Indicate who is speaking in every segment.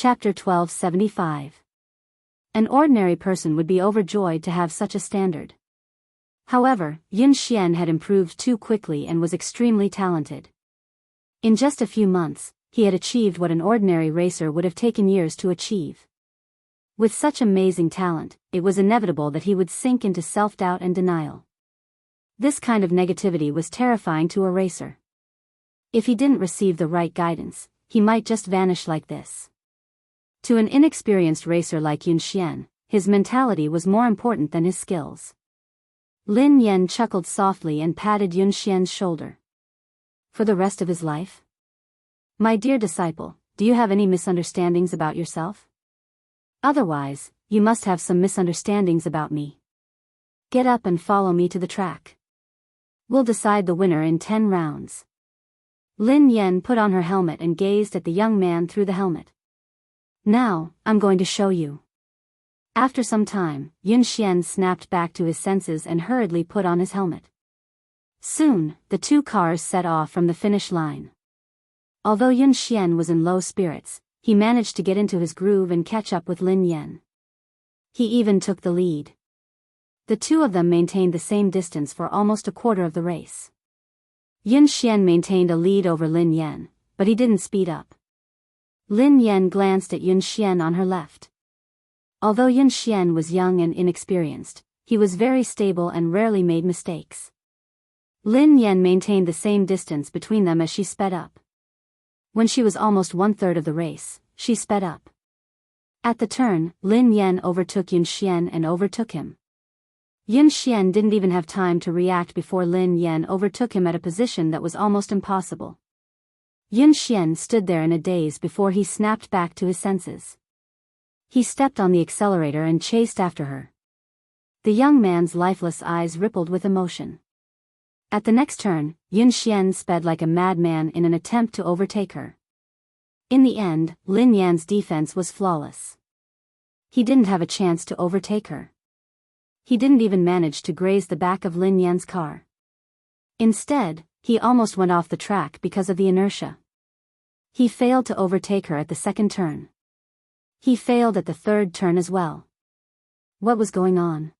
Speaker 1: Chapter 1275. An ordinary person would be overjoyed to have such a standard. However, Yun Xian had improved too quickly and was extremely talented. In just a few months, he had achieved what an ordinary racer would have taken years to achieve. With such amazing talent, it was inevitable that he would sink into self-doubt and denial. This kind of negativity was terrifying to a racer. If he didn't receive the right guidance, he might just vanish like this. To an inexperienced racer like Yun Xian, his mentality was more important than his skills. Lin Yan chuckled softly and patted Yun Xian's shoulder. For the rest of his life? My dear disciple, do you have any misunderstandings about yourself? Otherwise, you must have some misunderstandings about me. Get up and follow me to the track. We'll decide the winner in 10 rounds. Lin Yan put on her helmet and gazed at the young man through the helmet. Now, I'm going to show you. After some time, Yun Xian snapped back to his senses and hurriedly put on his helmet. Soon, the two cars set off from the finish line. Although Yun Xian was in low spirits, he managed to get into his groove and catch up with Lin Yan. He even took the lead. The two of them maintained the same distance for almost a quarter of the race. Yun Xian maintained a lead over Lin Yan, but he didn't speed up. Lin Yan glanced at Yun Xian on her left. Although Yun Xian was young and inexperienced, he was very stable and rarely made mistakes. Lin Yan maintained the same distance between them as she sped up. When she was almost 1/3 of the race, she sped up. At the turn, Lin Yan overtook Yun Xian and overtook him. Yun Xian didn't even have time to react before Lin Yan overtook him at a position that was almost impossible. Yun Xian stood there in a daze before he snapped back to his senses. He stepped on the accelerator and chased after her. The young man's lifeless eyes rippled with emotion. At the next turn, Yun Xian sped like a madman in an attempt to overtake her. In the end, Lin Yan's defense was flawless. He didn't have a chance to overtake her. He didn't even manage to graze the back of Lin Yan's car. Instead, he almost went off the track because of the inertia. He failed to overtake her at the second turn. He failed at the third turn as well. What was going on?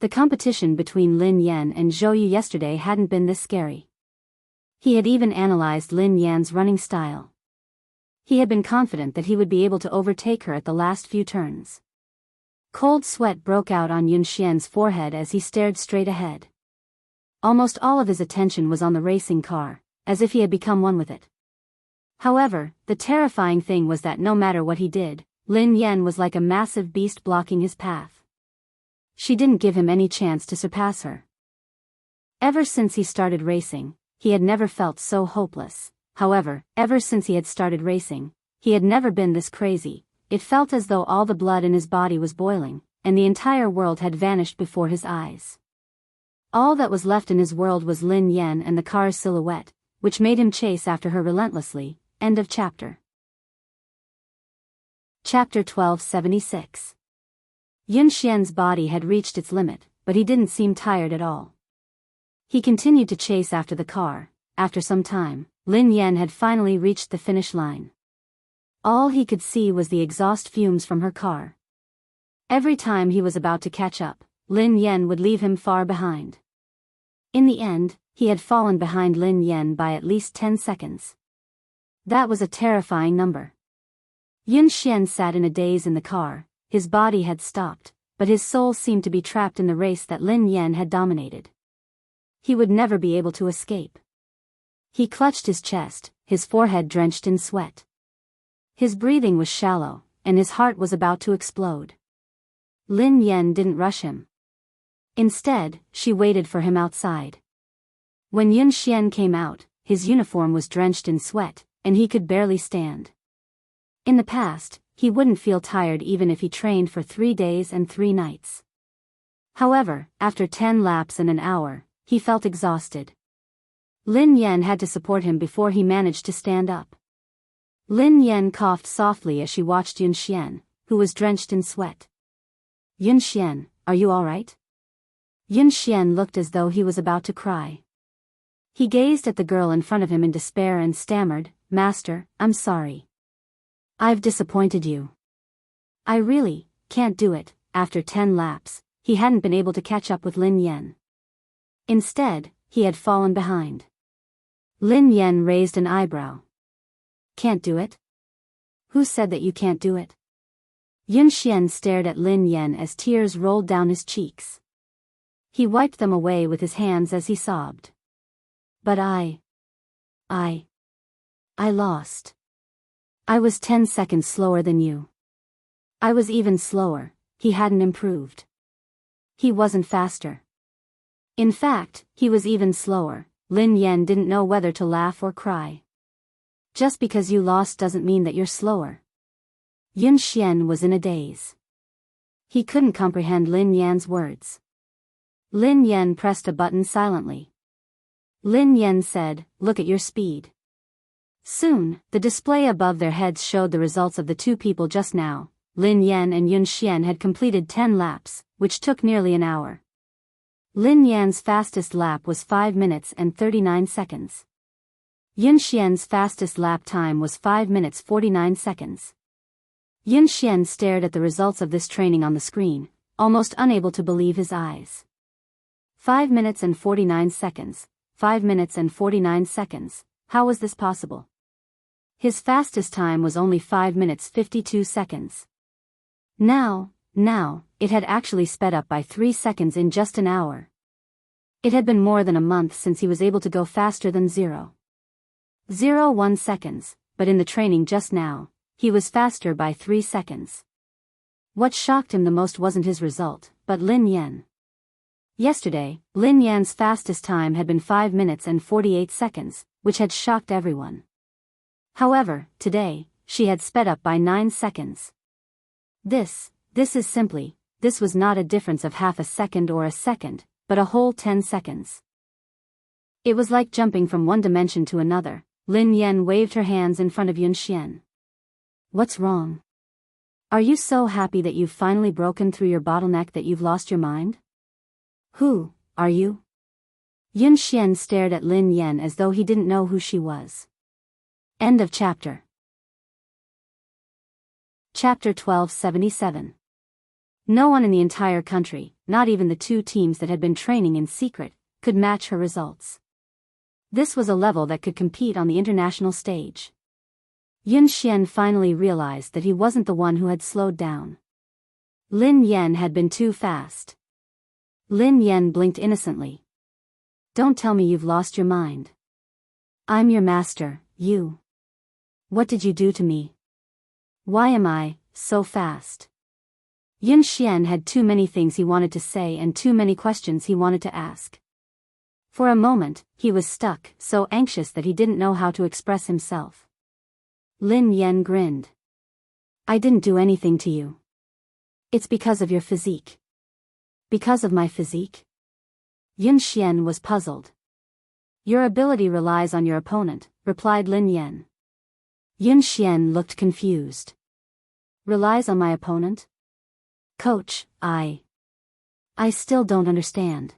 Speaker 1: The competition between Lin Yan and Zhou Yu yesterday hadn't been this scary. He had even analyzed Lin Yan's running style. He had been confident that he would be able to overtake her at the last few turns. Cold sweat broke out on Yun Xian's forehead as he stared straight ahead. Almost all of his attention was on the racing car, as if he had become one with it. However, the terrifying thing was that no matter what he did, Lin Yan was like a massive beast blocking his path. She didn't give him any chance to surpass her. Ever since he started racing, he had never felt so hopeless. However, ever since he had started racing, he had never been this crazy. It felt as though all the blood in his body was boiling, and the entire world had vanished before his eyes. All that was left in his world was Lin Yan and the car's silhouette, which made him chase after her relentlessly. End of chapter. Chapter 1276. Yun Xian's body had reached its limit, but he didn't seem tired at all. He continued to chase after the car. After some time, Lin Yan had finally reached the finish line. All he could see was the exhaust fumes from her car. Every time he was about to catch up, Lin Yan would leave him far behind. In the end, he had fallen behind Lin Yan by at least 10 seconds. That was a terrifying number. Yun Xian sat in a daze in the car. His body had stopped, but his soul seemed to be trapped in the race that Lin Yan had dominated. He would never be able to escape. He clutched his chest, his forehead drenched in sweat. His breathing was shallow, and his heart was about to explode. Lin Yan didn't rush him. Instead, she waited for him outside. When Yun Xian came out, his uniform was drenched in sweat, and he could barely stand. In the past, he wouldn't feel tired even if he trained for 3 days and 3 nights. However, after 10 laps and an hour, he felt exhausted. Lin Yan had to support him before he managed to stand up. Lin Yan coughed softly as she watched Yun Xian, who was drenched in sweat. Yun Xian, are you all right? Yun Xian looked as though he was about to cry. He gazed at the girl in front of him in despair and stammered, "Master, I'm sorry." I've disappointed you. I really can't do it. After 10 laps, he hadn't been able to catch up with Lin Yan. Instead, he had fallen behind. Lin Yan raised an eyebrow. Can't do it? Who said that you can't do it? Yun Xian stared at Lin Yan as tears rolled down his cheeks. He wiped them away with his hands as he sobbed. But I lost. I was 10 seconds slower than you. I was even slower. He hadn't improved. He wasn't faster. In fact, he was even slower. Lin Yan didn't know whether to laugh or cry. Just because you lost doesn't mean that you're slower. Yun Xian was in a daze. He couldn't comprehend Lin Yan's words. Lin Yan pressed a button silently. Lin Yan said, "Look at your speed." Soon, the display above their heads showed the results of the two people just now. Lin Yan and Yun Xian had completed 10 laps, which took nearly an hour. Lin Yan's fastest lap was 5 minutes and 39 seconds. Yun Xian's fastest lap time was 5 minutes 49 seconds. Yun Xian stared at the results of this training on the screen, almost unable to believe his eyes. 5 minutes and 49 seconds, 5 minutes and 49 seconds, how was this possible? His fastest time was only 5 minutes 52 seconds. Now, it had actually sped up by 3 seconds in just an hour. It had been more than a month since he was able to go faster than 0.01 seconds, but in the training just now, he was faster by 3 seconds. What shocked him the most wasn't his result, but Lin Yan. Yesterday, Lin Yan's fastest time had been 5 minutes and 48 seconds, which had shocked everyone. However, today, she had sped up by 9 seconds. This was not a difference of half a second or a second, but a whole 10 seconds. It was like jumping from one dimension to another. Lin Yan waved her hands in front of Yun Xian. What's wrong? Are you so happy that you've finally broken through your bottleneck that you've lost your mind? Who are you? Yun Xian stared at Lin Yan as though he didn't know who she was. End of chapter. Chapter 1277. No one in the entire country, not even the two teams that had been training in secret, could match her results. This was a level that could compete on the international stage. Yun Xian finally realized that he wasn't the one who had slowed down. Lin Yan had been too fast. Lin Yan blinked innocently. Don't tell me you've lost your mind. I'm your master, you. What did you do to me? Why am I so fast? Yun Xian had too many things he wanted to say and too many questions he wanted to ask. For a moment, he was stuck, so anxious that he didn't know how to express himself. Lin Yan grinned. I didn't do anything to you. It's because of your physique. Because of my physique? Yun Xian was puzzled. Your ability relies on your opponent, replied Lin Yan. Yun Xian looked confused. Relies on my opponent? Coach, I still don't understand.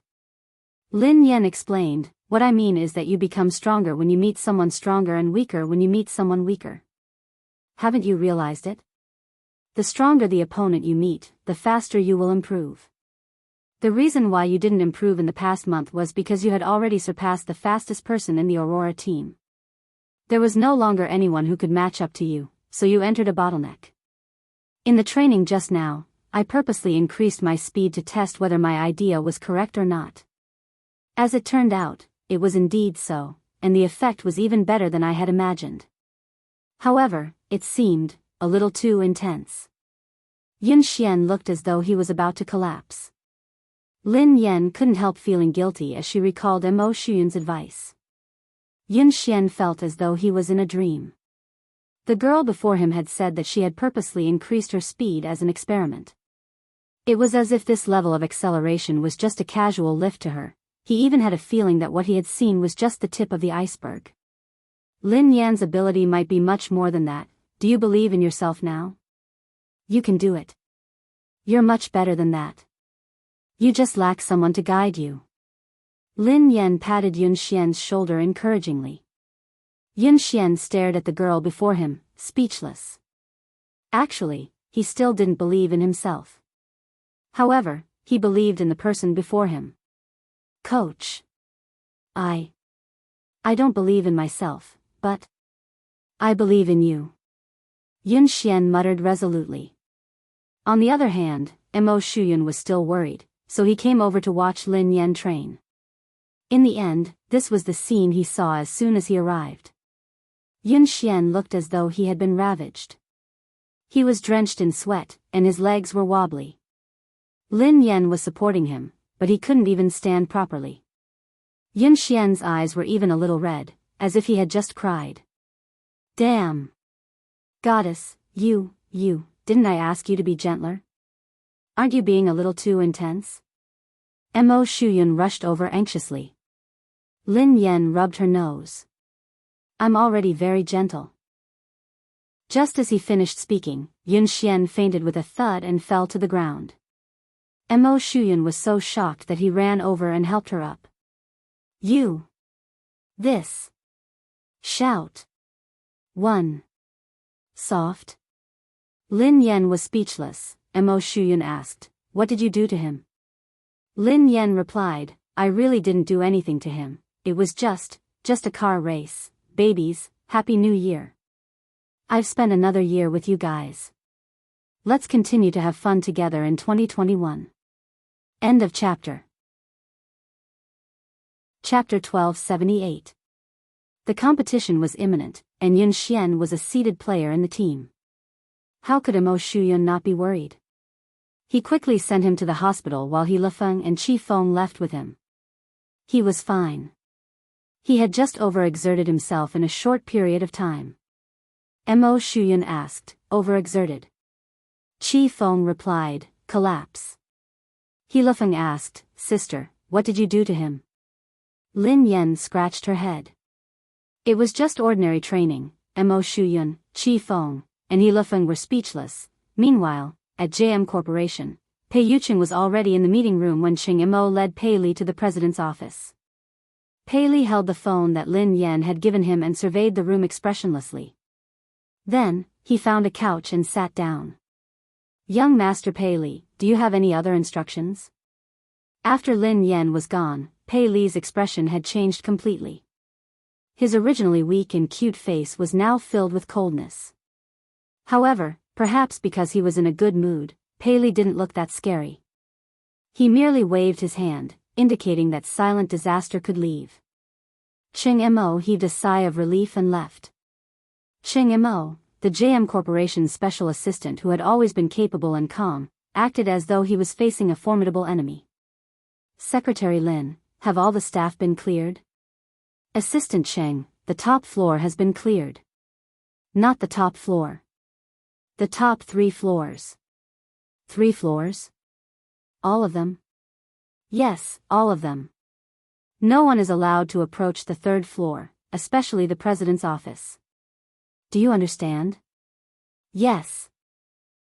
Speaker 1: Lin Yan explained, what I mean is that you become stronger when you meet someone stronger and weaker when you meet someone weaker. Haven't you realized it? The stronger the opponent you meet, the faster you will improve. The reason why you didn't improve in the past month was because you had already surpassed the fastest person in the Aurora team. There was no longer anyone who could match up to you, so you entered a bottleneck. In the training just now, I purposely increased my speed to test whether my idea was correct or not. As it turned out, it was indeed so, and the effect was even better than I had imagined. However, it seemed a little too intense. Yun Xian looked as though he was about to collapse. Lin Yan couldn't help feeling guilty as she recalled Mo Shuyun's advice. Yun Xian felt as though he was in a dream. The girl before him had said that she had purposely increased her speed as an experiment. It was as if this level of acceleration was just a casual lift to her. He even had a feeling that what he had seen was just the tip of the iceberg. Lin Yan's ability might be much more than that. Do you believe in yourself now? You can do it. You're much better than that. You just lack someone to guide you. Lin Yan patted Yun Xian's shoulder encouragingly. Yun Xian stared at the girl before him, speechless. Actually, he still didn't believe in himself. However, he believed in the person before him. Coach. I don't believe in myself, but I believe in you. Yun Xian muttered resolutely. On the other hand, Mo Shuyun was still worried, so he came over to watch Lin Yan train. In the end, this was the scene he saw as soon as he arrived. Yun Xian looked as though he had been ravaged. He was drenched in sweat, and his legs were wobbly. Lin Yan was supporting him, but he couldn't even stand properly. Yun Xian's eyes were even a little red, as if he had just cried. Damn! Goddess, you, didn't I ask you to be gentler? Aren't you being a little too intense? Mo Shuyun rushed over anxiously. Lin Yan rubbed her nose. I'm already very gentle. Just as he finished speaking, Yun Xian fainted with a thud and fell to the ground. Mo Shuyun was so shocked that he ran over and helped her up. You! This! Shout! 1. Soft. Lin Yan was speechless. Mo Shuyun asked, what did you do to him? Lin Yan replied, I really didn't do anything to him, it was just a car race. Babies, Happy New Year. I've spent another year with you guys. Let's continue to have fun together in 2021. End of chapter. Chapter 1278. The competition was imminent, and Yun Xian was a seeded player in the team. How could Mo Shuyun not be worried? He quickly sent him to the hospital while He Lifeng and Qi Feng left with him. He was fine. He had just overexerted himself in a short period of time. Mo Shuyun asked, overexerted? Qi Feng replied, collapse. He Lifeng asked, sister, what did you do to him? Lin Yan scratched her head. It was just ordinary training. Mo Shuyun, Qi Feng, and He Lifeng were speechless. Meanwhile, at JM Corporation, Pei Yuqing was already in the meeting room when Qing Mo led Pei Li to the president's office. Pei Li held the phone that Lin Yan had given him and surveyed the room expressionlessly. Then, he found a couch and sat down. Young Master Pei Li, do you have any other instructions? After Lin Yan was gone, Pei Li's expression had changed completely. His originally weak and cute face was now filled with coldness. However, perhaps because he was in a good mood, Pei Li didn't look that scary. He merely waved his hand, indicating that silent disaster could leave. Qing Mo heaved a sigh of relief and left. Qing Mo, the JM Corporation's special assistant who had always been capable and calm, acted as though he was facing a formidable enemy. Secretary Lin, have all the staff been cleared? Assistant Cheng, the top floor has been cleared. Not the top floor. The top 3 floors. 3 floors? All of them? Yes, all of them. No one is allowed to approach the 3rd floor, especially the president's office. Do you understand? Yes.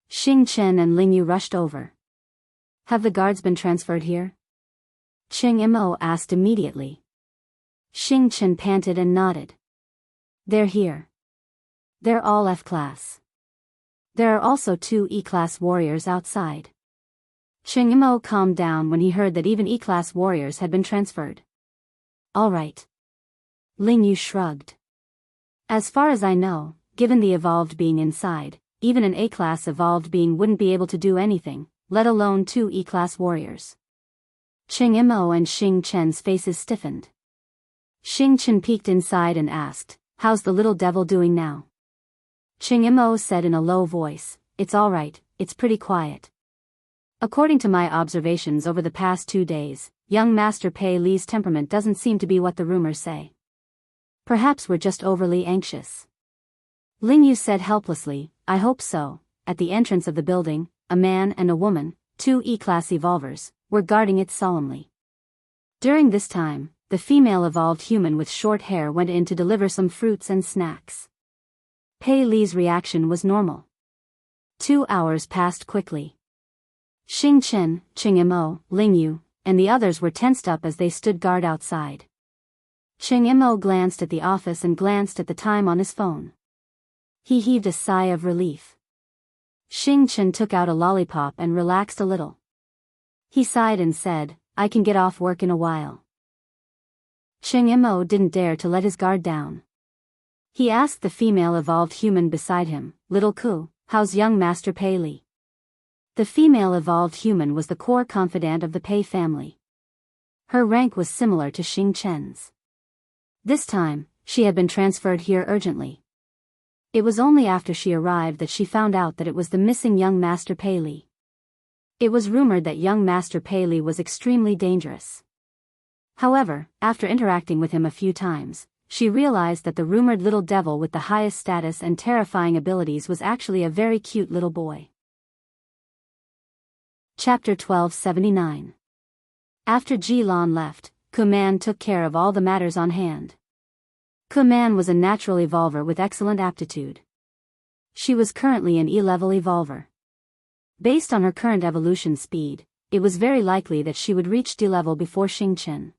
Speaker 1: Xing Chen and Ling Yu rushed over. Have the guards been transferred here? Qing Mo asked immediately. Xing Chen panted and nodded. They're here. They're all F-class. There are also 2 E-class warriors outside. Qing Mo calmed down when he heard that even E-class warriors had been transferred. All right. Ling Yu shrugged. As far as I know, given the evolved being inside, even an A-class evolved being wouldn't be able to do anything, let alone 2 E-class warriors. Qing Mo and Xing Chen's faces stiffened. Xing Chen peeked inside and asked, how's the little devil doing now? Qing Mo said in a low voice, it's all right, it's pretty quiet. According to my observations over the past 2 days, young Master Pei Li's temperament doesn't seem to be what the rumors say. Perhaps we're just overly anxious. Ling Yu said helplessly, I hope so. At the entrance of the building, a man and a woman, 2 E-class evolvers, were guarding it solemnly. During this time, the female evolved human with short hair went in to deliver some fruits and snacks. Pei Li's reaction was normal. 2 hours passed quickly. Xing Chen, Qing Mo, Ling Yu, and the others were tensed up as they stood guard outside. Qing Mo glanced at the office and glanced at the time on his phone. He heaved a sigh of relief. Xing Chen took out a lollipop and relaxed a little. He sighed and said, I can get off work in a while. Cheng Mo didn't dare to let his guard down. He asked the female evolved human beside him, Little Ku, how's young Master Pei Li? The female evolved human was the core confidant of the Pei family. Her rank was similar to Xing Chen's. This time, she had been transferred here urgently. It was only after she arrived that she found out that it was the missing young Master Pei Li. It was rumored that young Master Pei Li was extremely dangerous. However, after interacting with him a few times, she realized that the rumored little devil with the highest status and terrifying abilities was actually a very cute little boy. Chapter 1279. After Ji Lan left, Kuman took care of all the matters on hand. Kuman was a natural evolver with excellent aptitude. She was currently an E-level evolver. Based on her current evolution speed, it was very likely that she would reach D-level before Xing Chen.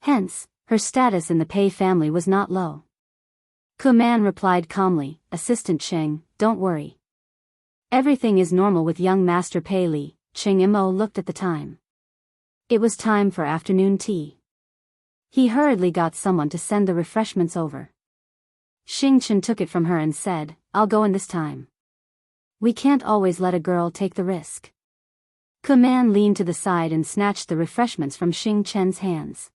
Speaker 1: Hence, her status in the Pei family was not low. Kuman replied calmly, Assistant Cheng, don't worry. Everything is normal with young Master Pei Li. Cheng Mo looked at the time. It was time for afternoon tea. He hurriedly got someone to send the refreshments over. Xing Chen took it from her and said, I'll go in this time. We can't always let a girl take the risk. Kuman leaned to the side and snatched the refreshments from Xing Chen's hands.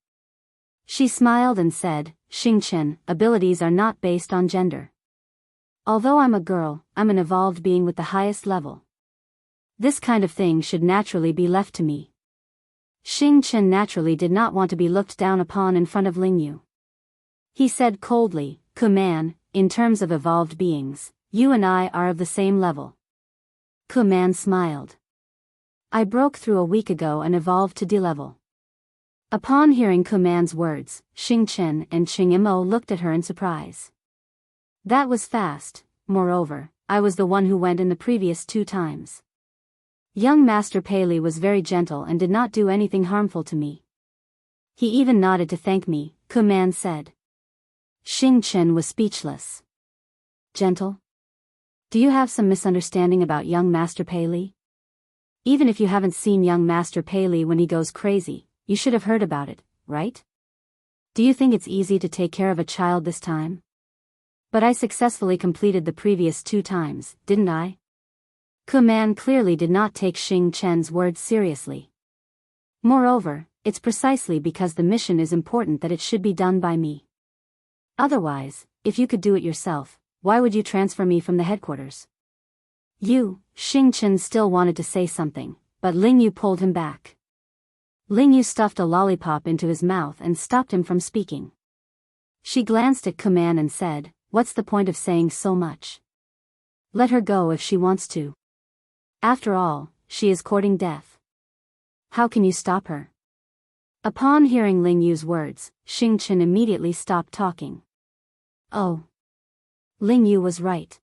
Speaker 1: She smiled and said, Xing Chen, abilities are not based on gender. Although I'm a girl, I'm an evolved being with the highest level. This kind of thing should naturally be left to me. Xing Chen naturally did not want to be looked down upon in front of Lingyu. He said coldly, Kuman, in terms of evolved beings, you and I are of the same level. Kuman smiled. I broke through a week ago and evolved to D-level. Upon hearing Kuman's words, Xing Chen and Cheng Mo looked at her in surprise. That was fast. Moreover, I was the one who went in the previous 2 times. Young Master Pei Li was very gentle and did not do anything harmful to me. He even nodded to thank me, Kuman said. Xing Chen was speechless. Gentle? Do you have some misunderstanding about young Master Pei Li? Even if you haven't seen young Master Pei Li when he goes crazy, you should have heard about it, right? Do you think it's easy to take care of a child this time? But I successfully completed the previous 2 times, didn't I? Kuman clearly did not take Xing Chen's words seriously. Moreover, it's precisely because the mission is important that it should be done by me. Otherwise, if you could do it yourself, why would you transfer me from the headquarters? Xing Chen still wanted to say something, but Lingyu pulled him back. Lingyu stuffed a lollipop into his mouth and stopped him from speaking. She glanced at Kuman and said, what's the point of saying so much? Let her go if she wants to. After all, she is courting death. How can you stop her? Upon hearing Lingyu's words, Xing Chen immediately stopped talking. Oh. Lingyu was right.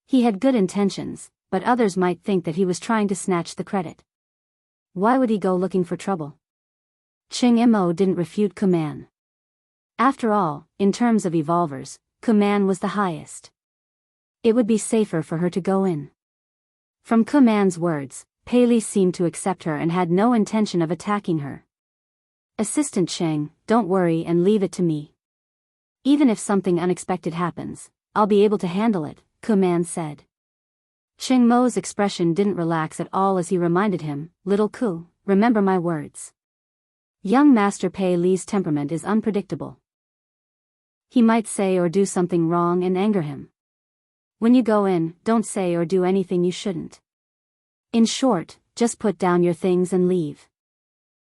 Speaker 1: He had good intentions, but others might think that he was trying to snatch the credit. Why would he go looking for trouble? Cheng Mo didn't refute Kuman. After all, in terms of evolvers, Kuman was the highest. It would be safer for her to go in. From Kuman's words, Pei Li seemed to accept her and had no intention of attacking her. Assistant Cheng, don't worry and leave it to me. Even if something unexpected happens, I'll be able to handle it, Kuman said. Cheng Mo's expression didn't relax at all as he reminded him, Little Ku, remember my words. Young Master Pei Li's temperament is unpredictable. He might say or do something wrong and anger him. When you go in, don't say or do anything you shouldn't. In short, just put down your things and leave.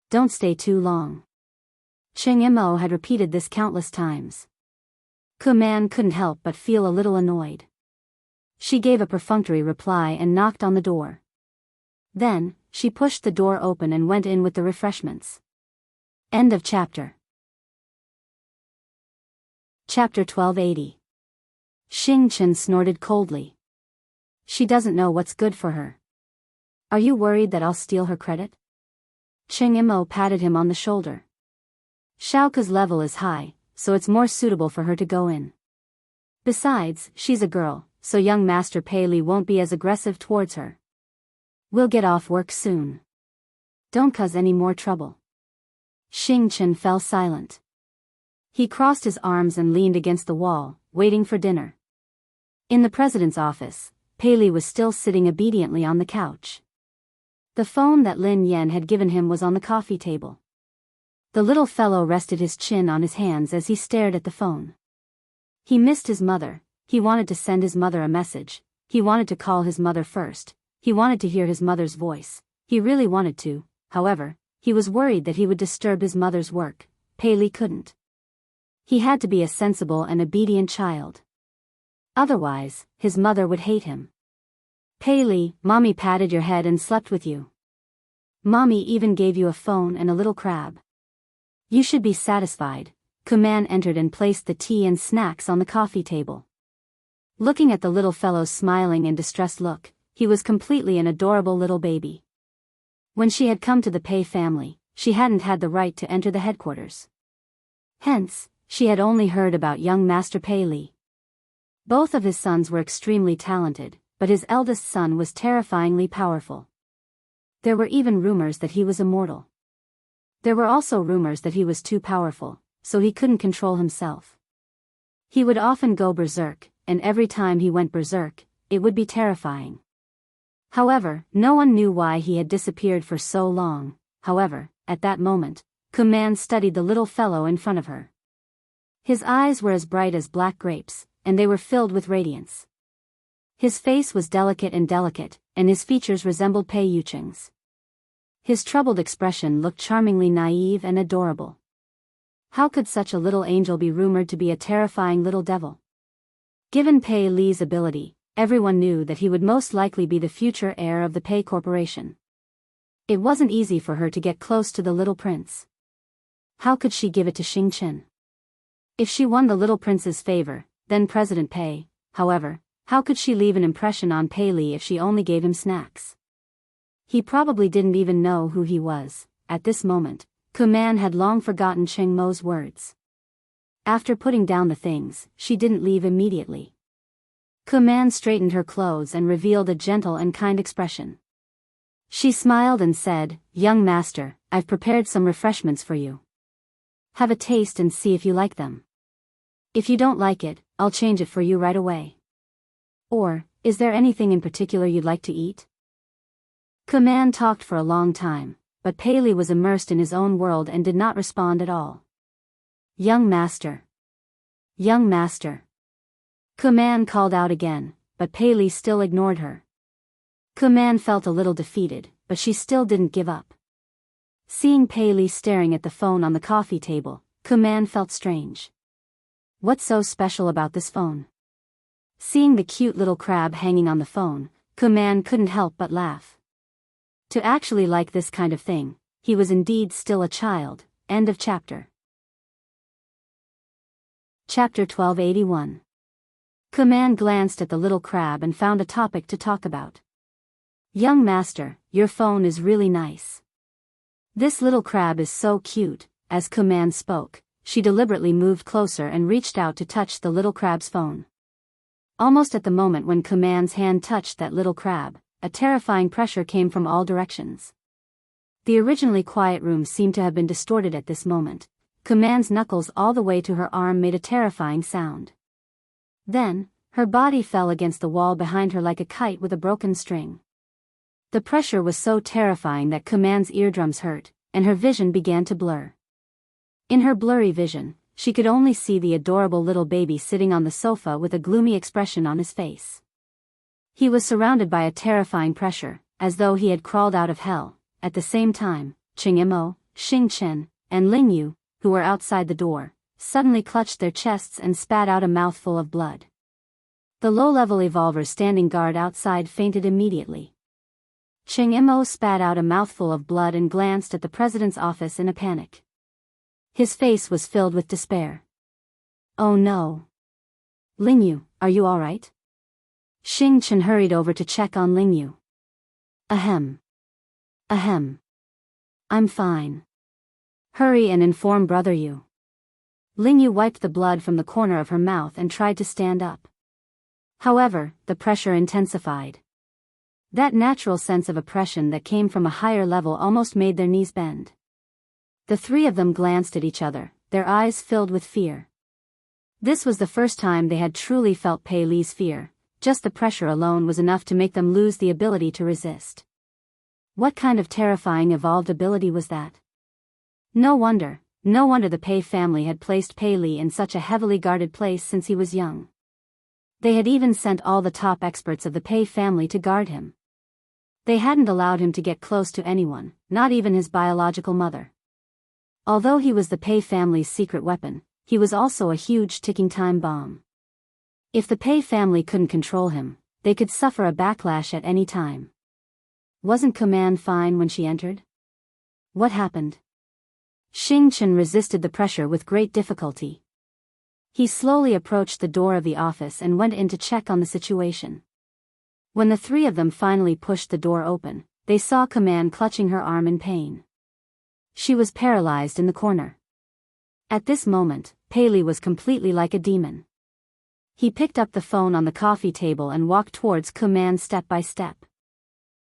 Speaker 1: Don't stay too long. Cheng Mo had repeated this countless times. Kuman couldn't help but feel a little annoyed. She gave a perfunctory reply and knocked on the door. Then, she pushed the door open and went in with the refreshments. End of chapter. Chapter 1280. Xing Chen snorted coldly. She doesn't know what's good for her. Are you worried that I'll steal her credit? Cheng Mo patted him on the shoulder. Xiaoke's level is high, so it's more suitable for her to go in. Besides, she's a girl, so young Master Pei Li won't be as aggressive towards her. We'll get off work soon. Don't cause any more trouble. Xing Chen fell silent. He crossed his arms and leaned against the wall, waiting for dinner. In the president's office, Pei Li was still sitting obediently on the couch. The phone that Lin Yan had given him was on the coffee table. The little fellow rested his chin on his hands as he stared at the phone. He missed his mother, he wanted to send his mother a message, he wanted to call his mother first, he wanted to hear his mother's voice, he really wanted to, however, he was worried that he would disturb his mother's work. Pei Li couldn't. He had to be a sensible and obedient child. Otherwise, his mother would hate him. Pei Li, Mommy patted your head and slept with you. Mommy even gave you a phone and a little crab. You should be satisfied. Kuman entered and placed the tea and snacks on the coffee table. Looking at the little fellow's smiling and distressed look, he was completely an adorable little baby. When she had come to the Pei family, she hadn't had the right to enter the headquarters. Hence, she had only heard about young Master Pei Li. Both of his sons were extremely talented, but his eldest son was terrifyingly powerful. There were even rumors that he was immortal. There were also rumors that he was too powerful, so he couldn't control himself. He would often go berserk, and every time he went berserk, it would be terrifying. However, no one knew why he had disappeared for so long. However, at that moment, Kuman studied the little fellow in front of her. His eyes were as bright as black grapes, and they were filled with radiance. His face was delicate, and his features resembled Pei Yucheng's. His troubled expression looked charmingly naive and adorable. How could such a little angel be rumored to be a terrifying little devil? Given Pei Li's ability, everyone knew that he would most likely be the future heir of the Pei Corporation. It wasn't easy for her to get close to the little prince. How could she give it to Xing Chen? If she won the little prince's favor, then President Pei, however, how could she leave an impression on Pei Li if she only gave him snacks? He probably didn't even know who he was. At this moment, Kuman had long forgotten Cheng Mo's words. After putting down the things, she didn't leave immediately. Kuman straightened her clothes and revealed a gentle and kind expression. She smiled and said, "Young master, I've prepared some refreshments for you. Have a taste and see if you like them. If you don't like it, I'll change it for you right away. Or, is there anything in particular you'd like to eat?" Kuman talked for a long time, but Pei Li was immersed in his own world and did not respond at all. "Young master. Young master." Kuman called out again, but Pei Li still ignored her. Kuman felt a little defeated, but she still didn't give up. Seeing Pei Li staring at the phone on the coffee table, Kuman felt strange. What's so special about this phone? Seeing the cute little crab hanging on the phone, Kuman couldn't help but laugh. To actually like this kind of thing, he was indeed still a child. End of chapter. Chapter 1281. Kuman glanced at the little crab and found a topic to talk about. "Young master, your phone is really nice. This little crab is so cute." As Kuman spoke, she deliberately moved closer and reached out to touch the little crab's phone. Almost at the moment when Kuman's hand touched that little crab, a terrifying pressure came from all directions. The originally quiet room seemed to have been distorted at this moment. Kuman's knuckles all the way to her arm made a terrifying sound. Then, her body fell against the wall behind her like a kite with a broken string. The pressure was so terrifying that Kuman's eardrums hurt, and her vision began to blur. In her blurry vision, she could only see the adorable little baby sitting on the sofa with a gloomy expression on his face. He was surrounded by a terrifying pressure, as though he had crawled out of hell. At the same time, Cheng Mo, Xing Chen, and Ling Yu, who were outside the door, suddenly clutched their chests and spat out a mouthful of blood. The low-level evolver standing guard outside fainted immediately. Cheng Mo spat out a mouthful of blood and glanced at the president's office in a panic. His face was filled with despair. "Oh no. Ling Yu, are you all right?" Xing Chen hurried over to check on Ling Yu. Ahem. Ahem. I'm fine. Hurry and inform Brother Yu." Ling Yu wiped the blood from the corner of her mouth and tried to stand up. However, the pressure intensified. That natural sense of oppression that came from a higher level almost made their knees bend. The three of them glanced at each other, their eyes filled with fear. This was the first time they had truly felt Pei Li's fear. Just the pressure alone was enough to make them lose the ability to resist. What kind of terrifying evolved ability was that? No wonder the Pei family had placed Pei Li in such a heavily guarded place since he was young. They had even sent all the top experts of the Pei family to guard him. They hadn't allowed him to get close to anyone, not even his biological mother. Although he was the Pei family's secret weapon, he was also a huge ticking time bomb. If the Pei family couldn't control him, they could suffer a backlash at any time. Wasn't Command fine when she entered? What happened? Xing Chen resisted the pressure with great difficulty. He slowly approached the door of the office and went in to check on the situation. When the three of them finally pushed the door open, they saw Command clutching her arm in pain. She was paralyzed in the corner. At this moment, Pei Li was completely like a demon. He picked up the phone on the coffee table and walked towards Command step by step.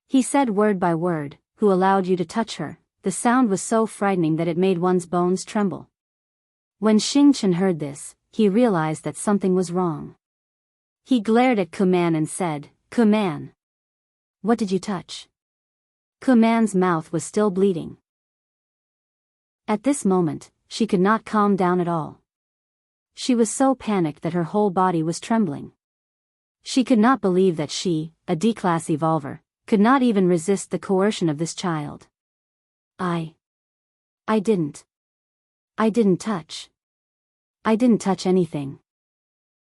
Speaker 1: He said word by word, "Who allowed you to touch her?" The sound was so frightening that it made one's bones tremble. When Xing Chen heard this, he realized that something was wrong. He glared at Command and said, "Command, what did you touch?" Command's mouth was still bleeding. At this moment, she could not calm down at all. She was so panicked that her whole body was trembling. She could not believe that she, a D-class evolver, could not even resist the coercion of this child. I didn't touch. I didn't touch anything.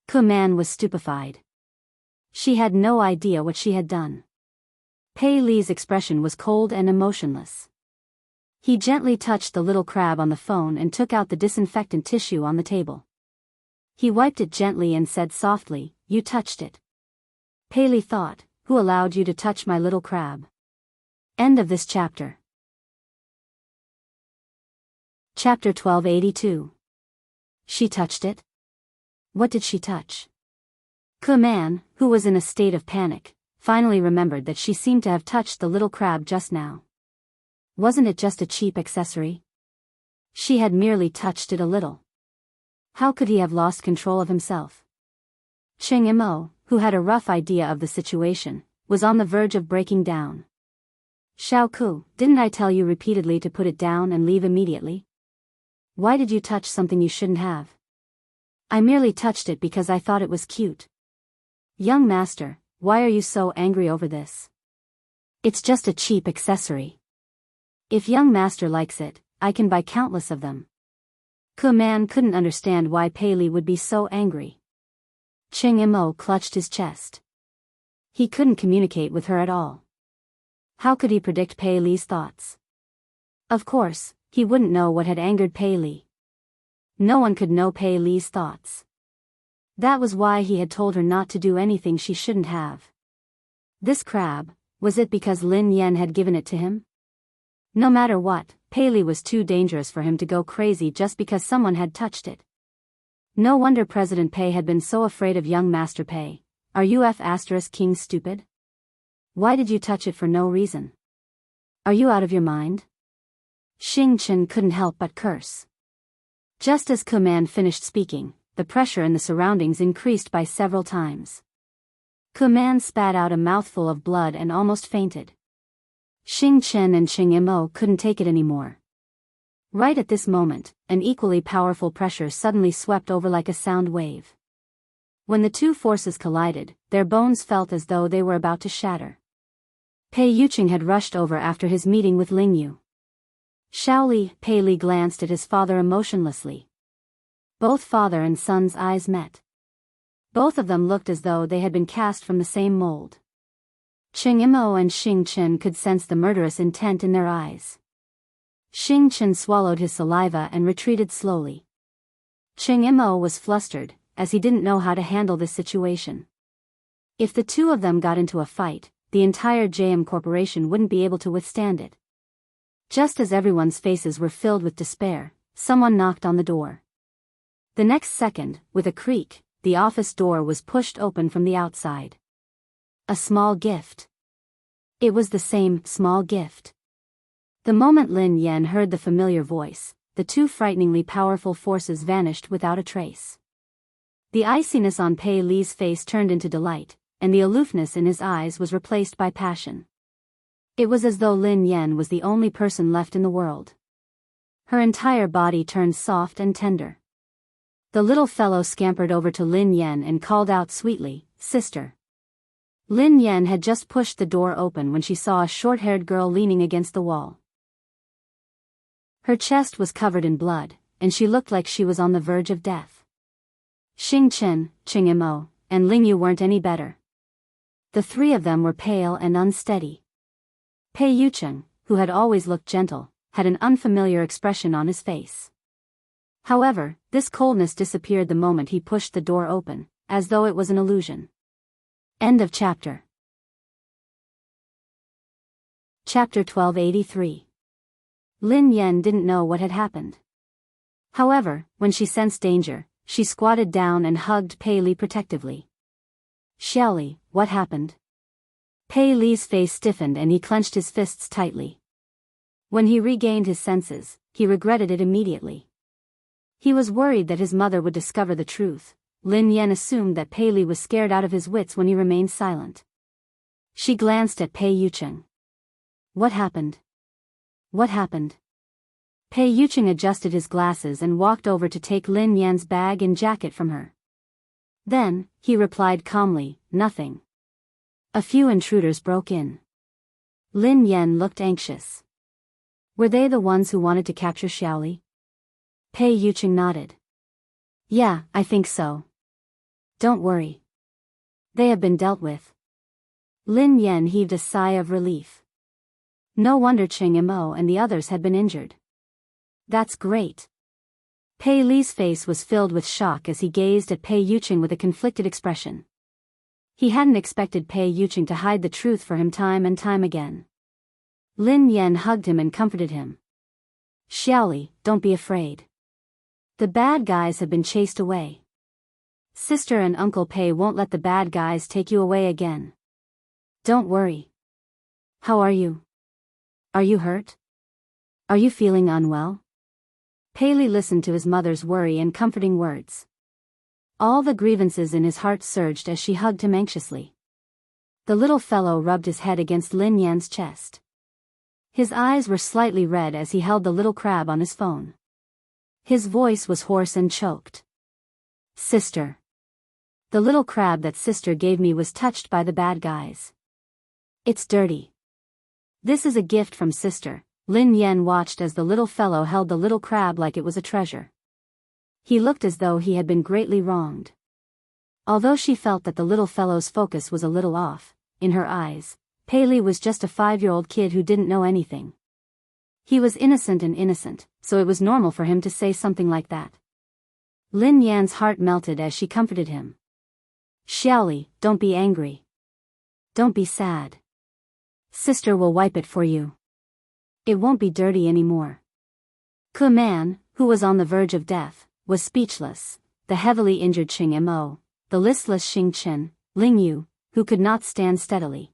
Speaker 1: Command was stupefied. She had no idea what she had done. Pei Li's expression was cold and emotionless. He gently touched the little crab on the phone and took out the disinfectant tissue on the table. He wiped it gently and said softly, "You touched it." Pei Li thought, "Who allowed you to touch my little crab?" End of this chapter. Chapter 1282. She touched it? What did she touch? Command, who was in a state of panic, finally remembered that she seemed to have touched the little crab just now. Wasn't it just a cheap accessory? She had merely touched it a little. How could he have lost control of himself? Cheng Imo, who had a rough idea of the situation, was on the verge of breaking down. "Xiao Ku, didn't I tell you repeatedly to put it down and leave immediately? Why did you touch something you shouldn't have?" "I merely touched it because I thought it was cute." "Young master, why are you so angry over this? It's just a cheap accessory. If young master likes it, I can buy countless of them." Command couldn't understand why Pei Li would be so angry. Cheng Imo clutched his chest. He couldn't communicate with her at all. How could he predict Pei Li's thoughts? Of course, he wouldn't know what had angered Pei Li. No one could know Pei Li's thoughts. That was why he had told her not to do anything she shouldn't have. This crab, was it because Lin Yan had given it to him? No matter what, Pei Li was too dangerous for him to go crazy just because someone had touched it. No wonder President Pei had been so afraid of young Master Pei. Are you King stupid? Why did you touch it for no reason? Are you out of your mind? Xing Chen couldn't help but curse. Just as Command finished speaking, the pressure in the surroundings increased by several times. Command spat out a mouthful of blood and almost fainted. Xing Chen and Cheng Imo couldn't take it anymore. Right at this moment, an equally powerful pressure suddenly swept over like a sound wave. When the two forces collided, their bones felt as though they were about to shatter. Pei Yuqing had rushed over after his meeting with Ling Yu. Shaoli, Pei Li glanced at his father emotionlessly. Both father and son's eyes met. Both of them looked as though they had been cast from the same mold. Cheng Imo and Xing Chen could sense the murderous intent in their eyes. Xing Chen swallowed his saliva and retreated slowly. Cheng Imo was flustered, as he didn't know how to handle this situation. If the two of them got into a fight, the entire JM Corporation wouldn't be able to withstand it. Just as everyone's faces were filled with despair, someone knocked on the door. The next second, with a creak, the office door was pushed open from the outside. A small gift. It was the same small gift. The moment Lin Yan heard the familiar voice, the two frighteningly powerful forces vanished without a trace. The iciness on Pei Li's face turned into delight, and the aloofness in his eyes was replaced by passion. It was as though Lin Yan was the only person left in the world. Her entire body turned soft and tender. The little fellow scampered over to Lin Yan and called out sweetly, "Sister." Lin Yan had just pushed the door open when she saw a short-haired girl leaning against the wall. Her chest was covered in blood, and she looked like she was on the verge of death. Xing Chen, Ching Imo, and Ling Yu weren't any better. The three of them were pale and unsteady. Pei Yucheng, who had always looked gentle, had an unfamiliar expression on his face. However, this coldness disappeared the moment he pushed the door open, as though it was an illusion. End of chapter. Chapter 1283. Lin Yan didn't know what had happened. However, when she sensed danger, she squatted down and hugged Pei Li protectively. "Xiaoli, what happened?" Pei Li's face stiffened and he clenched his fists tightly. When he regained his senses, he regretted it immediately. He was worried that his mother would discover the truth. Lin Yan assumed that Pei Li was scared out of his wits when he remained silent. She glanced at Pei Yucheng. "What happened? What happened?" Pei Yucheng adjusted his glasses and walked over to take Lin Yan's bag and jacket from her. Then, he replied calmly, "Nothing. A few intruders broke in." Lin Yan looked anxious. "Were they the ones who wanted to capture Xiaoli?" Pei Yucheng nodded. "Yeah, I think so. Don't worry. They have been dealt with." Lin Yan heaved a sigh of relief. No wonder Ching Imo and the others had been injured. "That's great." Pei Li's face was filled with shock as he gazed at Pei Yucheng with a conflicted expression. He hadn't expected Pei Yucheng to hide the truth for him time and time again. Lin Yan hugged him and comforted him. "Xiaoli, don't be afraid. The bad guys have been chased away. Sister and Uncle Pei won't let the bad guys take you away again. Don't worry. How are you? Are you hurt? Are you feeling unwell?" Pei Li listened to his mother's worry and comforting words. All the grievances in his heart surged as she hugged him anxiously. The little fellow rubbed his head against Lin Yan's chest. His eyes were slightly red as he held the little crab on his phone. His voice was hoarse and choked. "Sister. The little crab that sister gave me was touched by the bad guys. It's dirty. This is a gift from sister." Lin Yan watched as the little fellow held the little crab like it was a treasure. He looked as though he had been greatly wronged. Although she felt that the little fellow's focus was a little off, in her eyes, Pei Li was just a 5-year-old kid who didn't know anything. He was innocent, so it was normal for him to say something like that. Lin Yan's heart melted as she comforted him. "Xiaoli, don't be angry. Don't be sad. Sister will wipe it for you. It won't be dirty anymore." Ku Man, who was on the verge of death, was speechless. The heavily injured Ching Imo, the listless Xing Chen, Ling Yu, who could not stand steadily.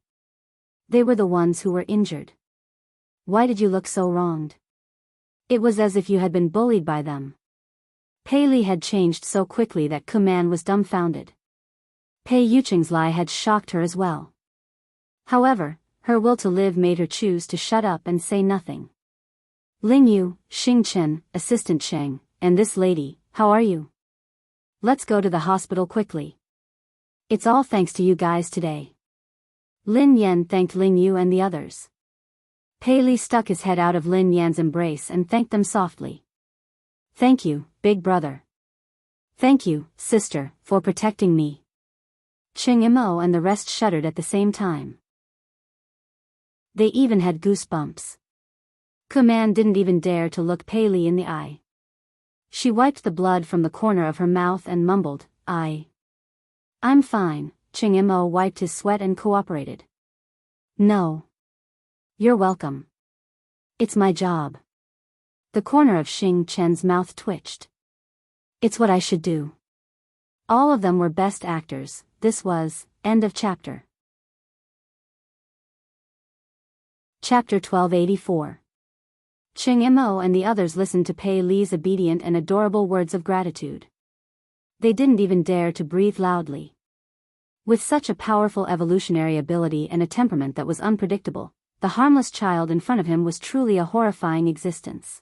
Speaker 1: They were the ones who were injured. "Why did you look so wronged? It was as if you had been bullied by them." Pei Li had changed so quickly that Ku Man was dumbfounded. Pei Yucheng's lie had shocked her as well. However, her will to live made her choose to shut up and say nothing. "Ling Yu, Xing Chen, Assistant Cheng, and this lady, how are you? Let's go to the hospital quickly. It's all thanks to you guys today." Lin Yan thanked Ling Yu and the others. Pei Li stuck his head out of Lin Yan's embrace and thanked them softly. "Thank you, big brother. Thank you, sister, for protecting me." Ching Imo and the rest shuddered at the same time. They even had goosebumps. Ku Man didn't even dare to look Pei Li in the eye. She wiped the blood from the corner of her mouth and mumbled, I'm fine." Ching Imo wiped his sweat and cooperated. "No. You're welcome. It's my job." The corner of Xing Chen's mouth twitched. "It's what I should do." All of them were best actors. This was, end of chapter. Chapter 1284. Ching Mo and the others listened to Pei Li's obedient and adorable words of gratitude. They didn't even dare to breathe loudly. With such a powerful evolutionary ability and a temperament that was unpredictable, the harmless child in front of him was truly a horrifying existence.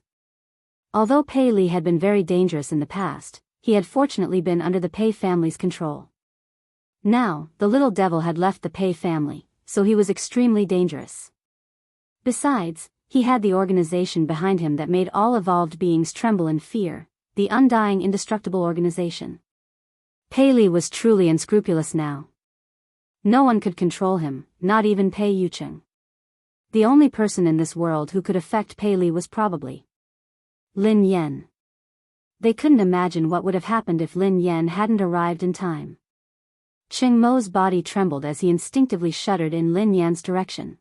Speaker 1: Although Pei Li had been very dangerous in the past, he had fortunately been under the Pei family's control. Now, the little devil had left the Pei family, so he was extremely dangerous. Besides, he had the organization behind him that made all evolved beings tremble in fear, the undying indestructible organization. Pei Li was truly unscrupulous now. No one could control him, not even Pei Yucheng. The only person in this world who could affect Pei Li was probably Lin Yan. They couldn't imagine what would have happened if Lin Yan hadn't arrived in time. Ching Mo's body trembled as he instinctively shuddered in Lin Yan's direction.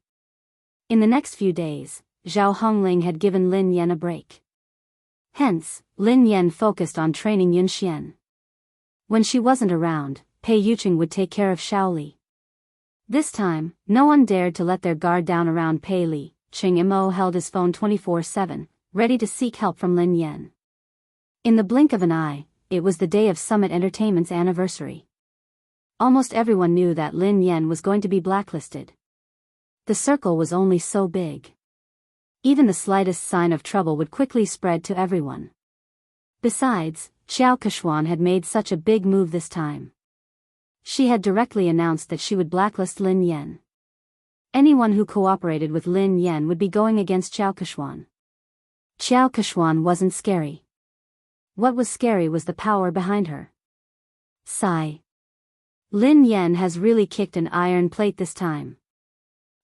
Speaker 1: In the next few days, Zhao Hongling had given Lin Yan a break. Hence, Lin Yan focused on training Yun Xian. When she wasn't around, Pei Yucheng would take care of Shaoli. This time, no one dared to let their guard down around Pei Li. Ching Mo held his phone 24/7, ready to seek help from Lin Yan. In the blink of an eye, it was the day of Summit Entertainment's anniversary. Almost everyone knew that Lin Yan was going to be blacklisted. The circle was only so big. Even the slightest sign of trouble would quickly spread to everyone. Besides, Xiao Kechuan had made such a big move this time. She had directly announced that she would blacklist Lin Yan. Anyone who cooperated with Lin Yan would be going against Xiao Kechuan. Xiao Kechuan wasn't scary. What was scary was the power behind her. Sigh. Lin Yan has really kicked an iron plate this time.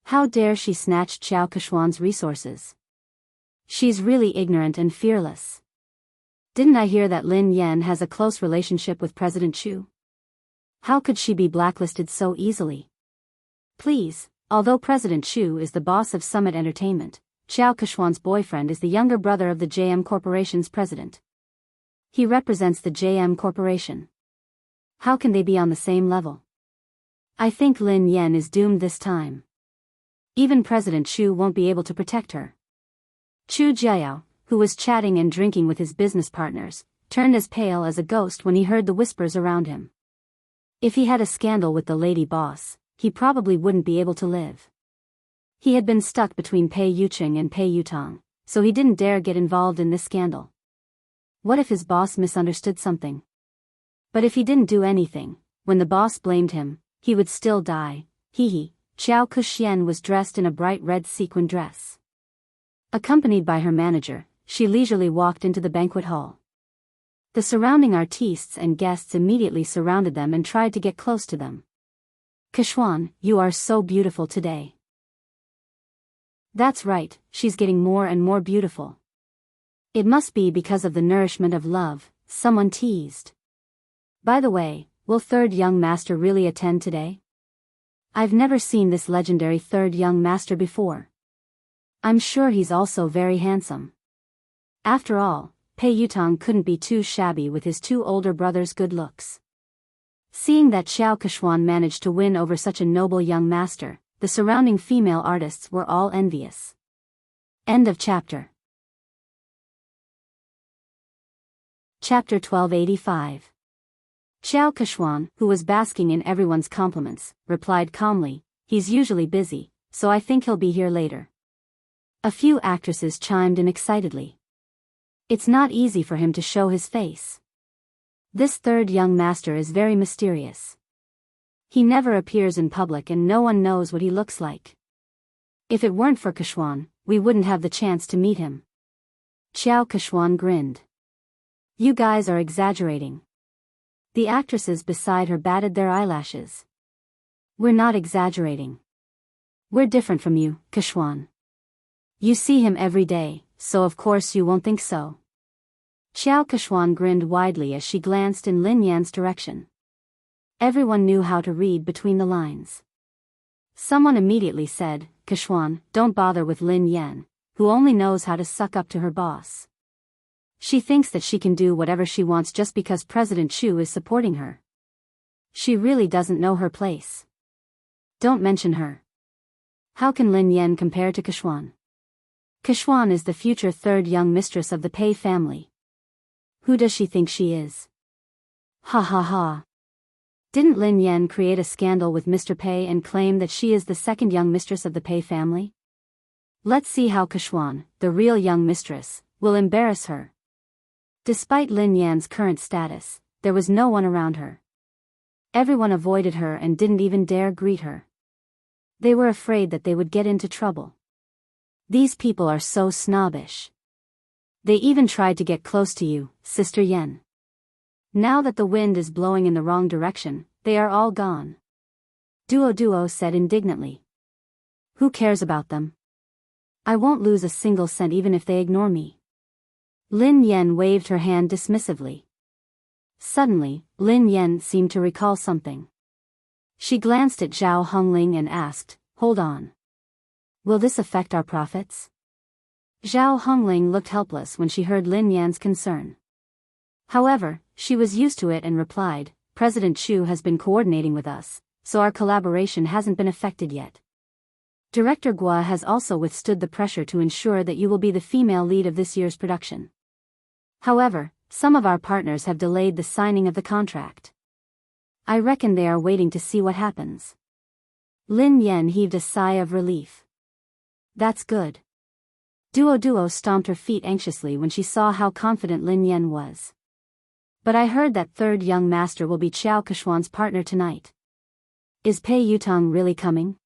Speaker 1: How dare she snatch Xiao Kechuan's resources? She's really ignorant and fearless. Didn't I hear that Lin Yan has a close relationship with President Chu? How could she be blacklisted so easily? Please, although President Chu is the boss of Summit Entertainment, Xiao Kechuan's boyfriend is the younger brother of the JM Corporation's president. He represents the JM Corporation. How can they be on the same level? I think Lin Yan is doomed this time. Even President Chu won't be able to protect her. Chu Jiao, who was chatting and drinking with his business partners, turned as pale as a ghost when he heard the whispers around him. If he had a scandal with the lady boss, he probably wouldn't be able to live. He had been stuck between Pei Yucheng and Pei Yutong, so he didn't dare get involved in this scandal. What if his boss misunderstood something? But if he didn't do anything, when the boss blamed him, he would still die. Hee. Xiao Kexian was dressed in a bright red sequin dress. Accompanied by her manager, she leisurely walked into the banquet hall. The surrounding artistes and guests immediately surrounded them and tried to get close to them. Kechuan, you are so beautiful today. That's right, she's getting more and more beautiful. It must be because of the nourishment of love, someone teased. By the way, will third young master really attend today? I've never seen this legendary third young master before. I'm sure he's also very handsome. After all, Pei Yutong couldn't be too shabby with his two older brothers' good looks. Seeing that Xiao Kechuan managed to win over such a noble young master, the surrounding female artists were all envious. End of chapter. Chapter 1285. Xiao Kechuan, who was basking in everyone's compliments, replied calmly, "He's usually busy, so I think he'll be here later." A few actresses chimed in excitedly. It's not easy for him to show his face. This third young master is very mysterious. He never appears in public and no one knows what he looks like. If it weren't for Kechuan, we wouldn't have the chance to meet him. Xiao Kechuan grinned. You guys are exaggerating. The actresses beside her batted their eyelashes. We're not exaggerating. We're different from you, Kechuan. You see him every day, so of course you won't think so. Xiao Kechuan grinned widely as she glanced in Lin Yan's direction. Everyone knew how to read between the lines. Someone immediately said, Kechuan, don't bother with Lin Yan, who only knows how to suck up to her boss. She thinks that she can do whatever she wants just because President Chu is supporting her. She really doesn't know her place. Don't mention her. How can Lin Yan compare to Kexuan? Kexuan is the future third young mistress of the Pei family. Who does she think she is? Ha ha ha. Didn't Lin Yan create a scandal with Mr. Pei and claim that she is the second young mistress of the Pei family? Let's see how Kexuan, the real young mistress, will embarrass her. Despite Lin Yan's current status, there was no one around her. Everyone avoided her and didn't even dare greet her. They were afraid that they would get into trouble. These people are so snobbish. They even tried to get close to you, Sister Yen. Now that the wind is blowing in the wrong direction, they are all gone. Duo said indignantly. Who cares about them? I won't lose a single cent even if they ignore me. Lin Yan waved her hand dismissively. Suddenly, Lin Yan seemed to recall something. She glanced at Zhao Hongling and asked, "Hold on. Will this affect our profits?" Zhao Hongling looked helpless when she heard Lin Yan's concern. However, she was used to it and replied, "President Chu has been coordinating with us, so our collaboration hasn't been affected yet. Director Gua has also withstood the pressure to ensure that you will be the female lead of this year's production. However, some of our partners have delayed the signing of the contract. I reckon they are waiting to see what happens." Lin Yan heaved a sigh of relief. That's good. Duo stomped her feet anxiously when she saw how confident Lin Yan was. But I heard that third young master will be Qiao Kexuan's partner tonight. Is Pei Yutong really coming?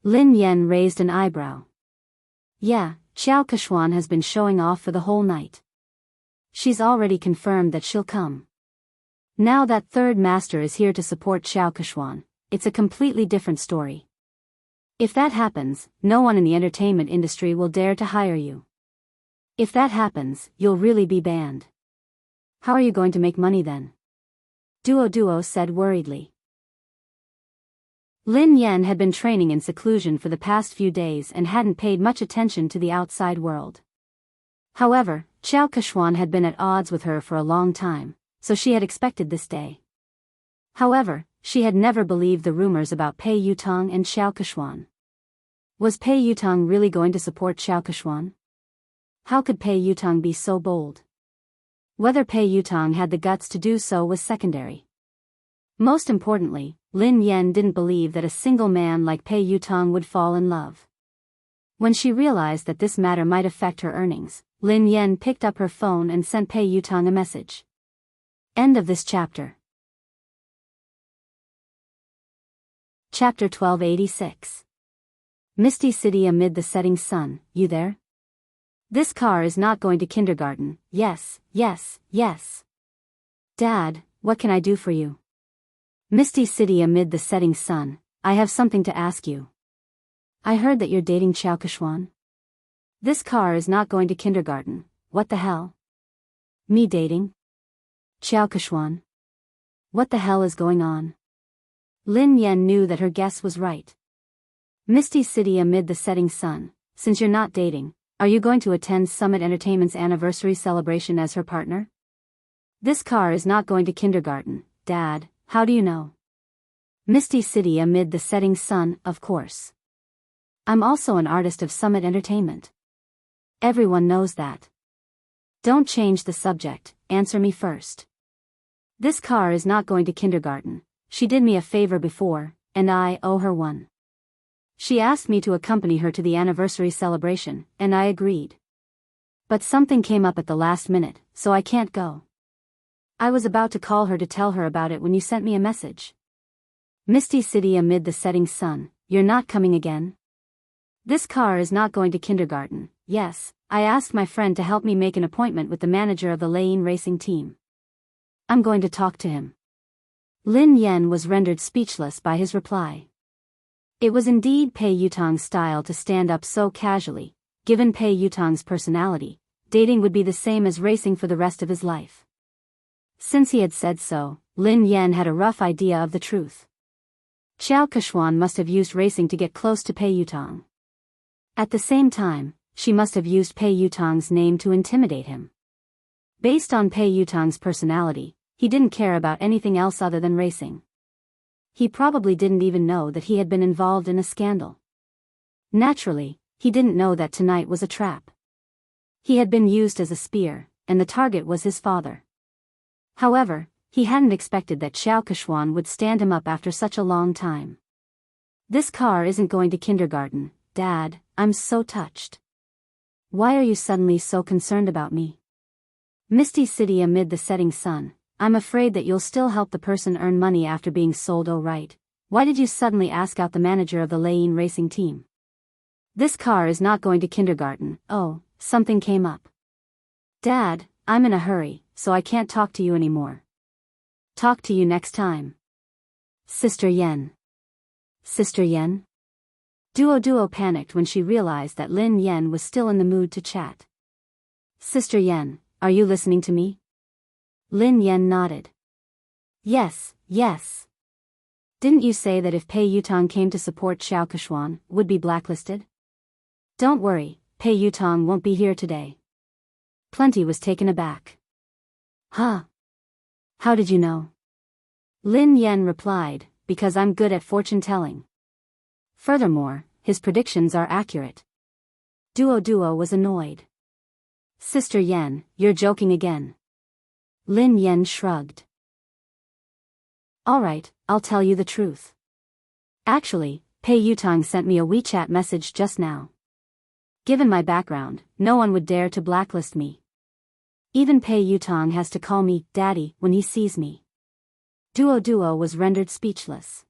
Speaker 1: Lin Yan raised an eyebrow. Yeah, Qiao Kexuan has been showing off for the whole night. She's already confirmed that she'll come. Now that third master is here to support Qiao Kexuan, it's a completely different story. If that happens, no one in the entertainment industry will dare to hire you. If that happens, you'll really be banned. How are you going to make money then? Duo said worriedly. Lin Yan had been training in seclusion for the past few days and hadn't paid much attention to the outside world. However, Qiao Kexuan had been at odds with her for a long time, so she had expected this day. However, she had never believed the rumors about Pei Yutong and Qiao Kexuan. Was Pei Yutong really going to support Qiao Kexuan? How could Pei Yutong be so bold? Whether Pei Yutong had the guts to do so was secondary. Most importantly, Lin Yan didn't believe that a single man like Pei Yutong would fall in love. When she realized that this matter might affect her earnings, Lin Yan picked up her phone and sent Pei Yutong a message. End of this chapter. Chapter 1286. Misty City amid the setting sun, you there? This car is not going to kindergarten, yes. Dad, what can I do for you? Misty City amid the setting sun, I have something to ask you. I heard that you're dating Qiao Kexuan. This car is not going to kindergarten, what the hell? Me dating? Qiao Kexuan? What the hell is going on? Lin Yan knew that her guess was right. Misty City amid the setting sun, since you're not dating, are you going to attend Summit Entertainment's anniversary celebration as her partner? This car is not going to kindergarten, Dad, how do you know? Misty City amid the setting sun, of course. I'm also an artist of Summit Entertainment. Everyone knows that. Don't change the subject, answer me first. This car is not going to kindergarten. She did me a favor before, and I owe her one. She asked me to accompany her to the anniversary celebration, and I agreed. But something came up at the last minute, so I can't go. I was about to call her to tell her about it when you sent me a message. Misty City amid the setting sun, you're not coming again? This car is not going to kindergarten, yes, I asked my friend to help me make an appointment with the manager of the Lane racing team. I'm going to talk to him. Lin Yan was rendered speechless by his reply. It was indeed Pei Yutong's style to stand up so casually. Given Pei Yutong's personality, dating would be the same as racing for the rest of his life. Since he had said so, Lin Yan had a rough idea of the truth. Qiao Kexuan must have used racing to get close to Pei Yutong. At the same time, she must have used Pei Yutong's name to intimidate him. Based on Pei Yutong's personality, he didn't care about anything else other than racing. He probably didn't even know that he had been involved in a scandal. Naturally, he didn't know that tonight was a trap. He had been used as a spear, and the target was his father. However, he hadn't expected that Xiao Keshuan would stand him up after such a long time. This car isn't going to kindergarten, Dad, I'm so touched. Why are you suddenly so concerned about me? Misty City amid the setting sun, I'm afraid that you'll still help the person earn money after being sold. Oh right, why did you suddenly ask out the manager of the Lane racing team? This car is not going to kindergarten. Oh, something came up. Dad, I'm in a hurry, so I can't talk to you anymore. Talk to you next time. Sister Yen. Sister Yen? Duo panicked when she realized that Lin Yen was still in the mood to chat. Sister Yen, are you listening to me? Lin Yen nodded. Yes. Didn't you say that if Pei Yutong came to support Xiao Keshuan, would be blacklisted? Don't worry, Pei Yutong won't be here today. Plenty was taken aback. Huh? How did you know? Lin Yen replied, because I'm good at fortune-telling. Furthermore, his predictions are accurate. Duo was annoyed. Sister Yen, you're joking again. Lin Yen shrugged. Alright, I'll tell you the truth. Actually, Pei Yutong sent me a WeChat message just now. Given my background, no one would dare to blacklist me. Even Pei Yutong has to call me Daddy when he sees me. Duo was rendered speechless.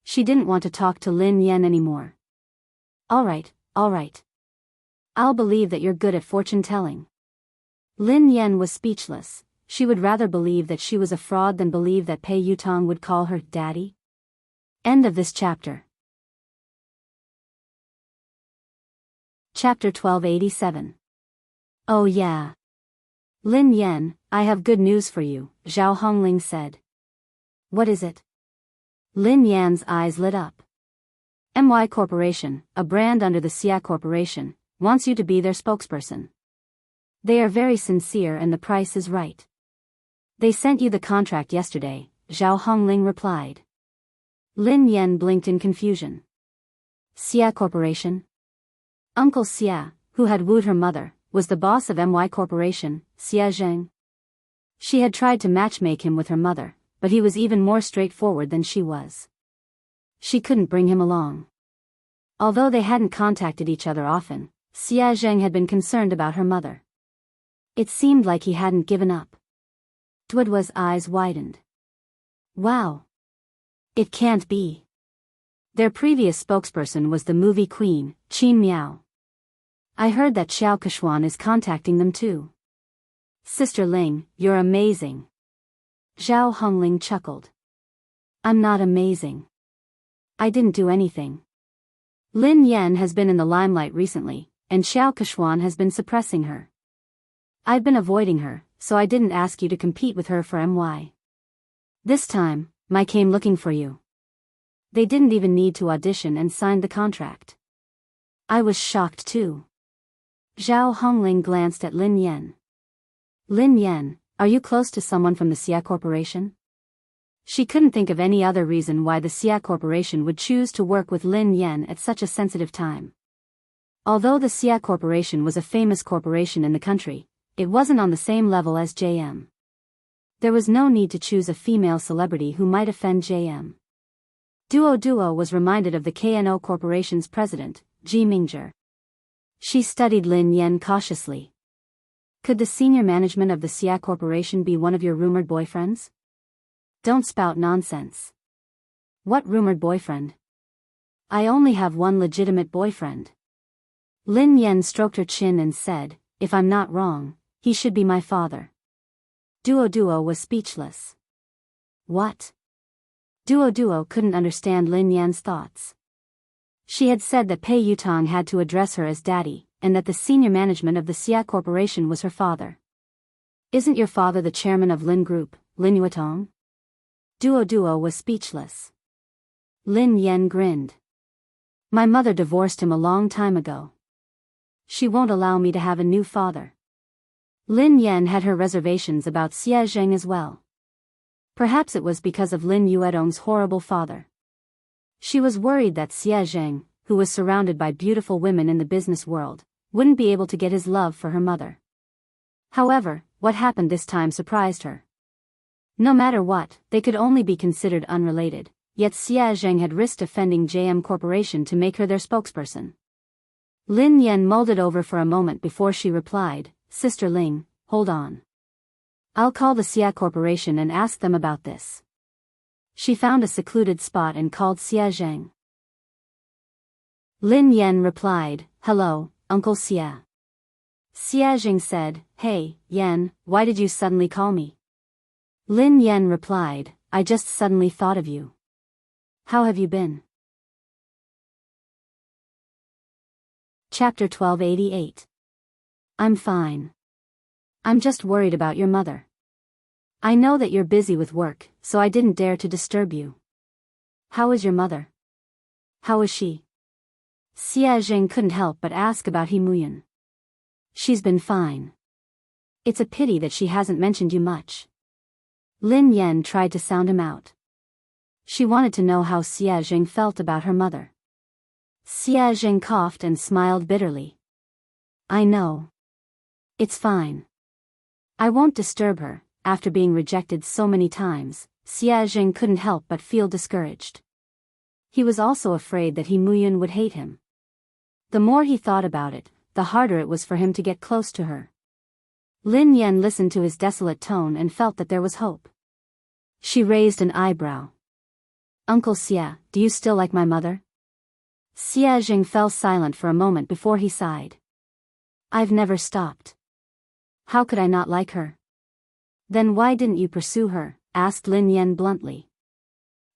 Speaker 1: She didn't want to talk to Lin Yen anymore. Alright. I'll believe that you're good at fortune-telling. Lin Yen was speechless. She would rather believe that she was a fraud than believe that Pei Yutong would call her Daddy. End of this chapter. Chapter 1287. Oh yeah. Lin Yen, I have good news for you, Zhao Hongling said. What is it? Lin Yan's eyes lit up. MY Corporation, a brand under the Xia Corporation, wants you to be their spokesperson. They are very sincere and the price is right. They sent you the contract yesterday, Zhao Hongling replied. Lin Yen blinked in confusion. Xia Corporation? Uncle Xia, who had wooed her mother, was the boss of MY Corporation, Xia Zheng. She had tried to matchmake him with her mother, but he was even more straightforward than she was. She couldn't bring him along. Although they hadn't contacted each other often, Xia Zheng had been concerned about her mother. It seemed like he hadn't given up. Duoduo's eyes widened. Wow. It can't be. Their previous spokesperson was the movie queen, Qin Miao. I heard that Xiao Keshuan is contacting them too. Sister Ling, you're amazing. Zhao Hongling chuckled. I'm not amazing. I didn't do anything. Lin Yen has been in the limelight recently, and Xiao Keshuan has been suppressing her. I've been avoiding her, so I didn't ask you to compete with her for MY. This time, I came looking for you. They didn't even need to audition and sign the contract. I was shocked too. Zhao Hongling glanced at Lin Yen. Lin Yen, are you close to someone from the Xia Corporation? She couldn't think of any other reason why the Xia Corporation would choose to work with Lin Yen at such a sensitive time. Although the Xia Corporation was a famous corporation in the country, it wasn't on the same level as JM. There was no need to choose a female celebrity who might offend JM. Duo was reminded of the KNO Corporation's president, Ji Mingzhi. She studied Lin Yen cautiously. Could the senior management of the Xia Corporation be one of your rumored boyfriends? Don't spout nonsense. What rumored boyfriend? I only have one legitimate boyfriend. Lin Yen stroked her chin and said, if I'm not wrong, he should be my father. Duo was speechless. What? Duo couldn't understand Lin Yan's thoughts. She had said that Pei Yutong had to address her as daddy, and that the senior management of the Xia Corporation was her father. Isn't your father the chairman of Lin Group, Lin Yutong? Duo was speechless. Lin Yen grinned. My mother divorced him a long time ago. She won't allow me to have a new father. Lin Yen had her reservations about Xia Zheng as well. Perhaps it was because of Lin Yuedong's horrible father. She was worried that Xie Zheng, who was surrounded by beautiful women in the business world, wouldn't be able to get his love for her mother. However, what happened this time surprised her. No matter what, they could only be considered unrelated, yet Xie Zheng had risked offending JM Corporation to make her their spokesperson. Lin Yan mulled it over for a moment before she replied, "Sister Ling, hold on. I'll call the Xia Corporation and ask them about this." She found a secluded spot and called Xie Zheng. Lin Yan replied, "Hello, Uncle Xie." Xie Zheng said, "Hey, Yan, why did you suddenly call me?" Lin Yan replied, "I just suddenly thought of you. How have you been?" Chapter 1288. I'm fine. I'm just worried about your mother. I know that you're busy with work, so I didn't dare to disturb you. How is your mother? How is she? Xie Zheng couldn't help but ask about He Muyan. She's been fine. It's a pity that she hasn't mentioned you much. Lin Yan tried to sound him out. She wanted to know how Xie Zheng felt about her mother. Xie Zheng coughed and smiled bitterly. I know. It's fine. I won't disturb her. After being rejected so many times, Xie Zheng couldn't help but feel discouraged. He was also afraid that He Muyan would hate him. The more he thought about it, the harder it was for him to get close to her. Lin Yan listened to his desolate tone and felt that there was hope. She raised an eyebrow. Uncle Xie, do you still like my mother? Xie Zheng fell silent for a moment before he sighed. I've never stopped. How could I not like her? Then why didn't you pursue her? Asked Lin Yan bluntly.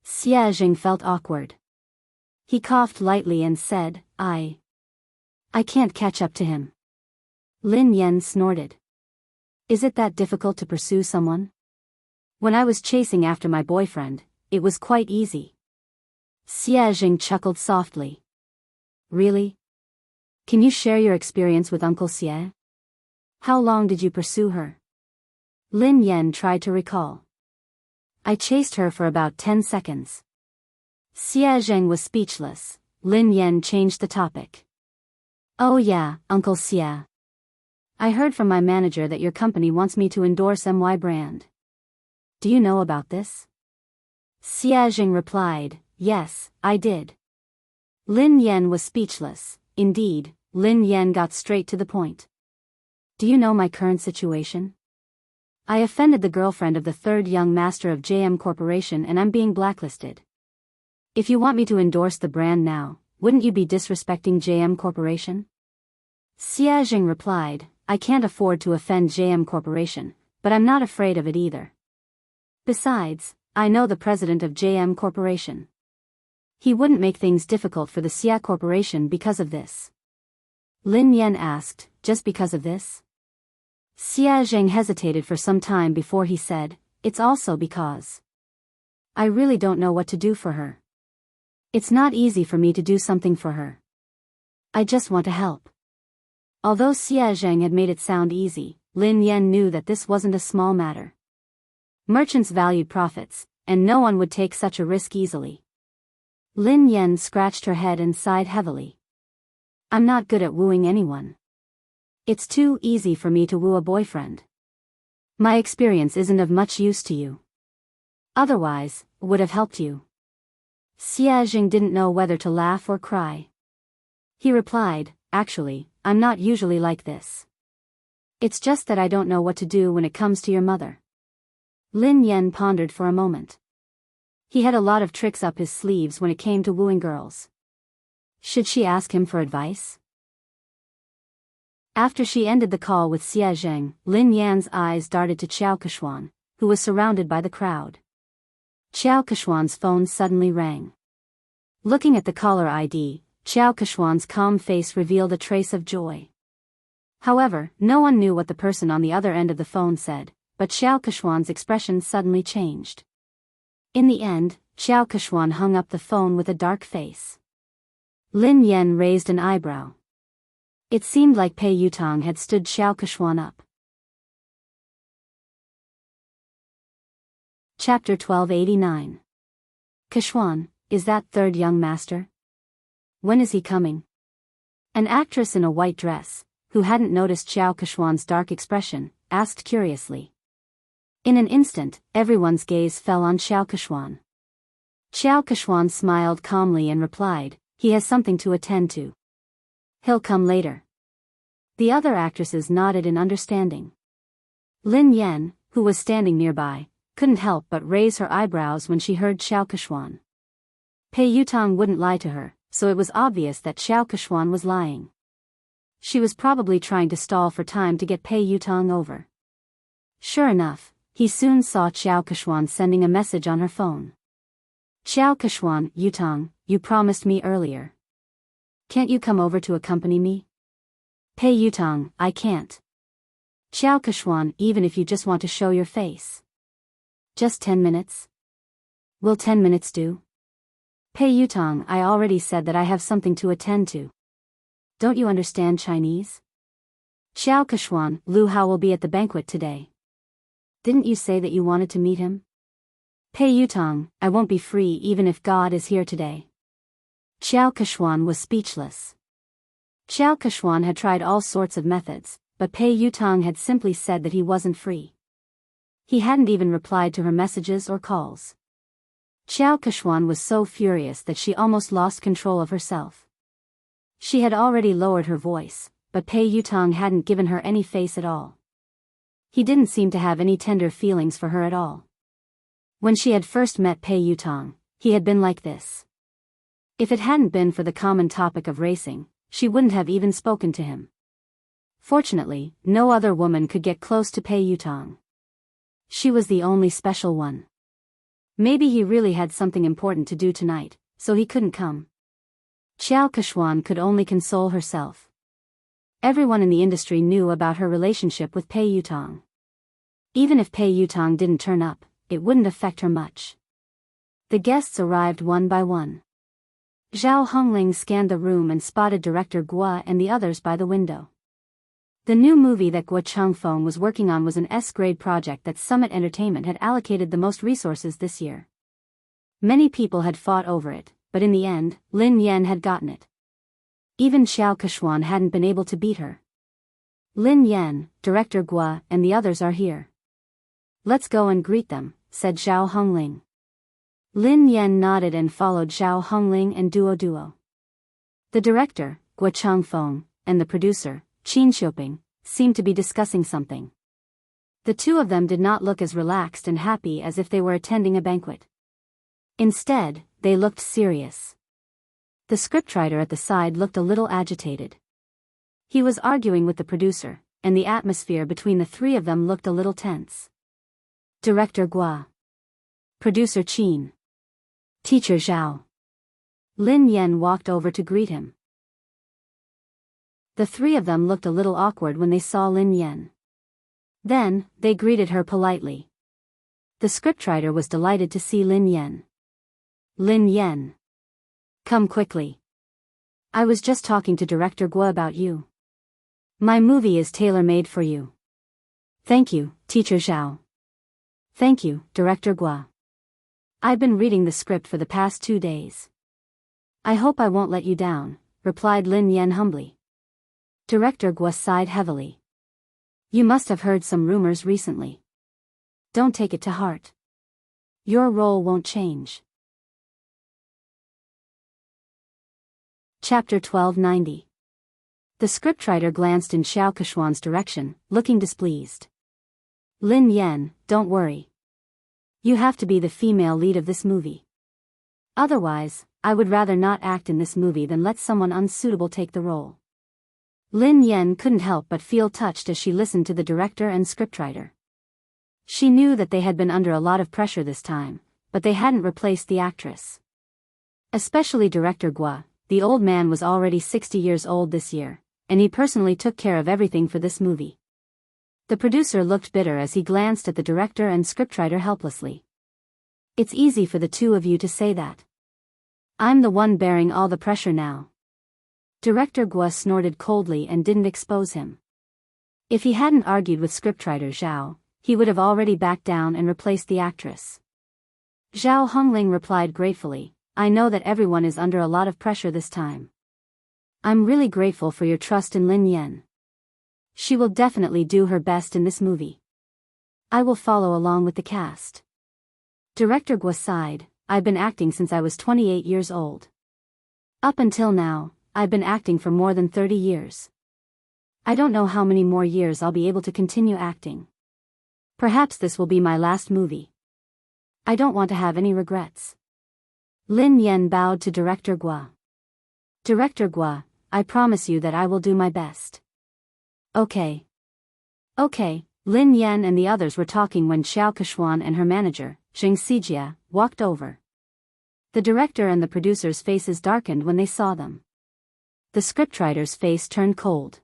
Speaker 1: Xie Zheng felt awkward. He coughed lightly and said, I can't catch up to him. Lin Yan snorted. Is it that difficult to pursue someone? When I was chasing after my boyfriend, it was quite easy. Xie Zheng chuckled softly. Really? Can you share your experience with Uncle Xie? How long did you pursue her? Lin Yan tried to recall. I chased her for about 10 seconds. Xie Zheng was speechless. Lin Yan changed the topic. Oh yeah, Uncle Xie. I heard from my manager that your company wants me to endorse MY brand. Do you know about this? Xie Zheng replied, yes, I did. Lin Yan was speechless. Indeed, Lin Yan got straight to the point. Do you know my current situation? I offended the girlfriend of the third young master of JM Corporation and I'm being blacklisted. If you want me to endorse the brand now, wouldn't you be disrespecting JM Corporation? Xie Zheng replied, I can't afford to offend JM Corporation, but I'm not afraid of it either. Besides, I know the president of JM Corporation. He wouldn't make things difficult for the Xia Corporation because of this. Lin Yan asked, just because of this? Xie Zheng hesitated for some time before he said, it's also because I really don't know what to do for her. It's not easy for me to do something for her. I just want to help. Although Xie Zheng had made it sound easy, Lin Yan knew that this wasn't a small matter. Merchants valued profits, and no one would take such a risk easily. Lin Yan scratched her head and sighed heavily. I'm not good at wooing anyone. It's too easy for me to woo a boyfriend. My experience isn't of much use to you. Otherwise, would have helped you. Xie Zheng didn't know whether to laugh or cry. He replied, actually, I'm not usually like this. It's just that I don't know what to do when it comes to your mother. Lin Yan pondered for a moment. He had a lot of tricks up his sleeves when it came to wooing girls. Should she ask him for advice? After she ended the call with Xie Zheng, Lin Yan's eyes darted to Qiao Keshuan, who was surrounded by the crowd. Qiao Keshuan's phone suddenly rang. Looking at the caller ID, Qiao Keshuan's calm face revealed a trace of joy. However, no one knew what the person on the other end of the phone said, but Qiao Keshuan's expression suddenly changed. In the end, Qiao Keshuan hung up the phone with a dark face. Lin Yan raised an eyebrow. It seemed like Pei Yutong had stood Qiao Keshuan up. Chapter 1289. Kishwan, is that third young master? When is he coming? An actress in a white dress, who hadn't noticed Xiao Kishwan's dark expression, asked curiously. In an instant, everyone's gaze fell on Xiao Kishwan. Xiao Kishwan smiled calmly and replied, he has something to attend to. He'll come later. The other actresses nodded in understanding. Lin Yan, who was standing nearby, couldn't help but raise her eyebrows when she heard Xiao Kishwan. Pei Yutong wouldn't lie to her, so it was obvious that Xiao Kishwan was lying. She was probably trying to stall for time to get Pei Yutong over. Sure enough, he soon saw Xiao Kishwan sending a message on her phone. Xiao Kishwan, Yutong, you promised me earlier. Can't you come over to accompany me? Pei Yutong, I can't. Xiao Kishwan, even if you just want to show your face. Just 10 minutes? Will 10 minutes do? Pei Yutong, I already said that I have something to attend to. Don't you understand Chinese? Xiao Kishwan, Lu Hao will be at the banquet today. Didn't you say that you wanted to meet him? Pei Yutong, I won't be free even if God is here today. Xiao Kishwan was speechless. Xiao Kishwan had tried all sorts of methods, but Pei Yutong had simply said that he wasn't free. He hadn't even replied to her messages or calls. Xiao Kishwan was so furious that she almost lost control of herself. She had already lowered her voice, but Pei Yutong hadn't given her any face at all. He didn't seem to have any tender feelings for her at all. When she had first met Pei Yutong, he had been like this. If it hadn't been for the common topic of racing, she wouldn't have even spoken to him. Fortunately, no other woman could get close to Pei Yutong. She was the only special one. Maybe he really had something important to do tonight, so he couldn't come. Xiao Kishwan could only console herself. Everyone in the industry knew about her relationship with Pei Yutong. Even if Pei Yutong didn't turn up, it wouldn't affect her much. The guests arrived one by one. Zhao Hongling scanned the room and spotted director Guo and the others by the window. The new movie that Guo Changfeng was working on was an S-grade project that Summit Entertainment had allocated the most resources this year. Many people had fought over it, but in the end, Lin Yan had gotten it. Even Xiao Kishwan hadn't been able to beat her. Lin Yan, director Guo, and the others are here. Let's go and greet them, said Zhao Hongling. Lin Yan nodded and followed Zhao Hongling and Duo. The director, Guo Changfeng, and the producer, Qin Xiuping, seemed to be discussing something. The two of them did not look as relaxed and happy as if they were attending a banquet. Instead, they looked serious. The scriptwriter at the side looked a little agitated. He was arguing with the producer, and the atmosphere between the three of them looked a little tense. Director Guo. Producer Qin. Teacher Zhao. Lin Yan walked over to greet him. The three of them looked a little awkward when they saw Lin Yan. Then, they greeted her politely. The scriptwriter was delighted to see Lin Yan. Lin Yan. Come quickly. I was just talking to Director Guo about you. My movie is tailor-made for you. Thank you, Teacher Zhao. Thank you, Director Guo. I've been reading the script for the past 2 days. I hope I won't let you down, replied Lin Yan humbly. Director Guo sighed heavily. You must have heard some rumors recently. Don't take it to heart. Your role won't change. Chapter 1290. The scriptwriter glanced in Xiao Kishwan's direction, looking displeased. Lin Yan, don't worry. You have to be the female lead of this movie. Otherwise, I would rather not act in this movie than let someone unsuitable take the role. Lin Yan couldn't help but feel touched as she listened to the director and scriptwriter. She knew that they had been under a lot of pressure this time, but they hadn't replaced the actress. Especially Director Guo, the old man was already 60 years old this year, and he personally took care of everything for this movie. The producer looked bitter as he glanced at the director and scriptwriter helplessly. It's easy for the two of you to say that. I'm the one bearing all the pressure now. Director Guo snorted coldly and didn't expose him. If he hadn't argued with scriptwriter Zhao, he would have already backed down and replaced the actress. Zhao Hongling replied gratefully, I know that everyone is under a lot of pressure this time. I'm really grateful for your trust in Lin Yan. She will definitely do her best in this movie. I will follow along with the cast. Director Guo sighed, I've been acting since I was 28 years old. Up until now, I've been acting for more than 30 years. I don't know how many more years I'll be able to continue acting. Perhaps this will be my last movie. I don't want to have any regrets. Lin Yan bowed to Director Guo. Director Guo, I promise you that I will do my best. Okay. Okay, Lin Yan and the others were talking when Xiao Kechuan and her manager, Zheng Xijia, walked over. The director and the producer's faces darkened when they saw them. The scriptwriter's face turned cold.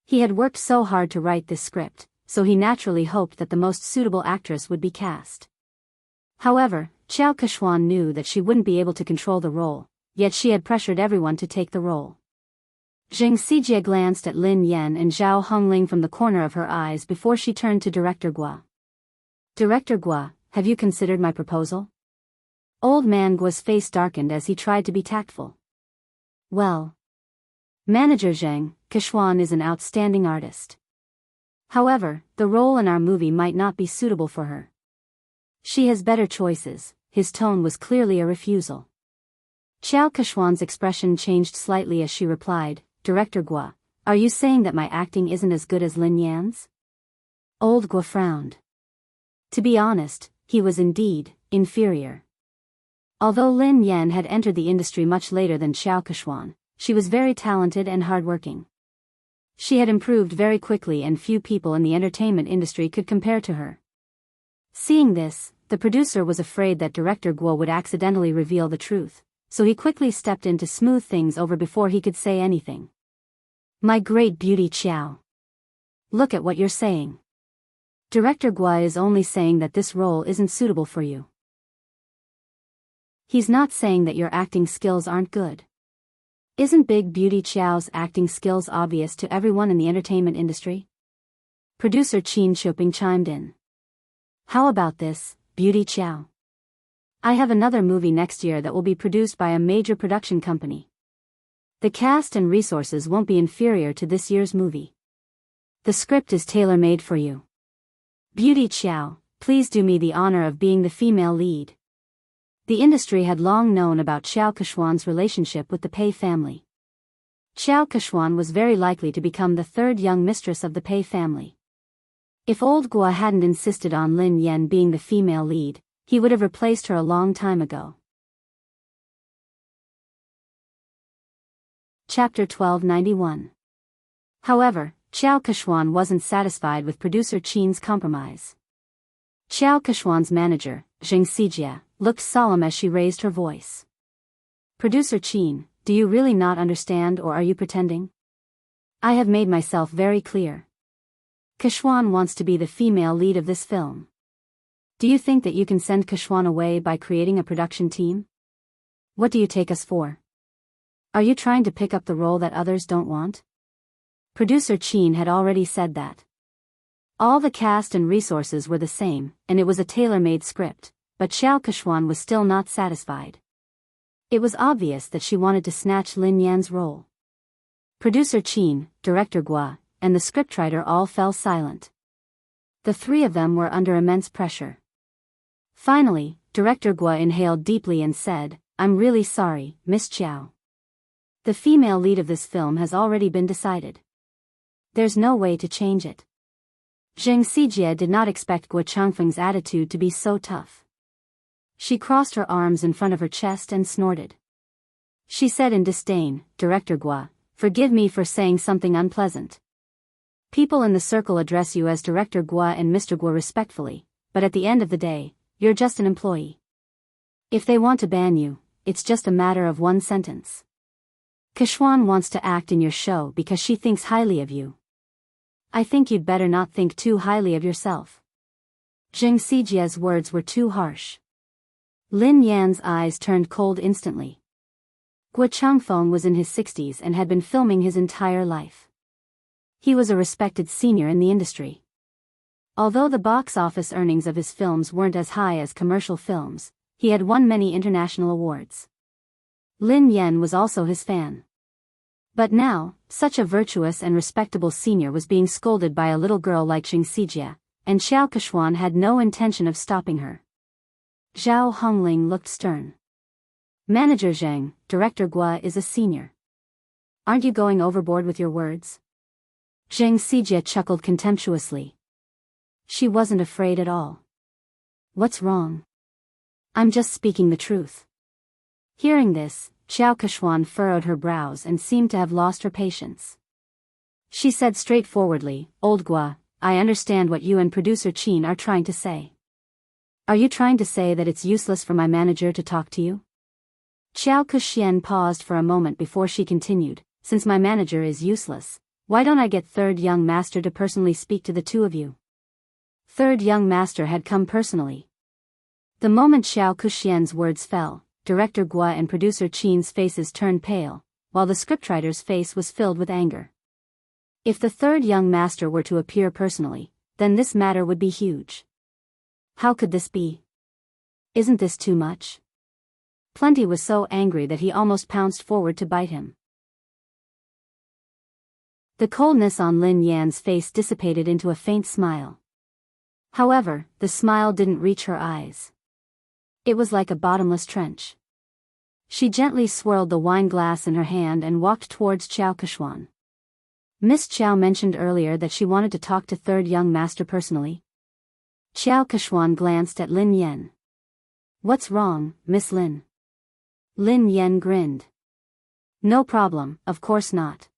Speaker 1: He had worked so hard to write this script, so he naturally hoped that the most suitable actress would be cast. However, Xiao Kechuan knew that she wouldn't be able to control the role, yet she had pressured everyone to take the role. Zheng Xijie glanced at Lin Yan and Zhao Hongling from the corner of her eyes before she turned to Director Guo. Director Guo, have you considered my proposal? Old man Guo's face darkened as he tried to be tactful. Well. Manager Zheng, Kechuan is an outstanding artist. However, the role in our movie might not be suitable for her. She has better choices. His tone was clearly a refusal. Xiao Kechuan's expression changed slightly as she replied, Director Guo, are you saying that my acting isn't as good as Lin Yan's? Old Guo frowned. To be honest, he was indeed inferior. Although Lin Yan had entered the industry much later than Xiao Kechuan, she was very talented and hardworking. She had improved very quickly and few people in the entertainment industry could compare to her. Seeing this, the producer was afraid that Director Guo would accidentally reveal the truth, so he quickly stepped in to smooth things over before he could say anything. My great beauty Xiao. Look at what you're saying. Director Guo is only saying that this role isn't suitable for you. He's not saying that your acting skills aren't good. Isn't Big Beauty Xiao's acting skills obvious to everyone in the entertainment industry? Producer Qin Shuping chimed in. How about this, Beauty Xiao? I have another movie next year that will be produced by a major production company. The cast and resources won't be inferior to this year's movie. The script is tailor-made for you. Beauty Xiao, please do me the honor of being the female lead. The industry had long known about Xiao Kechuan's relationship with the Pei family. Xiao Kechuan was very likely to become the third young mistress of the Pei family. If old Guo hadn't insisted on Lin Yan being the female lead, he would have replaced her a long time ago. Chapter 1291. However, Xiao Kechuan wasn't satisfied with producer Qin's compromise. Xiao Kechuan's manager, Zheng Xijia, looked solemn as she raised her voice. Producer Qin, do you really not understand or are you pretending? I have made myself very clear. Kechuan wants to be the female lead of this film. Do you think that you can send Kechuan away by creating a production team? What do you take us for? Are you trying to pick up the role that others don't want? Producer Qin had already said that. All the cast and resources were the same, and it was a tailor-made script, but Xiao Kechuan was still not satisfied. It was obvious that she wanted to snatch Lin Yan's role. Producer Qin, Director Guo, and the scriptwriter all fell silent. The three of them were under immense pressure. Finally, Director Guo inhaled deeply and said, I'm really sorry, Miss Xiao. The female lead of this film has already been decided. There's no way to change it. Zheng Xijie did not expect Guo Changfeng's attitude to be so tough. She crossed her arms in front of her chest and snorted. She said in disdain, Director Guo, forgive me for saying something unpleasant. People in the circle address you as Director Guo and Mr. Guo respectfully, but at the end of the day, you're just an employee. If they want to ban you, it's just a matter of one sentence. Kechuan wants to act in your show because she thinks highly of you. I think you'd better not think too highly of yourself. Zheng Xijie's words were too harsh. Lin Yan's eyes turned cold instantly. Guo Changfeng was in his 60s and had been filming his entire life. He was a respected senior in the industry. Although the box office earnings of his films weren't as high as commercial films, he had won many international awards. Lin Yan was also his fan. But now, such a virtuous and respectable senior was being scolded by a little girl like Xing Xijie, and Xiao Kechuan had no intention of stopping her. Zhao Hongling looked stern. Manager Zheng, Director Gua is a senior. Aren't you going overboard with your words? Xing Xijie chuckled contemptuously. She wasn't afraid at all. What's wrong? I'm just speaking the truth. Hearing this, Xiao Kechuan furrowed her brows and seemed to have lost her patience. She said straightforwardly, Old Gua, I understand what you and producer Qin are trying to say. Are you trying to say that it's useless for my manager to talk to you? Xiao Kexian paused for a moment before she continued, since my manager is useless, why don't I get third young master to personally speak to the two of you? Third young master had come personally. The moment Xiao Kexian's words fell, Director Gua and producer Qin's faces turned pale, while the scriptwriter's face was filled with anger. If the third young master were to appear personally, then this matter would be huge. How could this be? Isn't this too much? Plenty was so angry that he almost pounced forward to bite him. The coldness on Lin Yan's face dissipated into a faint smile. However, the smile didn't reach her eyes. It was like a bottomless trench. She gently swirled the wine glass in her hand and walked towards Xiao Kechuan. Miss Qiao mentioned earlier that she wanted to talk to third young master personally. Xiao Kechuan glanced at Lin Yan. What's wrong, Miss Lin? Lin Yan grinned. No problem, of course not.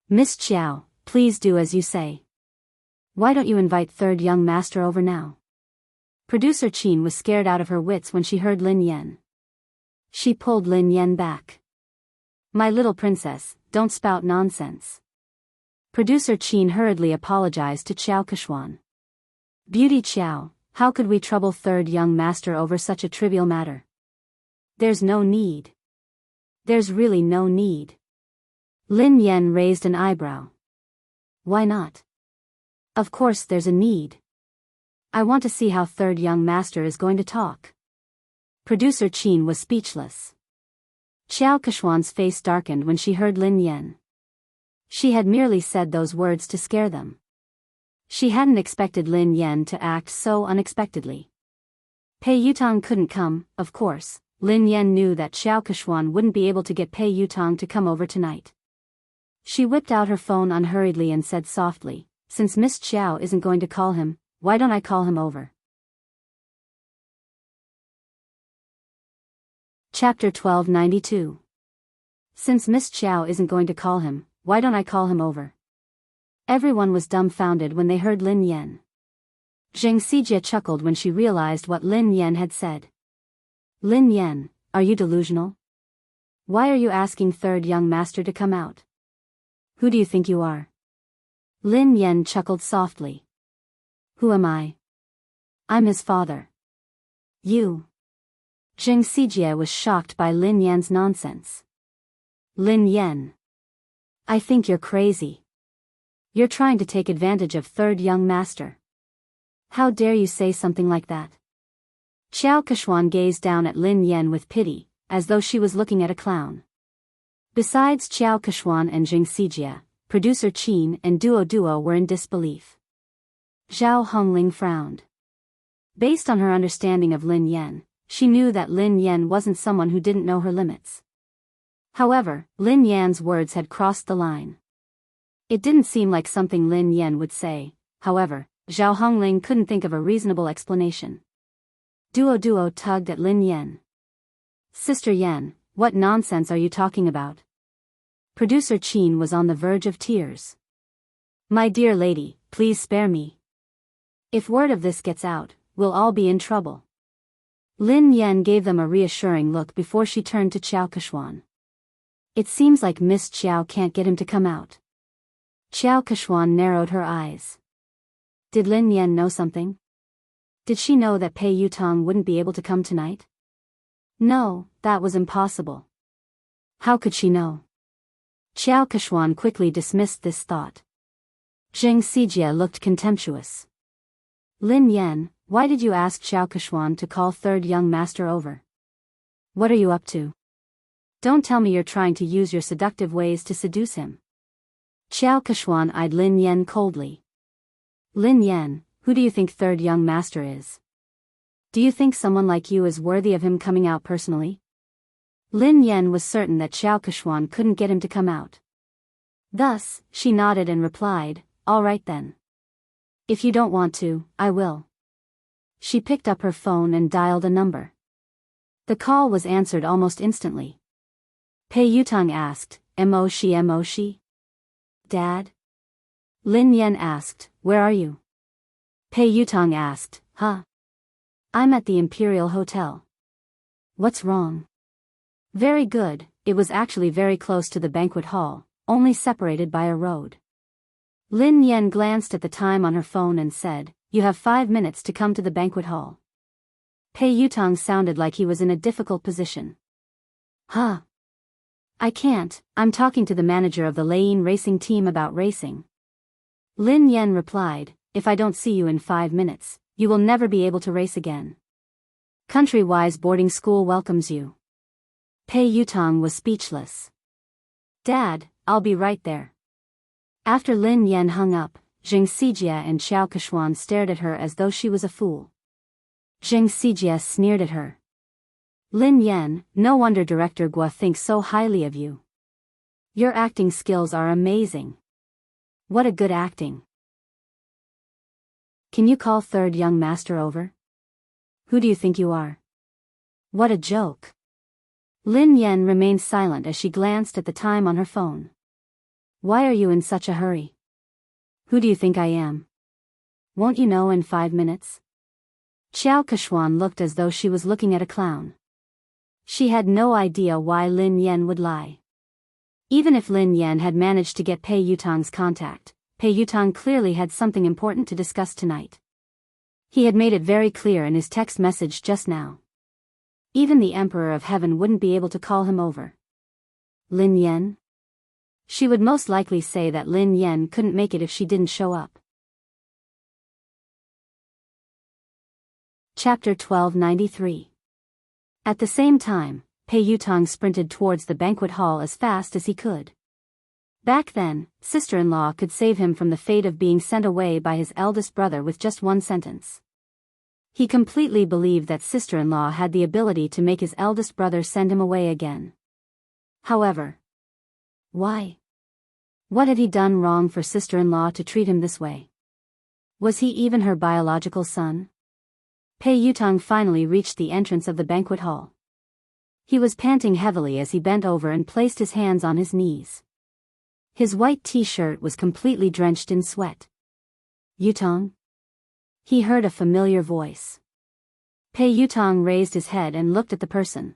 Speaker 1: Miss Qiao, please do as you say. Why don't you invite third young master over now? Producer Qin was scared out of her wits when she heard Lin Yan. She pulled Lin Yan back. My little princess, don't spout nonsense. Producer Qin hurriedly apologized to Xiao Kechuan. Beauty Qiao, how could we trouble third young master over such a trivial matter? There's no need. There's really no need. Lin Yan raised an eyebrow. Why not? Of course there's a need. I want to see how third young master is going to talk. Producer Qin was speechless. Xiao Kechuan's face darkened when she heard Lin Yan. She had merely said those words to scare them. She hadn't expected Lin Yan to act so unexpectedly. Pei Yutong couldn't come, of course. Lin Yan knew that Xiao Kechuan wouldn't be able to get Pei Yutong to come over tonight. She whipped out her phone unhurriedly and said softly, since Miss Qiao isn't going to call him, why don't I call him over? Chapter 1292. Since Miss Qiao isn't going to call him, why don't I call him over? Everyone was dumbfounded when they heard Lin Yan. Xing Xijie chuckled when she realized what Lin Yan had said. Lin Yan, are you delusional? Why are you asking third young master to come out? Who do you think you are? Lin Yan chuckled softly. Who am I? I'm his father. You. Xing Xijie was shocked by Lin Yan's nonsense. Lin Yan. I think you're crazy. You're trying to take advantage of third young master. How dare you say something like that? Xiao Kechuan gazed down at Lin Yan with pity, as though she was looking at a clown. Besides Xiao Kechuan and Xing Xijie, producer Qin and Duo were in disbelief. Zhao Hongling frowned. Based on her understanding of Lin Yan, she knew that Lin Yan wasn't someone who didn't know her limits. However, Lin Yan's words had crossed the line. It didn't seem like something Lin Yan would say. However, Zhao Hongling couldn't think of a reasonable explanation. Duo tugged at Lin Yan. Sister Yan, what nonsense are you talking about? Producer Qin was on the verge of tears. My dear lady, please spare me. If word of this gets out, we'll all be in trouble. Lin Yan gave them a reassuring look before she turned to Xiao Kechuan. It seems like Miss Qiao can't get him to come out. Xiao Kechuan narrowed her eyes. Did Lin Yan know something? Did she know that Pei Yutong wouldn't be able to come tonight? No, that was impossible. How could she know? Xiao Kechuan quickly dismissed this thought. Xing Xijie looked contemptuous. Lin Yan, why did you ask Xiao Keshuan to call third young master over? What are you up to? Don't tell me you're trying to use your seductive ways to seduce him. Xiao Keshuan eyed Lin Yan coldly. Lin Yan, who do you think third young master is? Do you think someone like you is worthy of him coming out personally? Lin Yan was certain that Xiao Keshuan couldn't get him to come out. Thus, she nodded and replied, all right then. If you don't want to, I will. She picked up her phone and dialed a number. The call was answered almost instantly. Pei Yutang asked, Mo shi? Dad? Lin Yan asked, where are you? Pei Yutang asked, huh? I'm at the Imperial Hotel. What's wrong? Very good, it was actually very close to the banquet hall, only separated by a road. Lin Yan glanced at the time on her phone and said, you have 5 minutes to come to the banquet hall. Pei Yutang sounded like he was in a difficult position. Huh? I can't, I'm talking to the manager of the Lane racing team about racing. Lin Yan replied, if I don't see you in 5 minutes, you will never be able to race again. Country-wise boarding school welcomes you. Pei Yutang was speechless. Dad, I'll be right there. After Lin Yan hung up, Zheng Xijie and Xiao Keshuan stared at her as though she was a fool. Zheng Xijie sneered at her. Lin Yan, no wonder Director Guo thinks so highly of you. Your acting skills are amazing. What a good acting. Can you call third young master over? Who do you think you are? What a joke. Lin Yan remained silent as she glanced at the time on her phone. Why are you in such a hurry? Who do you think I am? Won't you know in 5 minutes? Xiao Keshuan looked as though she was looking at a clown. She had no idea why Lin Yan would lie. Even if Lin Yan had managed to get Pei Yutang's contact, Pei Yutang clearly had something important to discuss tonight. He had made it very clear in his text message just now. Even the Emperor of Heaven wouldn't be able to call him over. Lin Yan? She would most likely say that Lin Yan couldn't make it if she didn't show up. Chapter 1293. At the same time, Pei Yutang sprinted towards the banquet hall as fast as he could. Back then, sister-in-law could save him from the fate of being sent away by his eldest brother with just one sentence. He completely believed that sister-in-law had the ability to make his eldest brother send him away again. However, why? What had he done wrong for sister-in-law to treat him this way? Was he even her biological son? Pei Yutang finally reached the entrance of the banquet hall. He was panting heavily as he bent over and placed his hands on his knees. His white t-shirt was completely drenched in sweat. Yutang? He heard a familiar voice. Pei Yutang raised his head and looked at the person.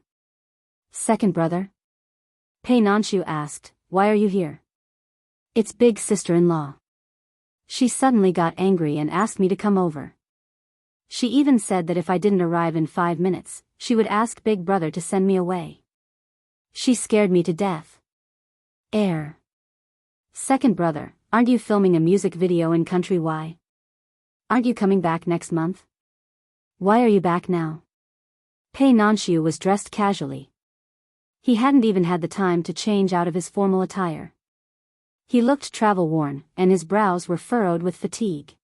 Speaker 1: Second brother? Pei Nanshu asked, why are you here? It's big sister-in-law. She suddenly got angry and asked me to come over. She even said that if I didn't arrive in 5 minutes, she would ask big brother to send me away. She scared me to death. Second brother, aren't you filming a music video in Country Y? Aren't you coming back next month? Why are you back now? Pei Nanshu was dressed casually. He hadn't even had the time to change out of his formal attire. He looked travel-worn, and his brows were furrowed with fatigue.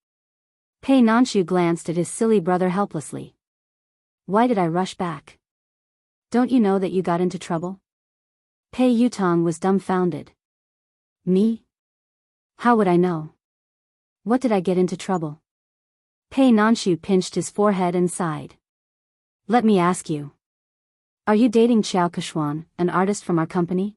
Speaker 1: Pei Nanshu glanced at his silly brother helplessly. Why did I rush back? Don't you know that you got into trouble? Pei Yutang was dumbfounded. Me? How would I know? What did I get into trouble? Pei Nanshu pinched his forehead and sighed. Let me ask you. Are you dating Xiao Keshuan, an artist from our company?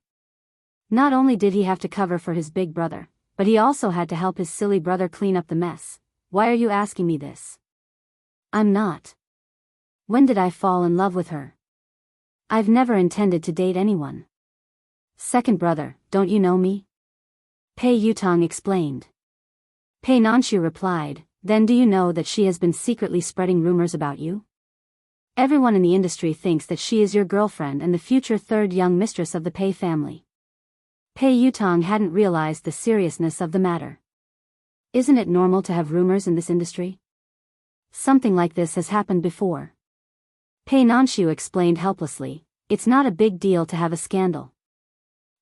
Speaker 1: Not only did he have to cover for his big brother, but he also had to help his silly brother clean up the mess. Why are you asking me this? I'm not. When did I fall in love with her? I've never intended to date anyone. Second brother, don't you know me? Pei Yutang explained. Pei Nanshu replied, then do you know that she has been secretly spreading rumors about you? Everyone in the industry thinks that she is your girlfriend and the future third young mistress of the Pei family. Pei Yutang hadn't realized the seriousness of the matter. Isn't it normal to have rumors in this industry? something like this has happened before. Pei Nanshu explained helplessly, it's not a big deal to have a scandal.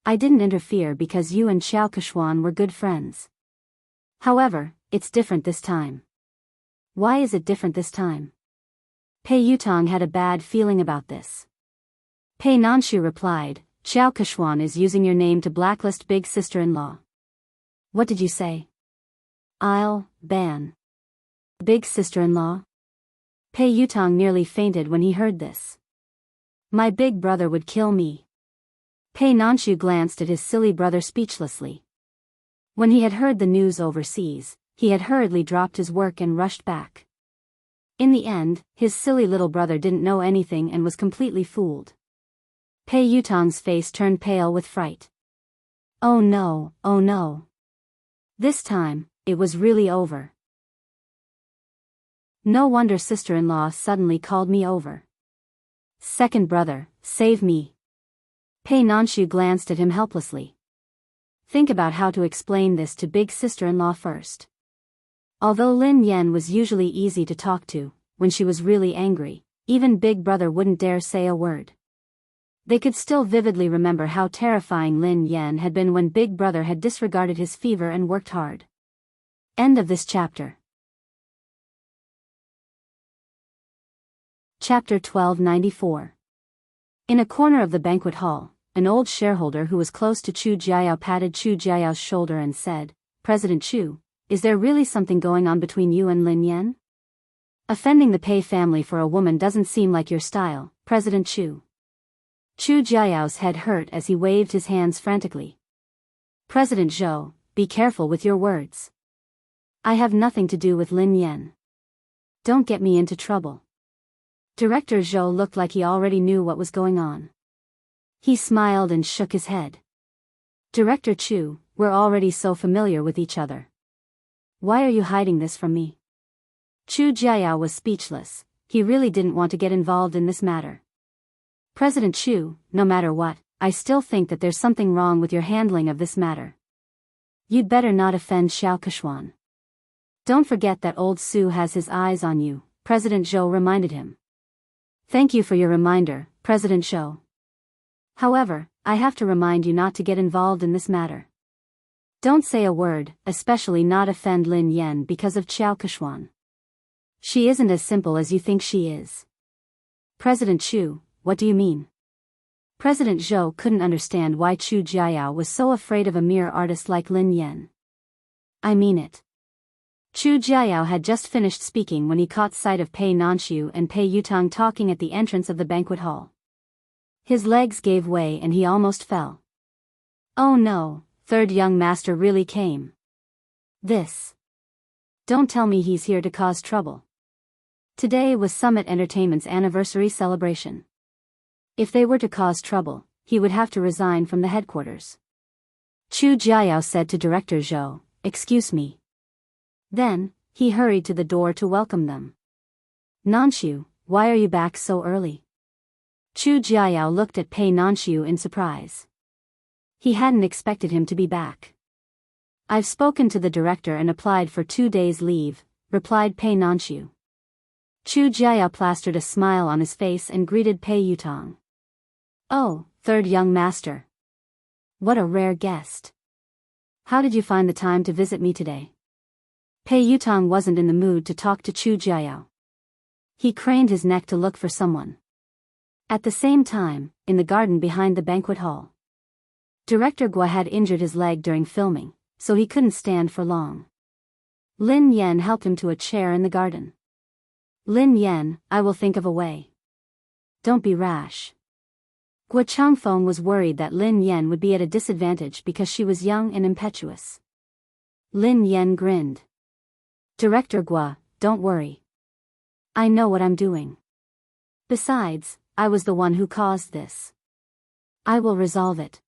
Speaker 1: I didn't interfere because you and Xiao Keshuan were good friends. However, it's different this time. Why is it different this time? Pei Yutong had a bad feeling about this. Pei Nanshu replied, Xiao Keshuan is using your name to blacklist big sister-in-law. What did you say? I'll ban big sister-in-law? Pei Yutong nearly fainted when he heard this. My big brother would kill me. Pei Nanshu glanced at his silly brother speechlessly. When he had heard the news overseas, he had hurriedly dropped his work and rushed back. In the end, his silly little brother didn't know anything and was completely fooled. Pei Yutong's face turned pale with fright. Oh no, oh no. This time, it was really over. No wonder sister-in-law suddenly called me over. Second brother, save me. Pei Nanshu glanced at him helplessly. Think about how to explain this to big sister-in-law first. Although Lin Yan was usually easy to talk to, when she was really angry, even big brother wouldn't dare say a word. They could still vividly remember how terrifying Lin Yan had been when big brother had disregarded his fever and worked hard. End of this chapter. Chapter 1294. In a corner of the banquet hall, an old shareholder who was close to Chu Jiayao patted Chu Jiayao's shoulder and said, President Chu, is there really something going on between you and Lin Yan? Offending the Pei family for a woman doesn't seem like your style, President Chu. Chu Jiayao's head hurt as he waved his hands frantically. President Zhou, be careful with your words. I have nothing to do with Lin Yan. Don't get me into trouble. Director Zhou looked like he already knew what was going on. He smiled and shook his head. Director Chu, we're already so familiar with each other. Why are you hiding this from me? Chu Jiayao was speechless. He really didn't want to get involved in this matter. President Chu, no matter what, I still think that there's something wrong with your handling of this matter. You'd better not offend Xiao Keshuan. Don't forget that old Su has his eyes on you, President Zhou reminded him. Thank you for your reminder, President Zhou. However, I have to remind you not to get involved in this matter. Don't say a word, especially not offend Lin Yan because of Xiao Keshuan. She isn't as simple as you think she is. President Chu, what do you mean? President Zhou couldn't understand why Chu Jiayao was so afraid of a mere artist like Lin Yan. I mean it. Chu Jiayao had just finished speaking when he caught sight of Pei Nanshu and Pei Yutong talking at the entrance of the banquet hall. His legs gave way and he almost fell. Oh no, third young master really came. This. Don't tell me he's here to cause trouble. Today was Summit Entertainment's anniversary celebration. If they were to cause trouble, he would have to resign from the headquarters. Chu Jiayao said to Director Zhou, excuse me. Then, he hurried to the door to welcome them. Nanshu, why are you back so early? Chu Jiayao looked at Pei Nanshu in surprise. He hadn't expected him to be back. I've spoken to the director and applied for 2 days leave, replied Pei Nanshu. Chu Jiayao plastered a smile on his face and greeted Pei Yutong. Oh, third young master. What a rare guest. How did you find the time to visit me today? Pei Yutong wasn't in the mood to talk to Chu Jiayao. He craned his neck to look for someone. At the same time, in the garden behind the banquet hall, Director Gua had injured his leg during filming, so he couldn't stand for long. Lin Yan helped him to a chair in the garden. Lin Yan, I will think of a way. Don't be rash. Gua Changfeng was worried that Lin Yan would be at a disadvantage because she was young and impetuous. Lin Yan grinned. Director Gua, don't worry. I know what I'm doing. Besides, I was the one who caused this. I will resolve it.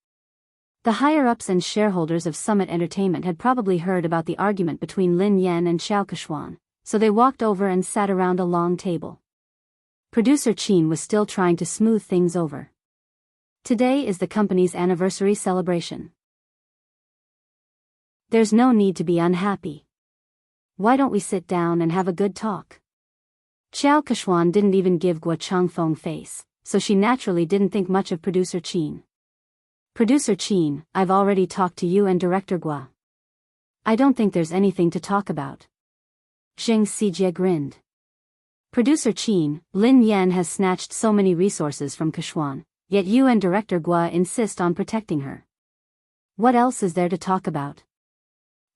Speaker 1: The higher-ups and shareholders of Summit Entertainment had probably heard about the argument between Lin Yan and Xiao Keshuan, so they walked over and sat around a long table. Producer Qin was still trying to smooth things over. Today is the company's anniversary celebration. There's no need to be unhappy. Why don't we sit down and have a good talk? Xiao Keshuan didn't even give Guo Changfeng face, so she naturally didn't think much of Producer Qin. Producer Qin, I've already talked to you and Director Guo. I don't think there's anything to talk about. Zheng Xijie grinned. Producer Qin, Lin Yan has snatched so many resources from Keshuan, yet you and Director Guo insist on protecting her. What else is there to talk about?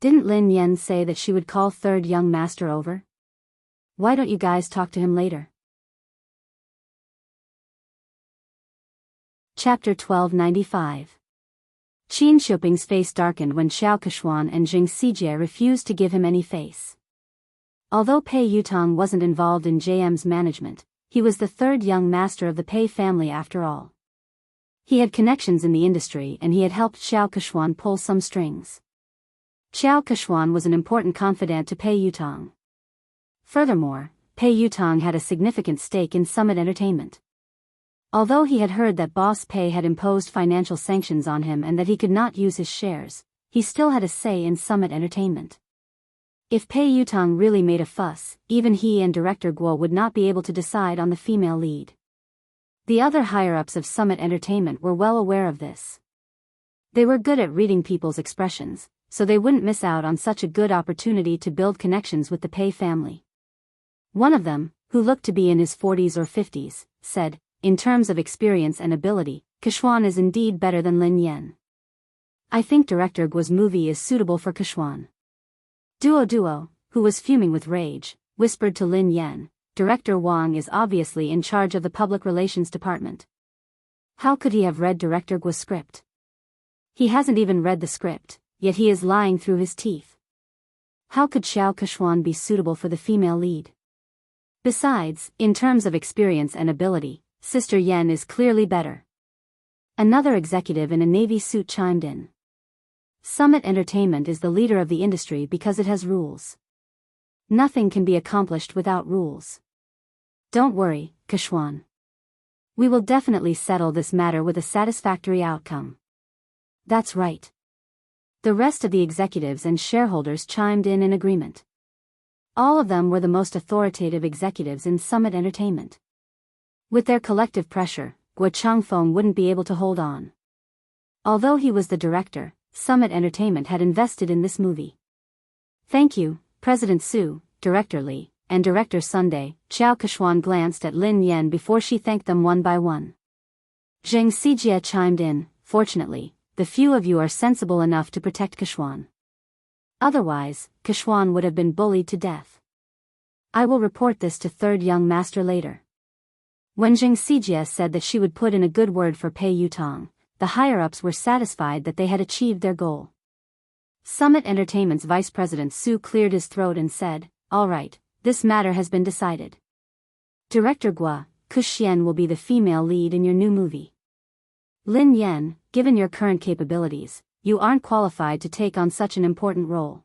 Speaker 1: Didn't Lin Yan say that she would call third young master over? Why don't you guys talk to him later? Chapter 1295. Qin Shuping's face darkened when Xiao Keshuan and Zheng Xijie refused to give him any face. Although Pei Yutong wasn't involved in JM's management, he was the third young master of the Pei family after all. He had connections in the industry and he had helped Xiao Keshuan pull some strings. Xiao Keshuan was an important confidant to Pei Yutong. Furthermore, Pei Yutong had a significant stake in Summit Entertainment. Although he had heard that Boss Pei had imposed financial sanctions on him and that he could not use his shares, he still had a say in Summit Entertainment. If Pei Yutong really made a fuss, even he and Director Guo would not be able to decide on the female lead. The other higher-ups of Summit Entertainment were well aware of this. They were good at reading people's expressions, so they wouldn't miss out on such a good opportunity to build connections with the Pei family. One of them, who looked to be in his 40s or 50s, said, in terms of experience and ability, Keshuan is indeed better than Lin Yan. I think Director Guo's movie is suitable for Keshuan. Duo, who was fuming with rage, whispered to Lin Yan, Director Wang is obviously in charge of the public relations department. How could he have read Director Guo's script? He hasn't even read the script, yet he is lying through his teeth. How could Xiao Keshuan be suitable for the female lead? Besides, in terms of experience and ability, Sister Yen is clearly better. Another executive in a navy suit chimed in. Summit Entertainment is the leader of the industry because it has rules. Nothing can be accomplished without rules. Don't worry, Keshuan. We will definitely settle this matter with a satisfactory outcome. That's right. The rest of the executives and shareholders chimed in agreement. All of them were the most authoritative executives in Summit Entertainment. With their collective pressure, Guo Changfeng wouldn't be able to hold on. Although he was the director, Summit Entertainment had invested in this movie. Thank you, President Su, Director Li, and Director Sunday. Xiao Keshuan glanced at Lin Yan before she thanked them one by one. Zheng Xijie chimed in, fortunately, the few of you are sensible enough to protect Keshuan. Otherwise, Keshuan would have been bullied to death. I will report this to third young master later. When Zheng Xijie said that she would put in a good word for Pei Yutong, the higher-ups were satisfied that they had achieved their goal. Summit Entertainment's Vice President Su cleared his throat and said, all right, this matter has been decided. Director Guo, Kuxian will be the female lead in your new movie. Lin Yan, given your current capabilities, you aren't qualified to take on such an important role.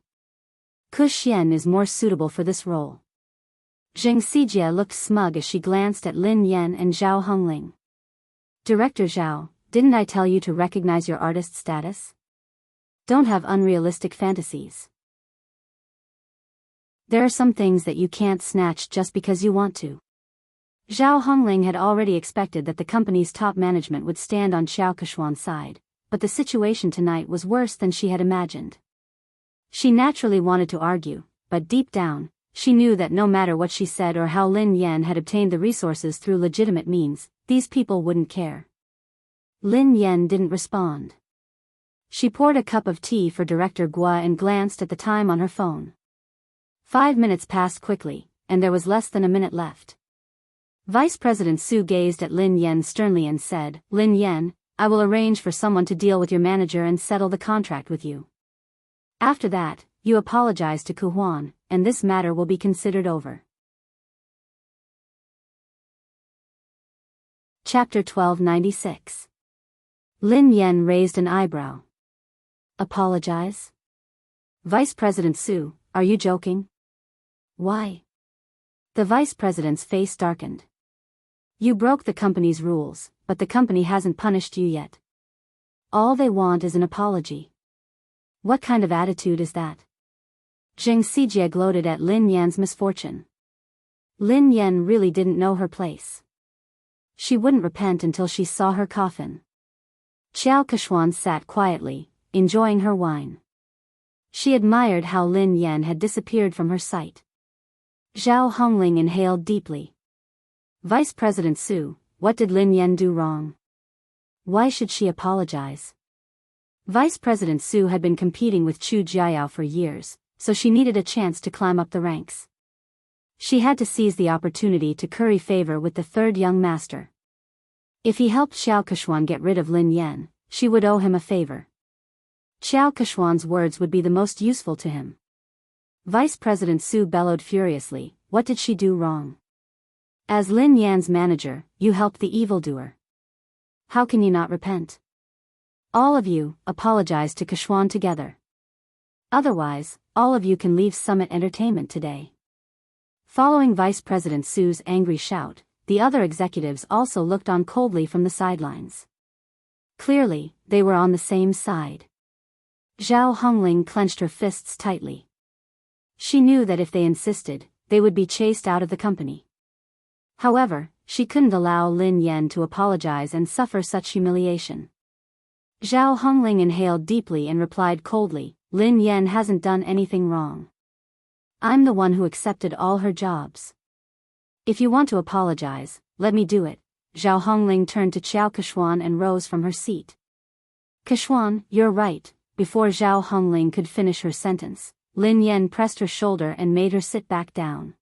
Speaker 1: Kuxian is more suitable for this role. Zheng Xijie looked smug as she glanced at Lin Yan and Zhao Hongling. Director Zhao, didn't I tell you to recognize your artist status? Don't have unrealistic fantasies. There are some things that you can't snatch just because you want to. Zhao Hongling had already expected that the company's top management would stand on Xiao Keshuan's side, but the situation tonight was worse than she had imagined. She naturally wanted to argue, but deep down, she knew that no matter what she said or how Lin Yan had obtained the resources through legitimate means, these people wouldn't care. Lin Yan didn't respond. She poured a cup of tea for Director Guo and glanced at the time on her phone. 5 minutes passed quickly, and there was less than a minute left. Vice President Su gazed at Lin Yan sternly and said, Lin Yan, I will arrange for someone to deal with your manager and settle the contract with you. After that, you apologize to Kuhuan, and this matter will be considered over. Chapter 1296. Lin Yan raised an eyebrow. Apologize? Vice President Su, are you joking? Why? The Vice President's face darkened. You broke the company's rules, but the company hasn't punished you yet. All they want is an apology. What kind of attitude is that? Zheng Xijie gloated at Lin Yan's misfortune. Lin Yan really didn't know her place. She wouldn't repent until she saw her coffin. Xiao Kechuan sat quietly, enjoying her wine. She admired how Lin Yan had disappeared from her sight. Zhao Hongling inhaled deeply. Vice President Su, what did Lin Yan do wrong? Why should she apologize? Vice President Su had been competing with Chu Jiayao for years, so she needed a chance to climb up the ranks. She had to seize the opportunity to curry favor with the third young master. If he helped Xiao Kechuan get rid of Lin Yan, she would owe him a favor. Xiao Kechuan's words would be the most useful to him. Vice President Su bellowed furiously, what did she do wrong? As Lin Yan's manager, you helped the evildoer. How can you not repent? All of you, apologize to Kechuan together. Otherwise, all of you can leave Summit Entertainment today. Following Vice President Su's angry shout, the other executives also looked on coldly from the sidelines. Clearly, they were on the same side. Zhao Hongling clenched her fists tightly. She knew that if they insisted, they would be chased out of the company. However, she couldn't allow Lin Yan to apologize and suffer such humiliation. Zhao Hongling inhaled deeply and replied coldly, Lin Yan hasn't done anything wrong. I'm the one who accepted all her jobs. If you want to apologize, let me do it. Zhao Hongling turned to Xiao Kechuan and rose from her seat. Kechuan, you're right. Before Zhao Hongling could finish her sentence, Lin Yan pressed her shoulder and made her sit back down.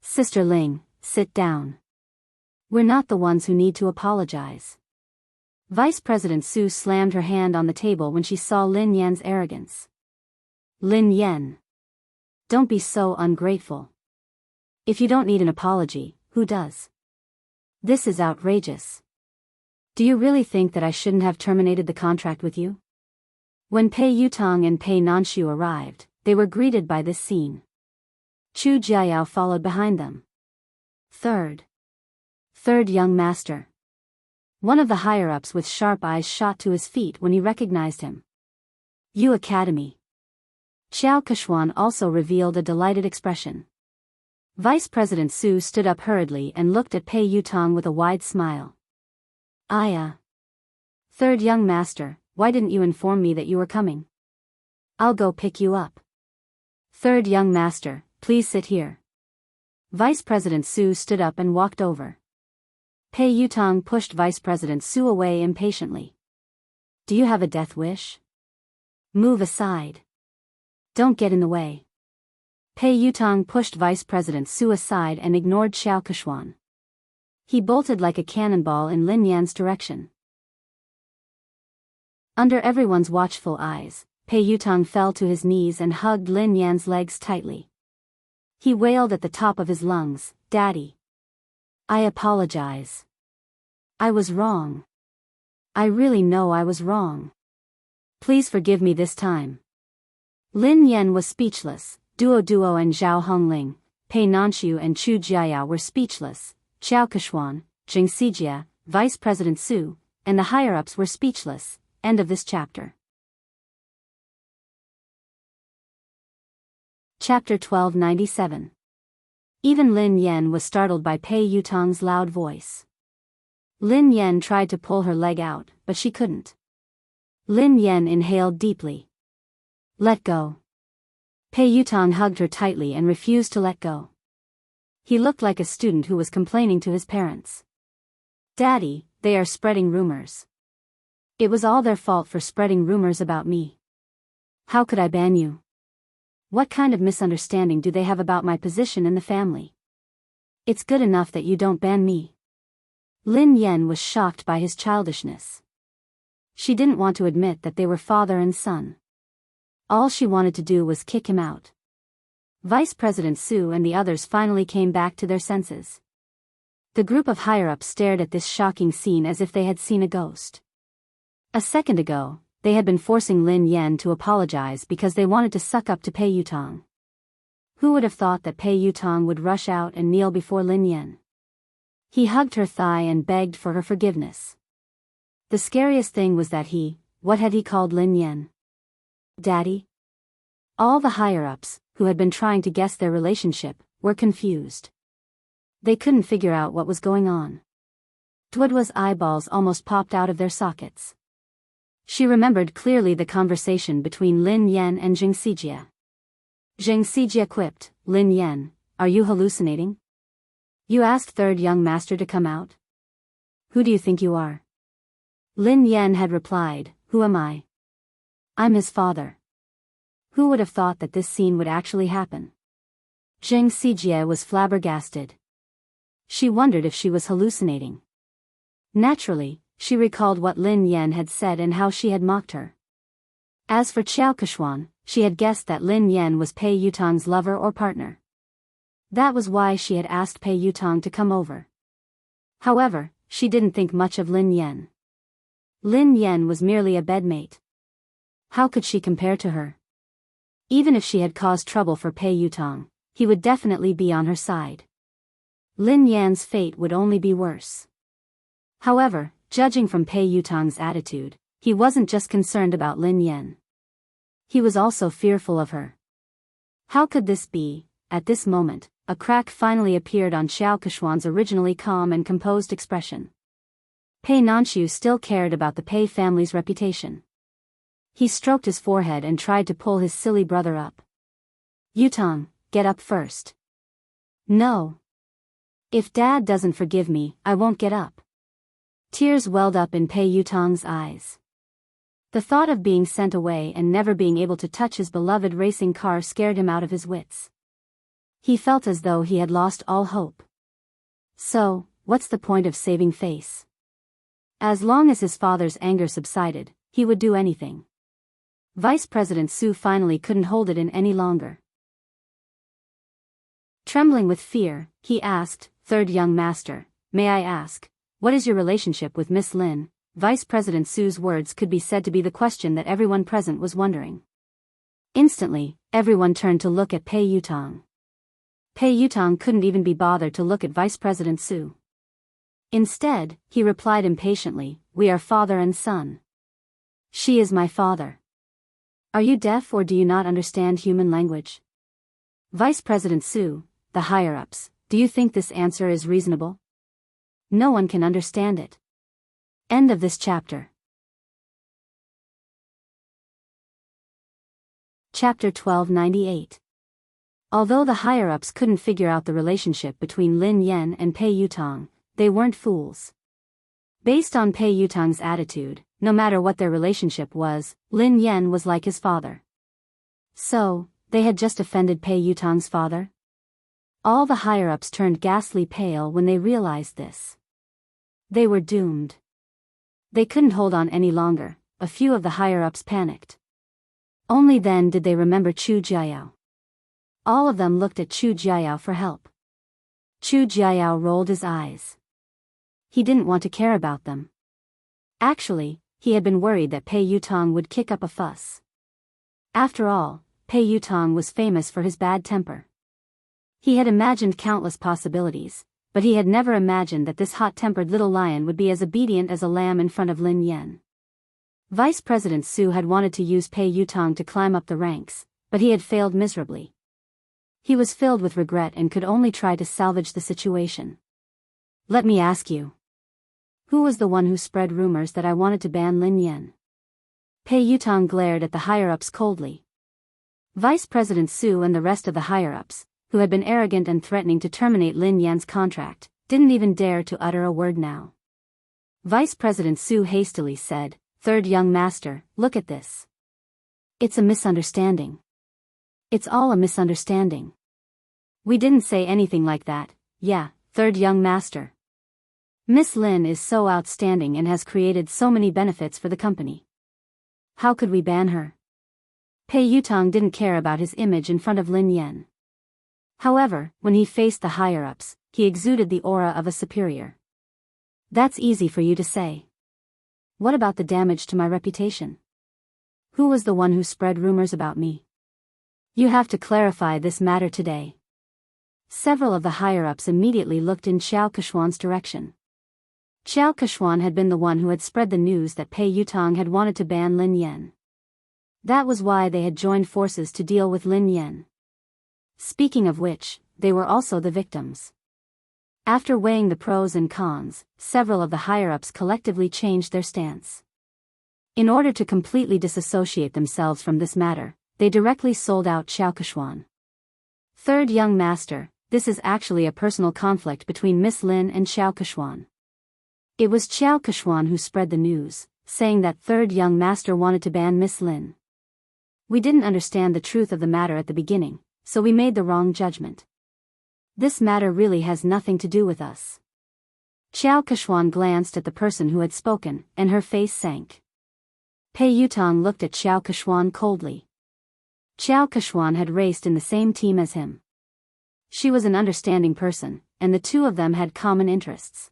Speaker 1: Sister Ling, sit down. We're not the ones who need to apologize. Vice President Su slammed her hand on the table when she saw Lin Yan's arrogance. Lin Yan. Don't be so ungrateful. If you don't need an apology, who does? This is outrageous. Do you really think that I shouldn't have terminated the contract with you? When Pei Yutong and Pei Nanshu arrived, they were greeted by this scene. Chu Jiayao followed behind them. Third young master. One of the higher-ups with sharp eyes shot to his feet when he recognized him. Yu Academy. Xiao Kechuan also revealed a delighted expression. Vice President Su stood up hurriedly and looked at Pei Yutong with a wide smile. Third young master, why didn't you inform me that you were coming? I'll go pick you up. Third young master, please sit here. Vice President Su stood up and walked over. Pei Yutong pushed Vice President Su away impatiently. Do you have a death wish? Move aside. Don't get in the way. Pei Yutong pushed Vice President Su aside and ignored Xiao Kechuan. He bolted like a cannonball in Lin Yan's direction. Under everyone's watchful eyes, Pei Yutong fell to his knees and hugged Lin Yan's legs tightly. He wailed at the top of his lungs, Daddy. I apologize. I was wrong. I really know I was wrong. Please forgive me this time. Lin Yan was speechless. Duo and Zhao Hongling, Pei Nanshu and Chu Jiayao were speechless. Xiao Kechuan, Jing Sijia, Vice President Su, and the higher-ups were speechless. End of this chapter. Chapter 1297. Even Lin Yan was startled by Pei Yutong's loud voice. Lin Yan tried to pull her leg out, but she couldn't. Lin Yan inhaled deeply. Let go. Pei Yutong hugged her tightly and refused to let go. He looked like a student who was complaining to his parents. Daddy, they are spreading rumors. It was all their fault for spreading rumors about me. How could I ban you? What kind of misunderstanding do they have about my position in the family? It's good enough that you don't ban me. Lin Yan was shocked by his childishness. She didn't want to admit that they were father and son. All she wanted to do was kick him out. Vice President Su and the others finally came back to their senses. The group of higher-ups stared at this shocking scene as if they had seen a ghost. A second ago, they had been forcing Lin Yan to apologize because they wanted to suck up to Pei Yutong. Who would have thought that Pei Yutong would rush out and kneel before Lin Yan? He hugged her thigh and begged for her forgiveness. The scariest thing was that what had he called Lin Yan? Daddy? All the higher-ups, who had been trying to guess their relationship, were confused. They couldn't figure out what was going on. Duodwa's eyeballs almost popped out of their sockets. She remembered clearly the conversation between Lin Yan and Jing Sijie. Jing Sijie quipped, "Lin Yan, are you hallucinating? You asked third young master to come out? Who do you think you are?" Lin Yan had replied, "Who am I? I'm his father." Who would have thought that this scene would actually happen? Jing Sijie was flabbergasted. She wondered if she was hallucinating. Naturally, she recalled what Lin Yan had said and how she had mocked her. As for Xiao Keshuan, she had guessed that Lin Yan was Pei Yutong's lover or partner. That was why she had asked Pei Yutong to come over. However, she didn't think much of Lin Yan. Lin Yan was merely a bedmate. How could she compare to her? Even if she had caused trouble for Pei Yutong, he would definitely be on her side. Lin Yan's fate would only be worse. However, judging from Pei Yutong's attitude, he wasn't just concerned about Lin Yan. He was also fearful of her. How could this be? At this moment, a crack finally appeared on Xiao Keshuan's originally calm and composed expression. Pei Nanxiu still cared about the Pei family's reputation. He stroked his forehead and tried to pull his silly brother up. "Yutong, get up first." "No. If Dad doesn't forgive me, I won't get up." Tears welled up in Pei Yutong's eyes. The thought of being sent away and never being able to touch his beloved racing car scared him out of his wits. He felt as though he had lost all hope. So, what's the point of saving face? As long as his father's anger subsided, he would do anything. Vice President Su finally couldn't hold it in any longer. Trembling with fear, he asked, "Third young master, may I ask, what is your relationship with Miss Lin?" Vice President Su's words could be said to be the question that everyone present was wondering. Instantly, everyone turned to look at Pei Yutong. Pei Yutong couldn't even be bothered to look at Vice President Su. Instead, he replied impatiently, "We are father and son. She is my father. Are you deaf or do you not understand human language?" Vice President Su, the higher-ups, do you think this answer is reasonable? No one can understand it. End of this chapter. Chapter 1298. Although the higher-ups couldn't figure out the relationship between Lin Yan and Pei Yutong, they weren't fools. Based on Pei Yutong's attitude, no matter what their relationship was, Lin Yan was like his father. So, they had just offended Pei Yutong's father? All the higher-ups turned ghastly pale when they realized this. They were doomed. They couldn't hold on any longer. A few of the higher-ups panicked. Only then did they remember Chu Jiayao. All of them looked at Chu Jiayao for help. Chu Jiayao rolled his eyes. He didn't want to care about them. Actually, he had been worried that Pei Yutong would kick up a fuss. After all, Pei Yutong was famous for his bad temper. He had imagined countless possibilities, but he had never imagined that this hot-tempered little lion would be as obedient as a lamb in front of Lin Yan. Vice President Su had wanted to use Pei Yutong to climb up the ranks, but he had failed miserably. He was filled with regret and could only try to salvage the situation. "Let me ask you. Who was the one who spread rumors that I wanted to ban Lin Yan?" Pei Yutong glared at the higher-ups coldly. Vice President Su and the rest of the higher-ups, who had been arrogant and threatening to terminate Lin Yan's contract, didn't even dare to utter a word now. Vice President Su hastily said, "Third young master, look at this. It's a misunderstanding. It's all a misunderstanding. We didn't say anything like that, yeah, third young master. Miss Lin is so outstanding and has created so many benefits for the company. How could we ban her?" Pei Yutong didn't care about his image in front of Lin Yan. However, when he faced the higher-ups, he exuded the aura of a superior. "That's easy for you to say. What about the damage to my reputation? Who was the one who spread rumors about me? You have to clarify this matter today." Several of the higher-ups immediately looked in Xiao Keshuan's direction. Xiao Keshuan had been the one who had spread the news that Pei Yutong had wanted to ban Lin Yan. That was why they had joined forces to deal with Lin Yan. Speaking of which, they were also the victims. After weighing the pros and cons, several of the higher-ups collectively changed their stance. In order to completely disassociate themselves from this matter, they directly sold out Xiao Keshuan. Third young master, this is actually a personal conflict between Miss Lin and Xiao Keshuan. It was Xiao Keshuan who spread the news, saying that third young master wanted to ban Miss Lin. We didn't understand the truth of the matter at the beginning, so we made the wrong judgment. This matter really has nothing to do with us. Xiao Keshuan glanced at the person who had spoken, and her face sank. Pei Yutang looked at Xiao Keshuan coldly. Xiao Keshuan had raced in the same team as him. She was an understanding person, and the two of them had common interests.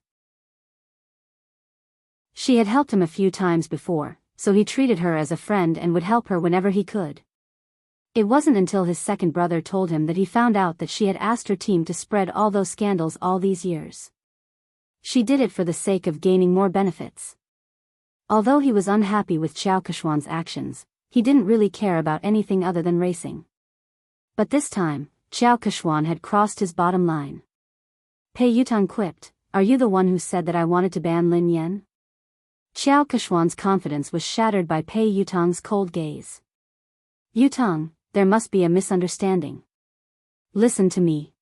Speaker 1: She had helped him a few times before, so he treated her as a friend and would help her whenever he could. It wasn't until his second brother told him that he found out that she had asked her team to spread all those scandals all these years. She did it for the sake of gaining more benefits. Although he was unhappy with Xiao Keshuan's actions, he didn't really care about anything other than racing. But this time, Xiao Keshuan had crossed his bottom line. Pei Yutang quipped, "Are you the one who said that I wanted to ban Lin Yan?" Xiao Keshuan's confidence was shattered by Pei Yutang's cold gaze. "Yutang, there must be a misunderstanding. Listen to me."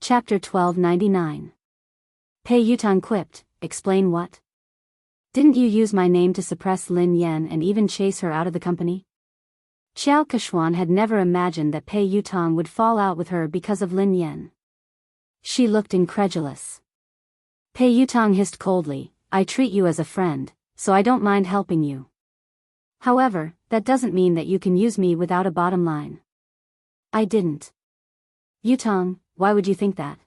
Speaker 1: Chapter 1299. Pei Yutang quipped, "Explain what? Didn't you use my name to suppress Lin Yan and even chase her out of the company?" Xiao Keshuan had never imagined that Pei Yutang would fall out with her because of Lin Yan. She looked incredulous. Pei Yutang hissed coldly, "I treat you as a friend, so I don't mind helping you. However, that doesn't mean that you can use me without a bottom line." "I didn't." "Yutang, why would you think that?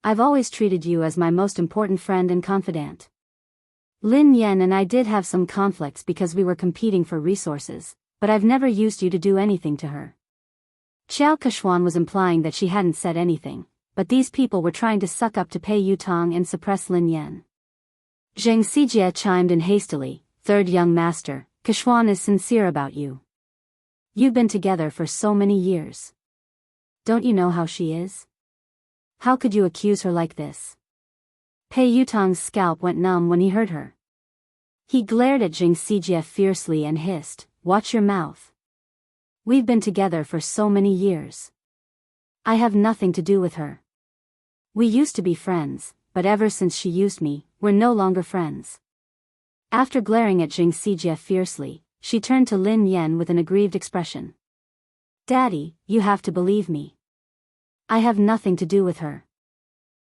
Speaker 1: I've always treated you as my most important friend and confidant. Lin Yan and I did have some conflicts because we were competing for resources, but I've never used you to do anything to her." Xiao Keshuan was implying that she hadn't said anything, but these people were trying to suck up to Pei Yutang and suppress Lin Yan. Zheng Xijie chimed in hastily, "Third young master, Keshuan is sincere about you. You've been together for so many years. Don't you know how she is? How could you accuse her like this?" Pei Yutang's scalp went numb when he heard her. He glared at Zheng Xijie fiercely and hissed, "Watch your mouth. We've been together for so many years. I have nothing to do with her. We used to be friends, but ever since she used me, we're no longer friends." After glaring at Zheng Xijie fiercely, she turned to Lin Yan with an aggrieved expression. "Daddy, you have to believe me. I have nothing to do with her.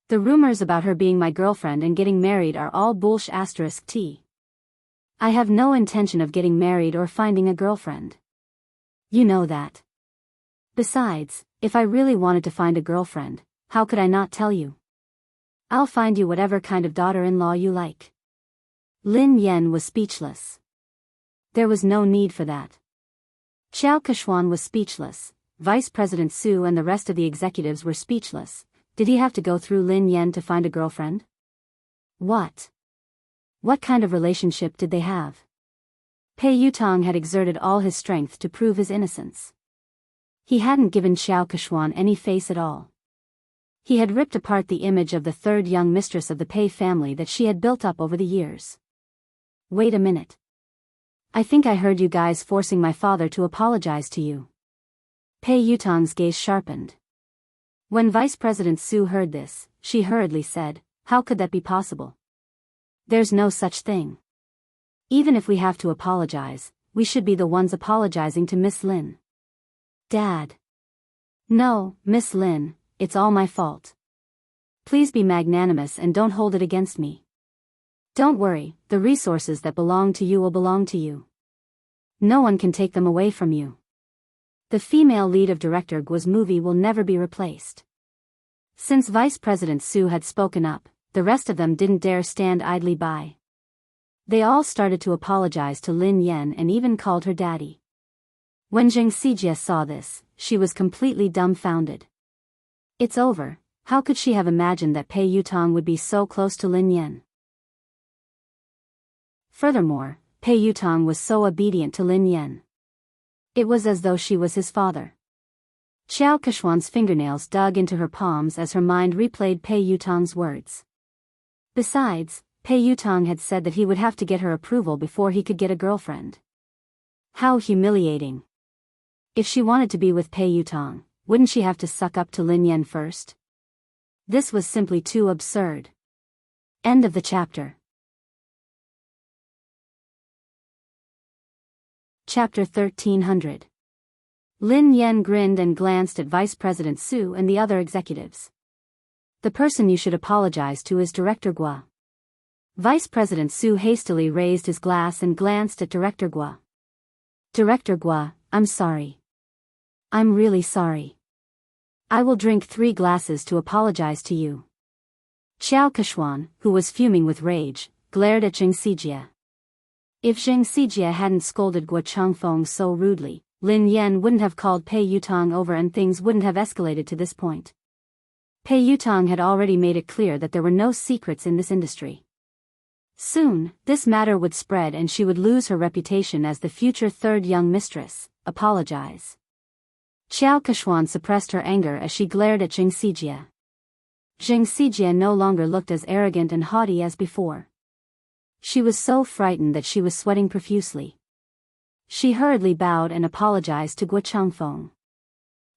Speaker 1: The rumors about her being my girlfriend and getting married are all bullsh*t. I have no intention of getting married or finding a girlfriend. You know that. Besides, if I really wanted to find a girlfriend, how could I not tell you? I'll find you whatever kind of daughter-in-law you like." Lin Yan was speechless. There was no need for that. Xiao Keshuan was speechless. Vice President Su and the rest of the executives were speechless. Did he have to go through Lin Yan to find a girlfriend? What kind of relationship did they have? Pei Yutang had exerted all his strength to prove his innocence. He hadn't given Xiao Keshuan any face at all. He had ripped apart the image of the third young mistress of the Pei family that she had built up over the years. "Wait a minute. I think I heard you guys forcing my father to apologize to you." Pei Yutang's gaze sharpened. When Vice President Su heard this, she hurriedly said, "How could that be possible? There's no such thing. Even if we have to apologize, we should be the ones apologizing to Miss Lin." "Dad." "No, Miss Lin, it's all my fault. Please be magnanimous and don't hold it against me. Don't worry, the resources that belong to you will belong to you. No one can take them away from you. The female lead of Director Guo's movie will never be replaced." Since Vice President Su had spoken up, the rest of them didn't dare stand idly by. They all started to apologize to Lin Yan and even called her daddy. When Zheng Xijie saw this, she was completely dumbfounded. It's over. How could she have imagined that Pei Yutang would be so close to Lin Yan? Furthermore, Pei Yutang was so obedient to Lin Yan. It was as though she was his father. Xiao Keshuan's fingernails dug into her palms as her mind replayed Pei Yutong's words. Besides, Pei Yutong had said that he would have to get her approval before he could get a girlfriend. How humiliating. If she wanted to be with Pei Yutong, wouldn't she have to suck up to Lin Yan first? This was simply too absurd. End of the chapter. Chapter 1300. Lin Yan grinned and glanced at Vice President Su and the other executives. The person you should apologize to is Director Gua. Vice President Su hastily raised his glass and glanced at Director Gua. Director Gua, I'm sorry. I'm really sorry. I will drink 3 glasses to apologize to you. Xiao Keshuan, who was fuming with rage, glared at Zheng Xijie. If Zheng Xijie hadn't scolded Gua Changfeng so rudely, Lin Yan wouldn't have called Pei Yutong over and things wouldn't have escalated to this point. Pei Yutong had already made it clear that there were no secrets in this industry. Soon, this matter would spread and she would lose her reputation as the future third young mistress. Apologize. Xiao Keshuan suppressed her anger as she glared at Zheng Xijie. Zheng Xijie no longer looked as arrogant and haughty as before. She was so frightened that she was sweating profusely. She hurriedly bowed and apologized to Gua Changfeng.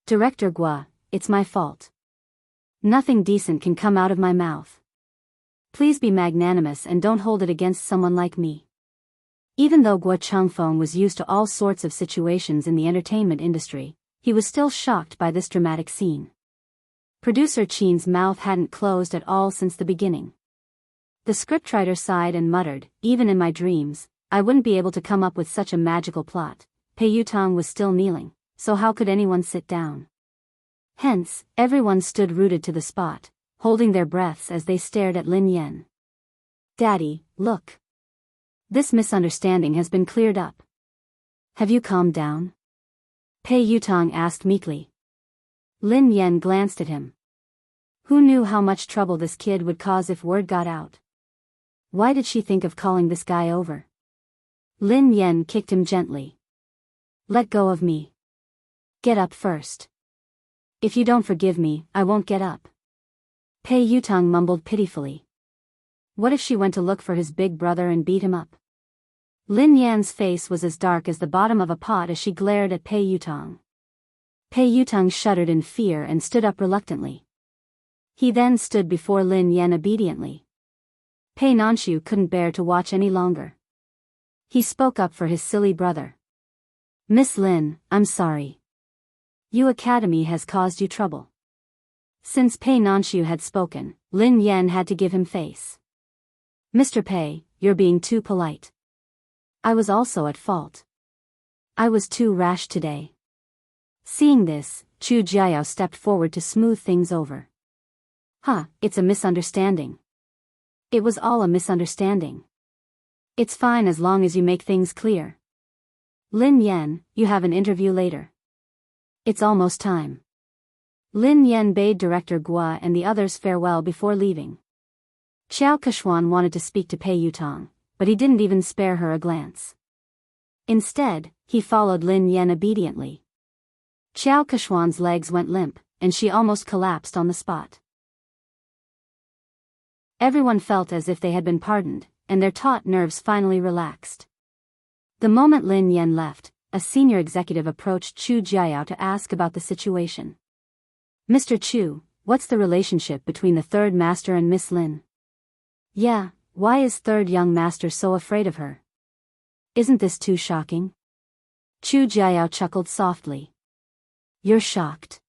Speaker 1: Director Gua, it's my fault. Nothing decent can come out of my mouth. Please be magnanimous and don't hold it against someone like me. Even though Gua Changfeng was used to all sorts of situations in the entertainment industry, he was still shocked by this dramatic scene. Producer Qin's mouth hadn't closed at all since the beginning. The scriptwriter sighed and muttered, even in my dreams, I wouldn't be able to come up with such a magical plot. Pei Yutong was still kneeling, so how could anyone sit down? Hence, everyone stood rooted to the spot, holding their breaths as they stared at Lin Yan. Daddy, look. This misunderstanding has been cleared up. Have you calmed down? Pei Yutong asked meekly. Lin Yan glanced at him. Who knew how much trouble this kid would cause if word got out? Why did she think of calling this guy over? Lin Yan kicked him gently. Let go of me. Get up first. If you don't forgive me, I won't get up. Pei Yutong mumbled pitifully. What if she went to look for his big brother and beat him up? Lin Yan's face was as dark as the bottom of a pot as she glared at Pei Yutong. Pei Yutong shuddered in fear and stood up reluctantly. He then stood before Lin Yan obediently. Pei Nanshu couldn't bear to watch any longer. He spoke up for his silly brother. Miss Lin, I'm sorry. Yu Academy has caused you trouble. Since Pei Nanshu had spoken, Lin Yan had to give him face. Mr. Pei, you're being too polite. I was also at fault. I was too rash today. Seeing this, Chu Jiao stepped forward to smooth things over. It's a misunderstanding. It was all a misunderstanding. It's fine as long as you make things clear. Lin Yan, you have an interview later. It's almost time. Lin Yan bade Director Gua and the others farewell before leaving. Xiao Keshuan wanted to speak to Pei Yutong, but he didn't even spare her a glance. Instead, he followed Lin Yan obediently. Xiao Keshuan's legs went limp, and she almost collapsed on the spot. Everyone felt as if they had been pardoned, and their taut nerves finally relaxed. The moment Lin Yan left, a senior executive approached Chu Jiao to ask about the situation. Mr. Chu, what's the relationship between the third master and Miss Lin? Yeah, why is third young master so afraid of her? Isn't this too shocking? Chu Jiao chuckled softly. You're shocked.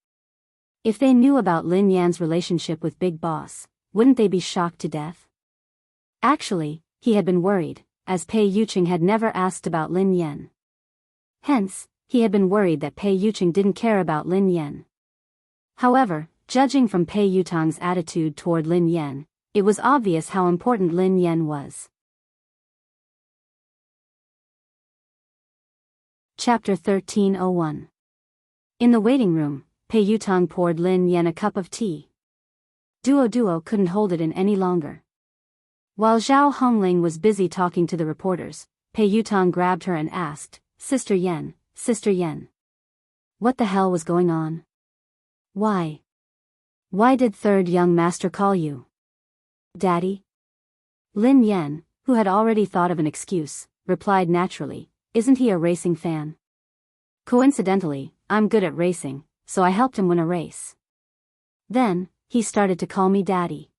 Speaker 1: If they knew about Lin Yan's relationship with Big Boss, wouldn't they be shocked to death? Actually, he had been worried, as Pei Yuqing had never asked about Lin Yan. Hence, he had been worried that Pei Yuqing didn't care about Lin Yan. However, judging from Pei Yutong's attitude toward Lin Yan, it was obvious how important Lin Yan was. Chapter 1301. In the waiting room, Pei Yutong poured Lin Yan a cup of tea. Duo couldn't hold it in any longer. While Zhao Hongling was busy talking to the reporters, Pei Yutong grabbed her and asked, Sister Yan. What the hell was going on? Why? Why did third young master call you? Daddy? Lin Yan, who had already thought of an excuse, replied naturally, isn't he a racing fan? Coincidentally, I'm good at racing, so I helped him win a race. Then, he started to call me daddy.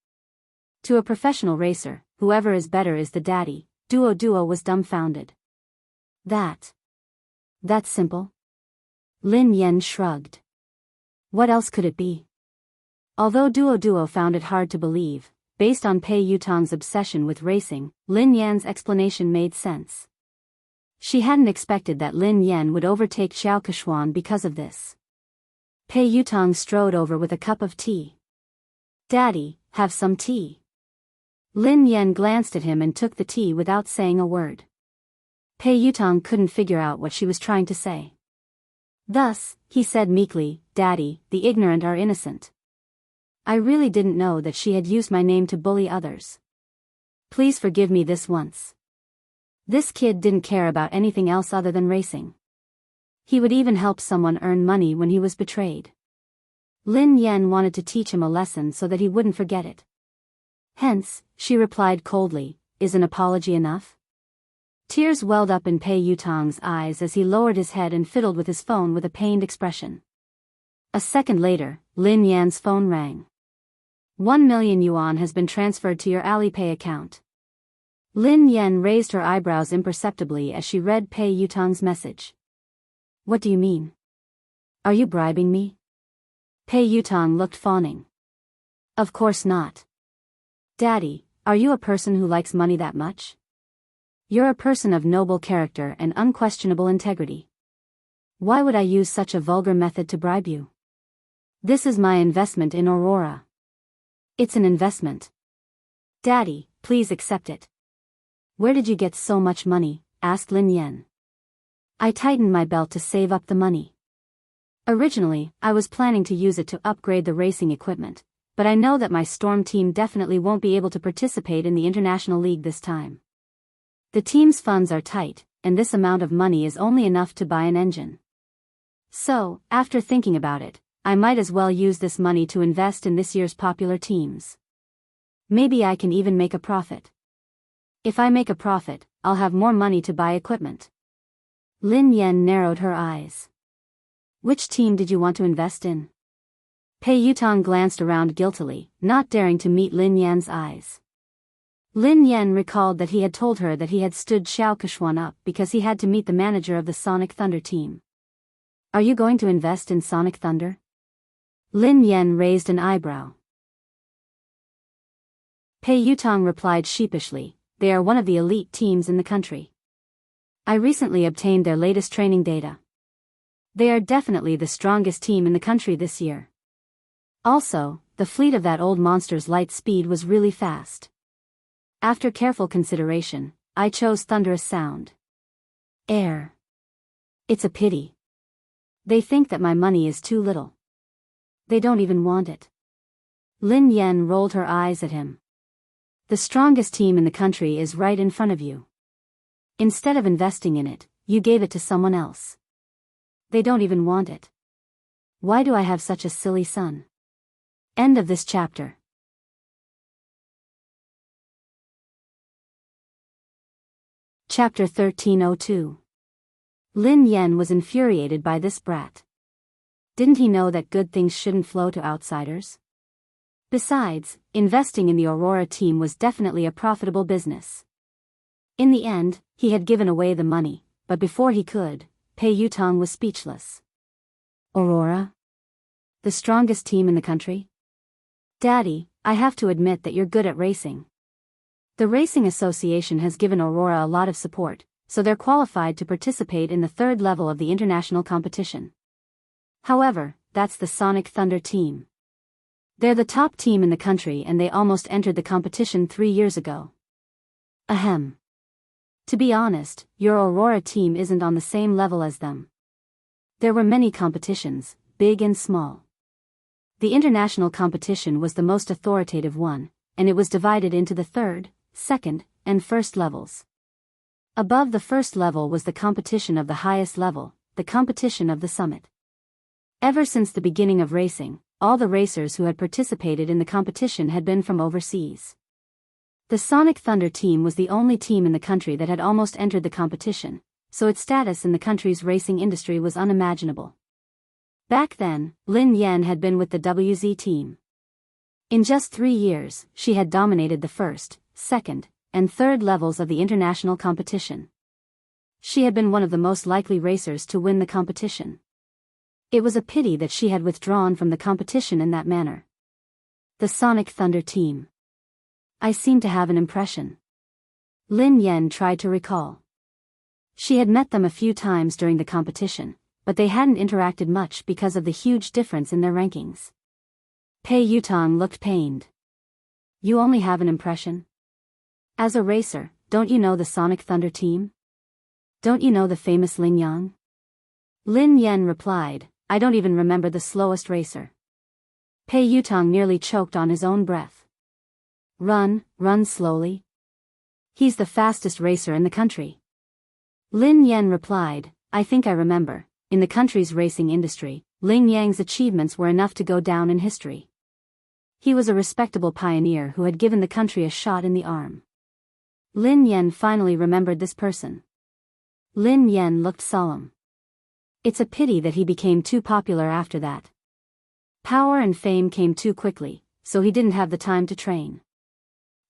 Speaker 1: To a professional racer, whoever is better is the daddy. Duo was dumbfounded. That's simple? Lin Yan shrugged. What else could it be? Although Duo found it hard to believe, based on Pei Yutong's obsession with racing, Lin Yan's explanation made sense. She hadn't expected that Lin Yan would overtake Xiao Keshuan because of this. Pei Yutong strode over with a cup of tea. Daddy, have some tea. Lin Yan glanced at him and took the tea without saying a word. Pei Yutong couldn't figure out what she was trying to say. Thus, he said meekly, Daddy, the ignorant are innocent. I really didn't know that she had used my name to bully others. Please forgive me this once. This kid didn't care about anything else other than racing. He would even help someone earn money when he was betrayed. Lin Yan wanted to teach him a lesson so that he wouldn't forget it. Hence, she replied coldly, is an apology enough? Tears welled up in Pei Yutong's eyes as he lowered his head and fiddled with his phone with a pained expression. A second later, Lin Yan's phone rang. 1 million yuan has been transferred to your Alipay account. Lin Yan raised her eyebrows imperceptibly as she read Pei Yutong's message. What do you mean? Are you bribing me? Pei Yutong looked fawning. Of course not. Daddy, are you a person who likes money that much? You're a person of noble character and unquestionable integrity. Why would I use such a vulgar method to bribe you? This is my investment in Aurora. It's an investment. Daddy, please accept it. Where did you get so much money? Asked Lin Yan. I tightened my belt to save up the money. Originally, I was planning to use it to upgrade the racing equipment, but I know that my Storm team definitely won't be able to participate in the International League this time. The team's funds are tight, and this amount of money is only enough to buy an engine. So, after thinking about it, I might as well use this money to invest in this year's popular teams. Maybe I can even make a profit. If I make a profit, I'll have more money to buy equipment. Lin Yan narrowed her eyes. Which team did you want to invest in? Pei Yutong glanced around guiltily, not daring to meet Lin Yan's eyes. Lin Yan recalled that he had told her that he had stood Xiao Keshuan up because he had to meet the manager of the Sonic Thunder team. Are you going to invest in Sonic Thunder? Lin Yan raised an eyebrow. Pei Yutong replied sheepishly, they are one of the elite teams in the country. I recently obtained their latest training data. They are definitely the strongest team in the country this year. Also, the fleet of that old monster's light speed was really fast. After careful consideration, I chose Thunderous Sound. Air. It's a pity. They think that my money is too little. They don't even want it. Lin Yan rolled her eyes at him. The strongest team in the country is right in front of you. Instead of investing in it, you gave it to someone else. They don't even want it. Why do I have such a silly son? End of this chapter. Chapter 1302. Lin Yan was infuriated by this brat. Didn't he know that good things shouldn't flow to outsiders? Besides, investing in the Aurora team was definitely a profitable business. In the end, he had given away the money, but before he could, Pei Yutong was speechless. Aurora? The strongest team in the country? Daddy, I have to admit that you're good at racing. The Racing Association has given Aurora a lot of support, so they're qualified to participate in the third level of the international competition. However, that's the Sonic Thunder team. They're the top team in the country and they almost entered the competition 3 years ago. Ahem. To be honest, your Aurora team isn't on the same level as them. There were many competitions, big and small. The international competition was the most authoritative one, and it was divided into the third, second, and first levels. Above the first level was the competition of the highest level, the competition of the summit. Ever since the beginning of racing, all the racers who had participated in the competition had been from overseas. The Sonic Thunder team was the only team in the country that had almost entered the competition, so its status in the country's racing industry was unimaginable. Back then, Lin Yan had been with the WZ team. In just 3 years, she had dominated the first, second, and third levels of the international competition. She had been one of the most likely racers to win the competition. It was a pity that she had withdrawn from the competition in that manner. The Sonic Thunder team. I seem to have an impression. Lin Yan tried to recall. She had met them a few times during the competition, but they hadn't interacted much because of the huge difference in their rankings. Pei Yutong looked pained. You only have an impression? As a racer, don't you know the Sonic Thunder team? Don't you know the famous Lin Yang? Lin Yan replied, I don't even remember the slowest racer. Pei Yutong nearly choked on his own breath. Run slowly. He's the fastest racer in the country. Lin Yan replied, I think I remember, in the country's racing industry, Lin Yang's achievements were enough to go down in history. He was a respectable pioneer who had given the country a shot in the arm. Lin Yan finally remembered this person. Lin Yan looked solemn. It's a pity that he became too popular after that. Power and fame came too quickly, so he didn't have the time to train.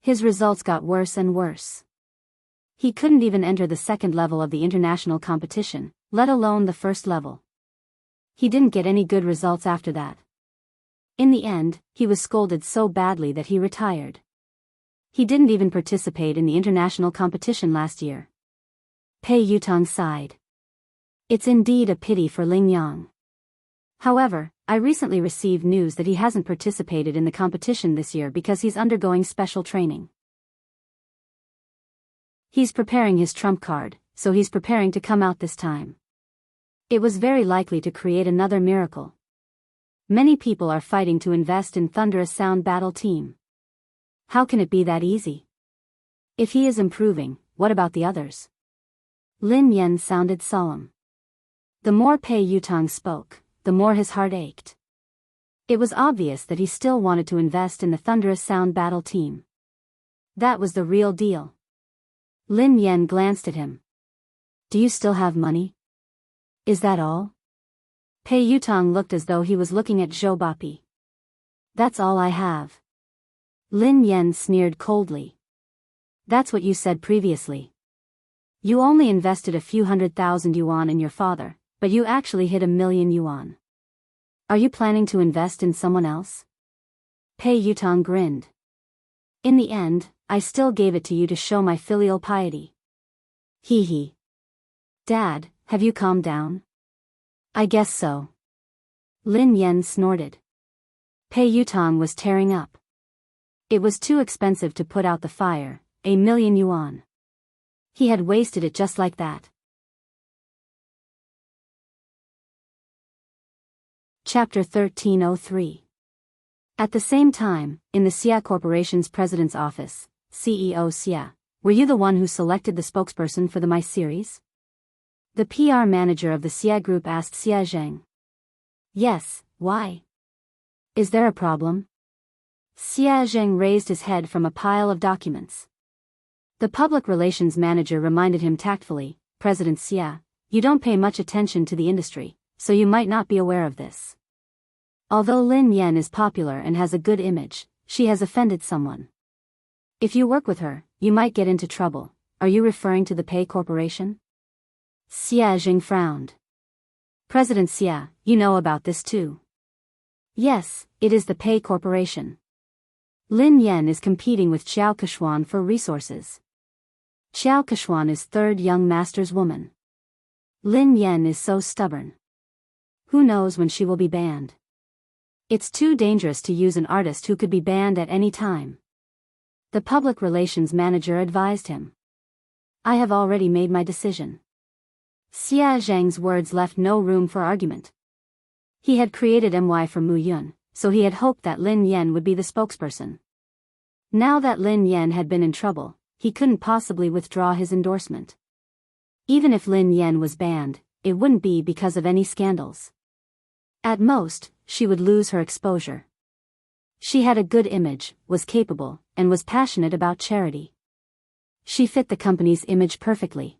Speaker 1: His results got worse and worse. He couldn't even enter the second level of the international competition, let alone the first level. He didn't get any good results after that. In the end, he was scolded so badly that he retired. He didn't even participate in the international competition last year. Pei Yutong sighed. It's indeed a pity for Lin Yang. However, I recently received news that he hasn't participated in the competition this year because he's undergoing special training. He's preparing his trump card, so he's preparing to come out this time. It was very likely to create another miracle. Many people are fighting to invest in Thunderous Sound Battle Team. How can it be that easy? If he is improving, what about the others? Lin Yan sounded solemn. The more Pei Yutong spoke, the more his heart ached. It was obvious that he still wanted to invest in the Thunderous Sound Battle Team. That was the real deal. Lin Yan glanced at him. Do you still have money? Is that all? Pei Yutong looked as though he was looking at Zhou Bapi. That's all I have. Lin Yan sneered coldly. That's what you said previously. You only invested a few 100,000 yuan in your father, but you actually hit 1,000,000 yuan. Are you planning to invest in someone else? Pei Yutong grinned. In the end, I still gave it to you to show my filial piety. Hee hee. Dad, have you calmed down? I guess so. Lin Yan snorted. Pei Yutong was tearing up. It was too expensive to put out the fire, 1,000,000 yuan. He had wasted it just like that. Chapter 1303. At the same time, in the Xia Corporation's president's office, CEO Xia, were you the one who selected the spokesperson for the My series? The PR manager of the Xia Group asked Xia Zheng. Yes, why? Is there a problem? Xia Zheng raised his head from a pile of documents. The public relations manager reminded him tactfully, President Xia, you don't pay much attention to the industry, so you might not be aware of this. Although Lin Yan is popular and has a good image, she has offended someone. If you work with her, you might get into trouble. Are you referring to the Pei Corporation? Xia Zheng frowned. President Xia, you know about this too. Yes, it is the Pei Corporation. Lin Yan is competing with Qiao Keshuan for resources. Qiao Keshuan is third young master's woman. Lin Yan is so stubborn. Who knows when she will be banned? It's too dangerous to use an artist who could be banned at any time. The public relations manager advised him. I have already made my decision. Xia Zheng's words left no room for argument. He had created MY for Mu Yun, so he had hoped that Lin Yan would be the spokesperson. Now that Lin Yan had been in trouble, he couldn't possibly withdraw his endorsement. Even if Lin Yan was banned, it wouldn't be because of any scandals. At most, she would lose her exposure. She had a good image, was capable, and was passionate about charity. She fit the company's image perfectly.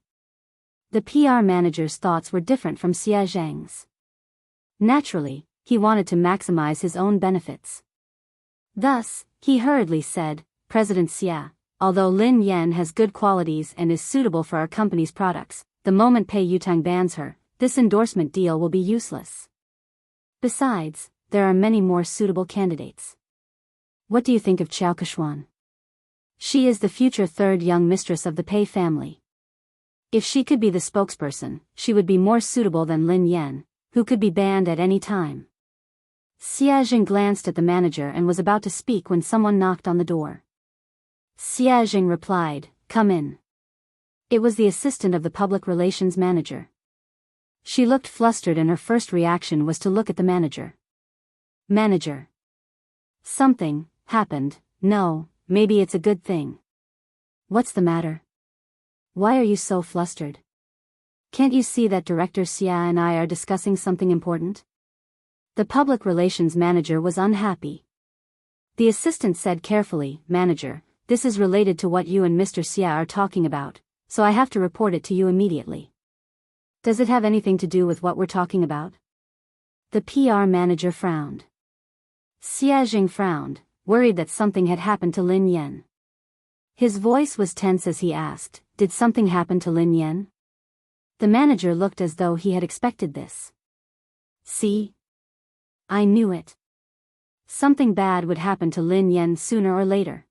Speaker 1: The PR manager's thoughts were different from Xia Zhang's. Naturally, he wanted to maximize his own benefits. Thus, he hurriedly said, "President Xia, although Lin Yan has good qualities and is suitable for our company's products, the moment Pei Yutang bans her, this endorsement deal will be useless. Besides, there are many more suitable candidates. What do you think of Qiao Keshuan? She is the future third young mistress of the Pei family. If she could be the spokesperson, she would be more suitable than Lin Yan, who could be banned at any time." Xia Jing glanced at the manager and was about to speak when someone knocked on the door. Xia Jing replied, "Come in." It was the assistant of the public relations manager. She looked flustered and her first reaction was to look at the manager. "Manager. Something happened. No, maybe it's a good thing. What's the matter? Why are you so flustered? Can't you see that Director Xia and I are discussing something important?" The public relations manager was unhappy. The assistant said carefully, "Manager, this is related to what you and Mr. Xia are talking about, so I have to report it to you immediately." "Does it have anything to do with what we're talking about?" The PR manager frowned. Xia Jing frowned, worried that something had happened to Lin Yan. His voice was tense as he asked, "Did something happen to Lin Yan?" The manager looked as though he had expected this. "See? I knew it. Something bad would happen to Lin Yan sooner or later.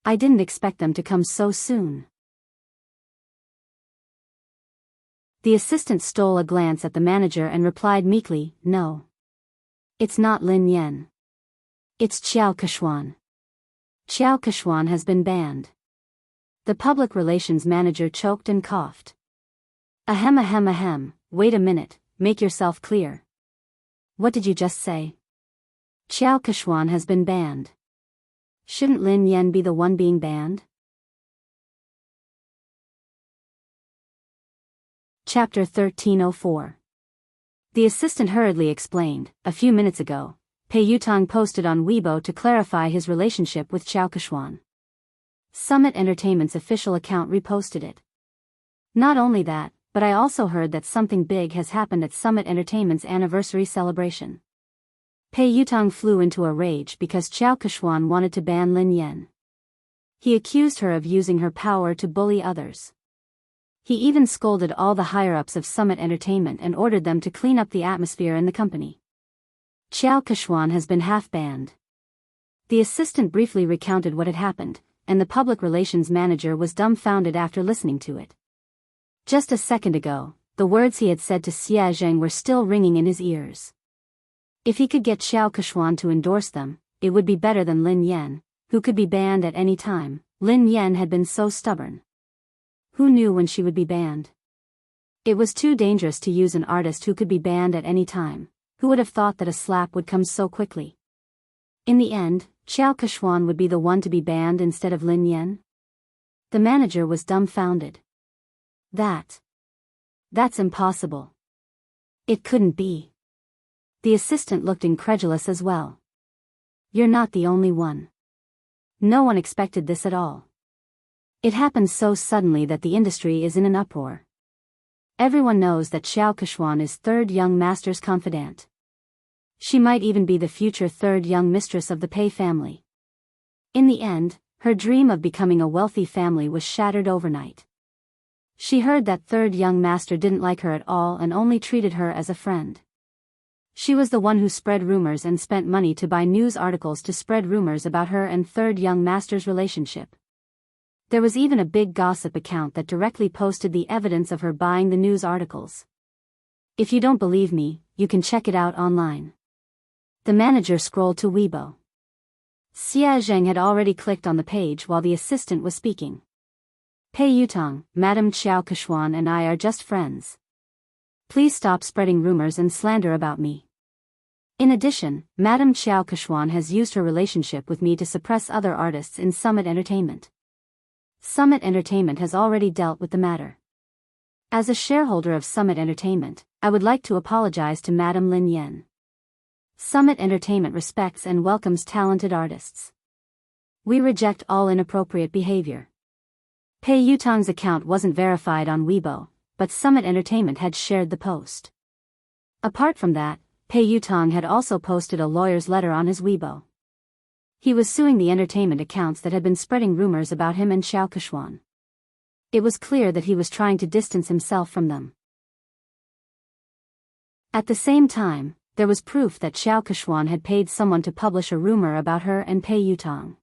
Speaker 1: I didn't expect them to come so soon." The assistant stole a glance at the manager and replied meekly, "No. It's not Lin Yan. It's Qiao Keshuan. Qiao Keshuan has been banned." The public relations manager choked and coughed. Ahem ahem ahem, wait a minute, make yourself clear. What did you just say?" "Qiao Keshuan has been banned. Shouldn't Lin Yan be the one being banned?" Chapter 1304. The assistant hurriedly explained, "A few minutes ago, Pei Yutang posted on Weibo to clarify his relationship with Qiao Keshuan. Summit Entertainment's official account reposted it. Not only that, but I also heard that something big has happened at Summit Entertainment's anniversary celebration." Pei Yutang flew into a rage because Qiao Keshuan wanted to ban Lin Yan. He accused her of using her power to bully others. He even scolded all the higher-ups of Summit Entertainment and ordered them to clean up the atmosphere in the company. Qiao Keshuan has been half-banned. The assistant briefly recounted what had happened, and the public relations manager was dumbfounded after listening to it. Just a second ago, the words he had said to Xia Zheng were still ringing in his ears. If he could get Qiao Keshuan to endorse them, it would be better than Lin Yan, who could be banned at any time. Lin Yan had been so stubborn. Who knew when she would be banned? It was too dangerous to use an artist who could be banned at any time. Who would have thought that a slap would come so quickly? In the end, Qiao Keshuan would be the one to be banned instead of Lin Yan? The manager was dumbfounded. That's impossible. It couldn't be. The assistant looked incredulous as well. You're not the only one. No one expected this at all. It happened so suddenly that the industry is in an uproar. Everyone knows that Qiao Keshuan is third young master's confidant. She might even be the future third young mistress of the Pei family. In the end, her dream of becoming a wealthy family was shattered overnight. She heard that third young master didn't like her at all and only treated her as a friend. She was the one who spread rumors and spent money to buy news articles to spread rumors about her and third young master's relationship. There was even a big gossip account that directly posted the evidence of her buying the news articles. If you don't believe me, you can check it out online. The manager scrolled to Weibo. Xia Zheng had already clicked on the page while the assistant was speaking. Pei Yutang, Madame Qiao Keshuan and I are just friends. Please stop spreading rumors and slander about me. In addition, Madame Qiao Keshuan has used her relationship with me to suppress other artists in Summit Entertainment. Summit Entertainment has already dealt with the matter. As a shareholder of Summit Entertainment, I would like to apologize to Madame Lin Yan. Summit Entertainment respects and welcomes talented artists. We reject all inappropriate behavior. Pei Yutong's account wasn't verified on Weibo, but Summit Entertainment had shared the post. Apart from that, Pei Yutong had also posted a lawyer's letter on his Weibo. He was suing the entertainment accounts that had been spreading rumors about him and Xiao Keshuan. It was clear that he was trying to distance himself from them. At the same time, there was proof that Xiao Keshuan had paid someone to publish a rumor about her and Pei Yutong.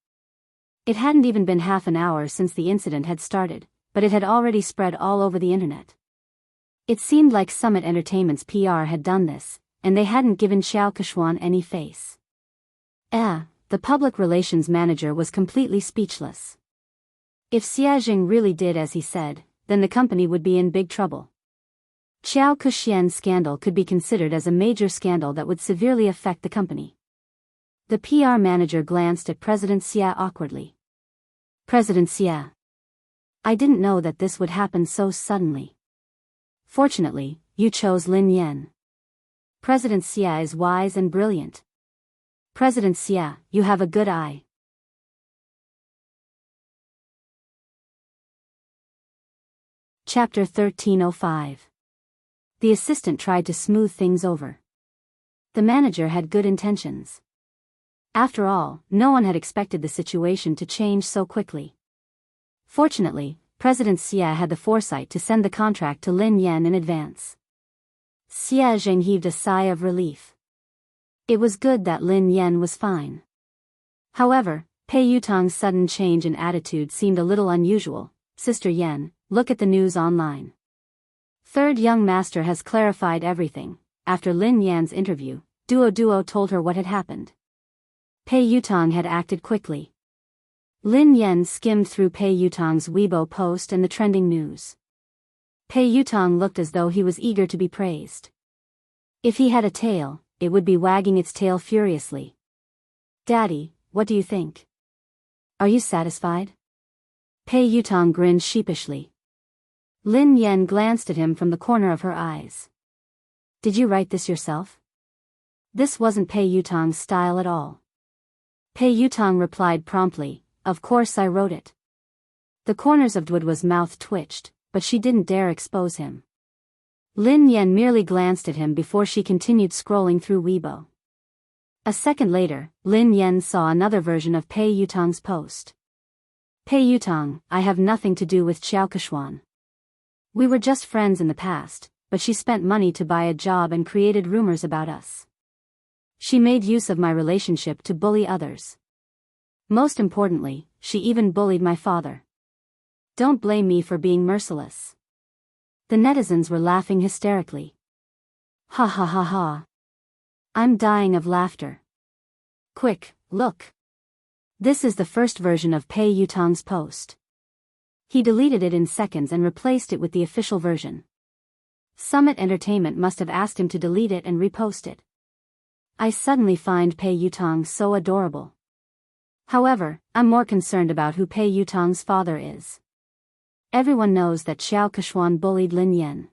Speaker 1: It hadn't even been half an hour since the incident had started, but it had already spread all over the internet. It seemed like Summit Entertainment's PR had done this, and they hadn't given Xiao Keshuan any face. The public relations manager was completely speechless. If Xia Jing really did as he said, then the company would be in big trouble. Xiao Kexian's scandal could be considered as a major scandal that would severely affect the company. The PR manager glanced at President Xia awkwardly. President Xia. I didn't know that this would happen so suddenly. Fortunately, you chose Lin Yan. President Xia is wise and brilliant. President Xia, you have a good eye. Chapter 1305. The assistant tried to smooth things over. The manager had good intentions. After all, no one had expected the situation to change so quickly. Fortunately, President Xia had the foresight to send the contract to Lin Yan in advance. Xia Jing heaved a sigh of relief. It was good that Lin Yan was fine. However, Pei Yutong's sudden change in attitude seemed a little unusual. Sister Yan, look at the news online. Third young master has clarified everything. After Lin Yan's interview, Duo told her what had happened. Pei Yutong had acted quickly. Lin Yan skimmed through Pei Yutong's Weibo post and the trending news. Pei Yutong looked as though he was eager to be praised. If he had a tail, it would be wagging its tail furiously. Daddy, what do you think? Are you satisfied? Pei Yutong grinned sheepishly. Lin Yan glanced at him from the corner of her eyes. Did you write this yourself? This wasn't Pei Yutong's style at all. Pei Yutong replied promptly, of course I wrote it. The corners of Duo's mouth twitched, but she didn't dare expose him. Lin Yan merely glanced at him before she continued scrolling through Weibo. A second later, Lin Yan saw another version of Pei Yutong's post. Pei Yutong, I have nothing to do with Xiao Keshuan. We were just friends in the past, but she spent money to buy a job and created rumors about us. She made use of my relationship to bully others. Most importantly, she even bullied my father. Don't blame me for being merciless. The netizens were laughing hysterically. Ha ha ha ha. I'm dying of laughter. Quick, look. This is the first version of Pei Yutong's post. He deleted it in seconds and replaced it with the official version. Summit Entertainment must have asked him to delete it and repost it. I suddenly find Pei Yutong so adorable. However, I'm more concerned about who Pei Yutong's father is. Everyone knows that Xiao Keshuan bullied Lin Yan.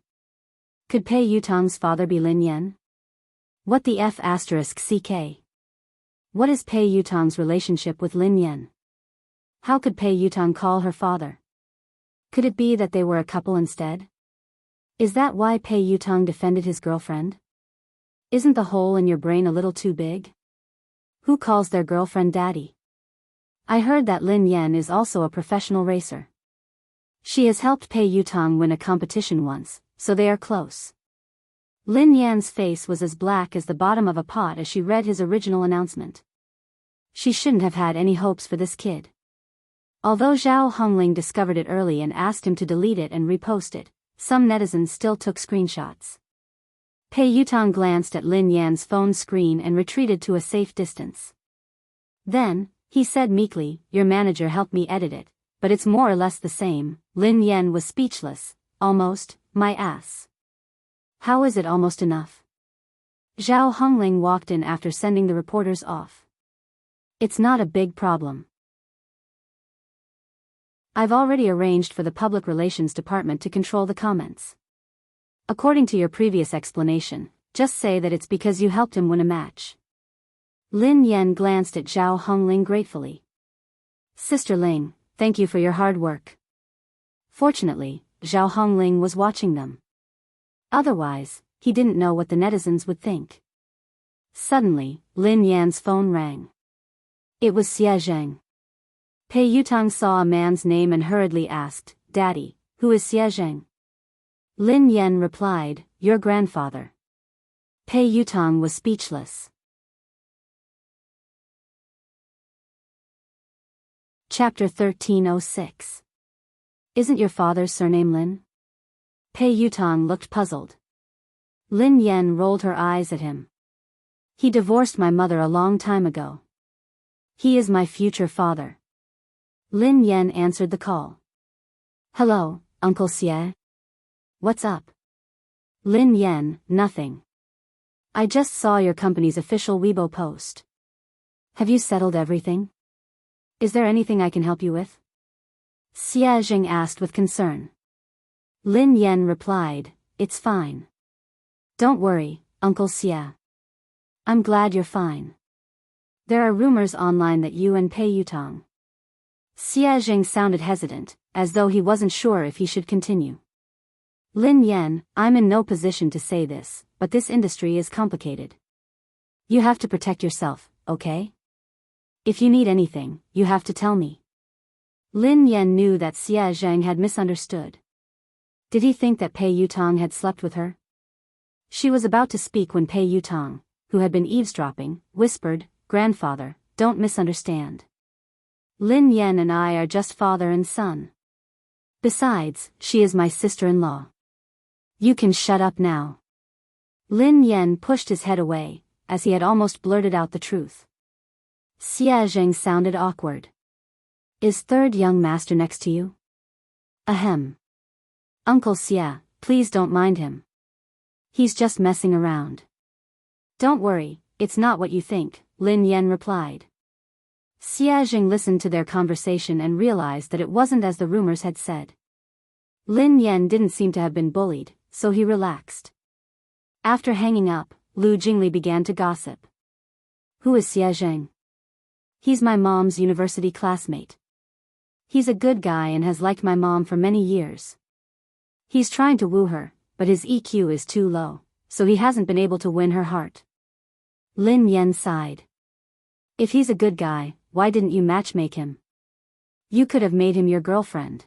Speaker 1: Could Pei Yutong's father be Lin Yan? What the F***ck? What is Pei Yutong's relationship with Lin Yan? How could Pei Yutong call her father? Could it be that they were a couple instead? Is that why Pei Yutong defended his girlfriend? Isn't the hole in your brain a little too big? Who calls their girlfriend daddy? I heard that Lin Yan is also a professional racer. She has helped Pei Yutong win a competition once, so they are close. Lin Yan's face was as black as the bottom of a pot as she read his original announcement. She shouldn't have had any hopes for this kid. Although Zhao Hongling discovered it early and asked him to delete it and repost it, some netizens still took screenshots. Pei Yutong glanced at Lin Yan's phone screen and retreated to a safe distance. Then, he said meekly, your manager helped me edit it, but it's more or less the same. Lin Yan was speechless. Almost, my ass. How is it almost enough? Zhao Hongling walked in after sending the reporters off. It's not a big problem. I've already arranged for the public relations department to control the comments. According to your previous explanation, just say that it's because you helped him win a match. Lin Yan glanced at Zhao Hongling gratefully. Sister Ling, thank you for your hard work. Fortunately, Zhao Hongling was watching them. Otherwise, he didn't know what the netizens would think. Suddenly, Lin Yan's phone rang. It was Xie Zheng. Pei Yutang saw a man's name and hurriedly asked, Daddy, who is Xie Zheng? Lin Yan replied, your grandfather. Pei Yutang was speechless. Chapter 1306. Isn't your father's surname Lin? Pei Yutang looked puzzled. Lin Yan rolled her eyes at him. He divorced my mother a long time ago. He is my future father. Lin Yan answered the call. Hello, Uncle Xie. What's up? Lin Yan, nothing. I just saw your company's official Weibo post. Have you settled everything? Is there anything I can help you with? Xie Zheng asked with concern. Lin Yan replied, it's fine. Don't worry, Uncle Xie. I'm glad you're fine. There are rumors online that you and Pei Yutang. Xie Zheng sounded hesitant, as though he wasn't sure if he should continue. Lin Yan, I'm in no position to say this, but this industry is complicated. You have to protect yourself, okay? If you need anything, you have to tell me. Lin Yan knew that Xie Zheng had misunderstood. Did he think that Pei Yutang had slept with her? She was about to speak when Pei Yutang, who had been eavesdropping, whispered, Grandfather, don't misunderstand. Lin Yan and I are just father and son. Besides, she is my sister-in-law. You can shut up now. Lin Yan pushed his head away, as he had almost blurted out the truth. Xie Zheng sounded awkward. Is third young master next to you? Ahem. Uncle Xie, please don't mind him. He's just messing around. Don't worry, it's not what you think, Lin Yan replied. Xie Zheng listened to their conversation and realized that it wasn't as the rumors had said. Lin Yan didn't seem to have been bullied, so he relaxed. After hanging up, Lu Jingli began to gossip. Who is Xie Zheng? He's my mom's university classmate. He's a good guy and has liked my mom for many years. He's trying to woo her, but his EQ is too low, so he hasn't been able to win her heart. Lin Yan sighed. If he's a good guy, why didn't you matchmake him? You could have made him your girlfriend.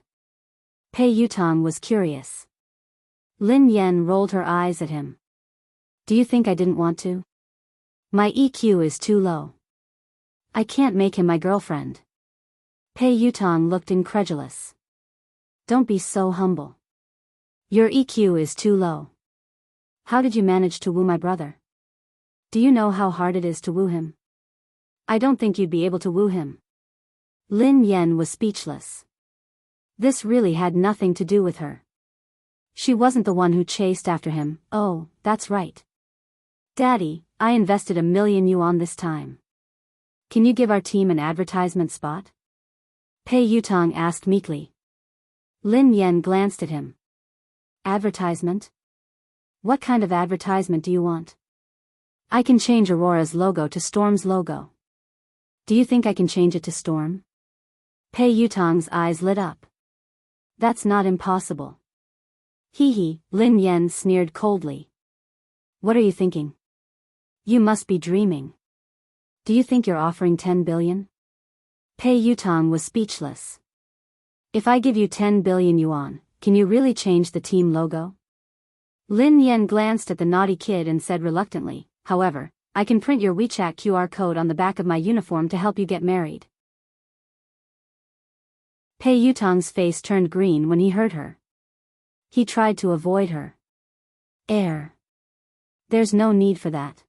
Speaker 1: Pei Yutang was curious. Lin Yan rolled her eyes at him. Do you think I didn't want to? My EQ is too low. I can't make him my girlfriend. Pei Yutang looked incredulous. Don't be so humble. Your EQ is too low. How did you manage to woo my brother? Do you know how hard it is to woo him? I don't think you'd be able to woo him. Lin Yan was speechless. This really had nothing to do with her. She wasn't the one who chased after him. Oh, that's right. Daddy, I invested 1 million yuan this time. Can you give our team an advertisement spot? Pei Yutang asked meekly. Lin Yan glanced at him. Advertisement? What kind of advertisement do you want? I can change Aurora's logo to Storm's logo. Do you think I can change it to Storm? Pei Yutang's eyes lit up. That's not impossible. Hee hee, Lin Yan sneered coldly. What are you thinking? You must be dreaming. Do you think you're offering 10 billion? Pei Yutang was speechless. If I give you 10 billion yuan, can you really change the team logo? Lin Yan glanced at the naughty kid and said reluctantly, however, I can print your WeChat QR code on the back of my uniform to help you get married. Pei Yutang's face turned green when he heard her. He tried to avoid her. There's no need for that.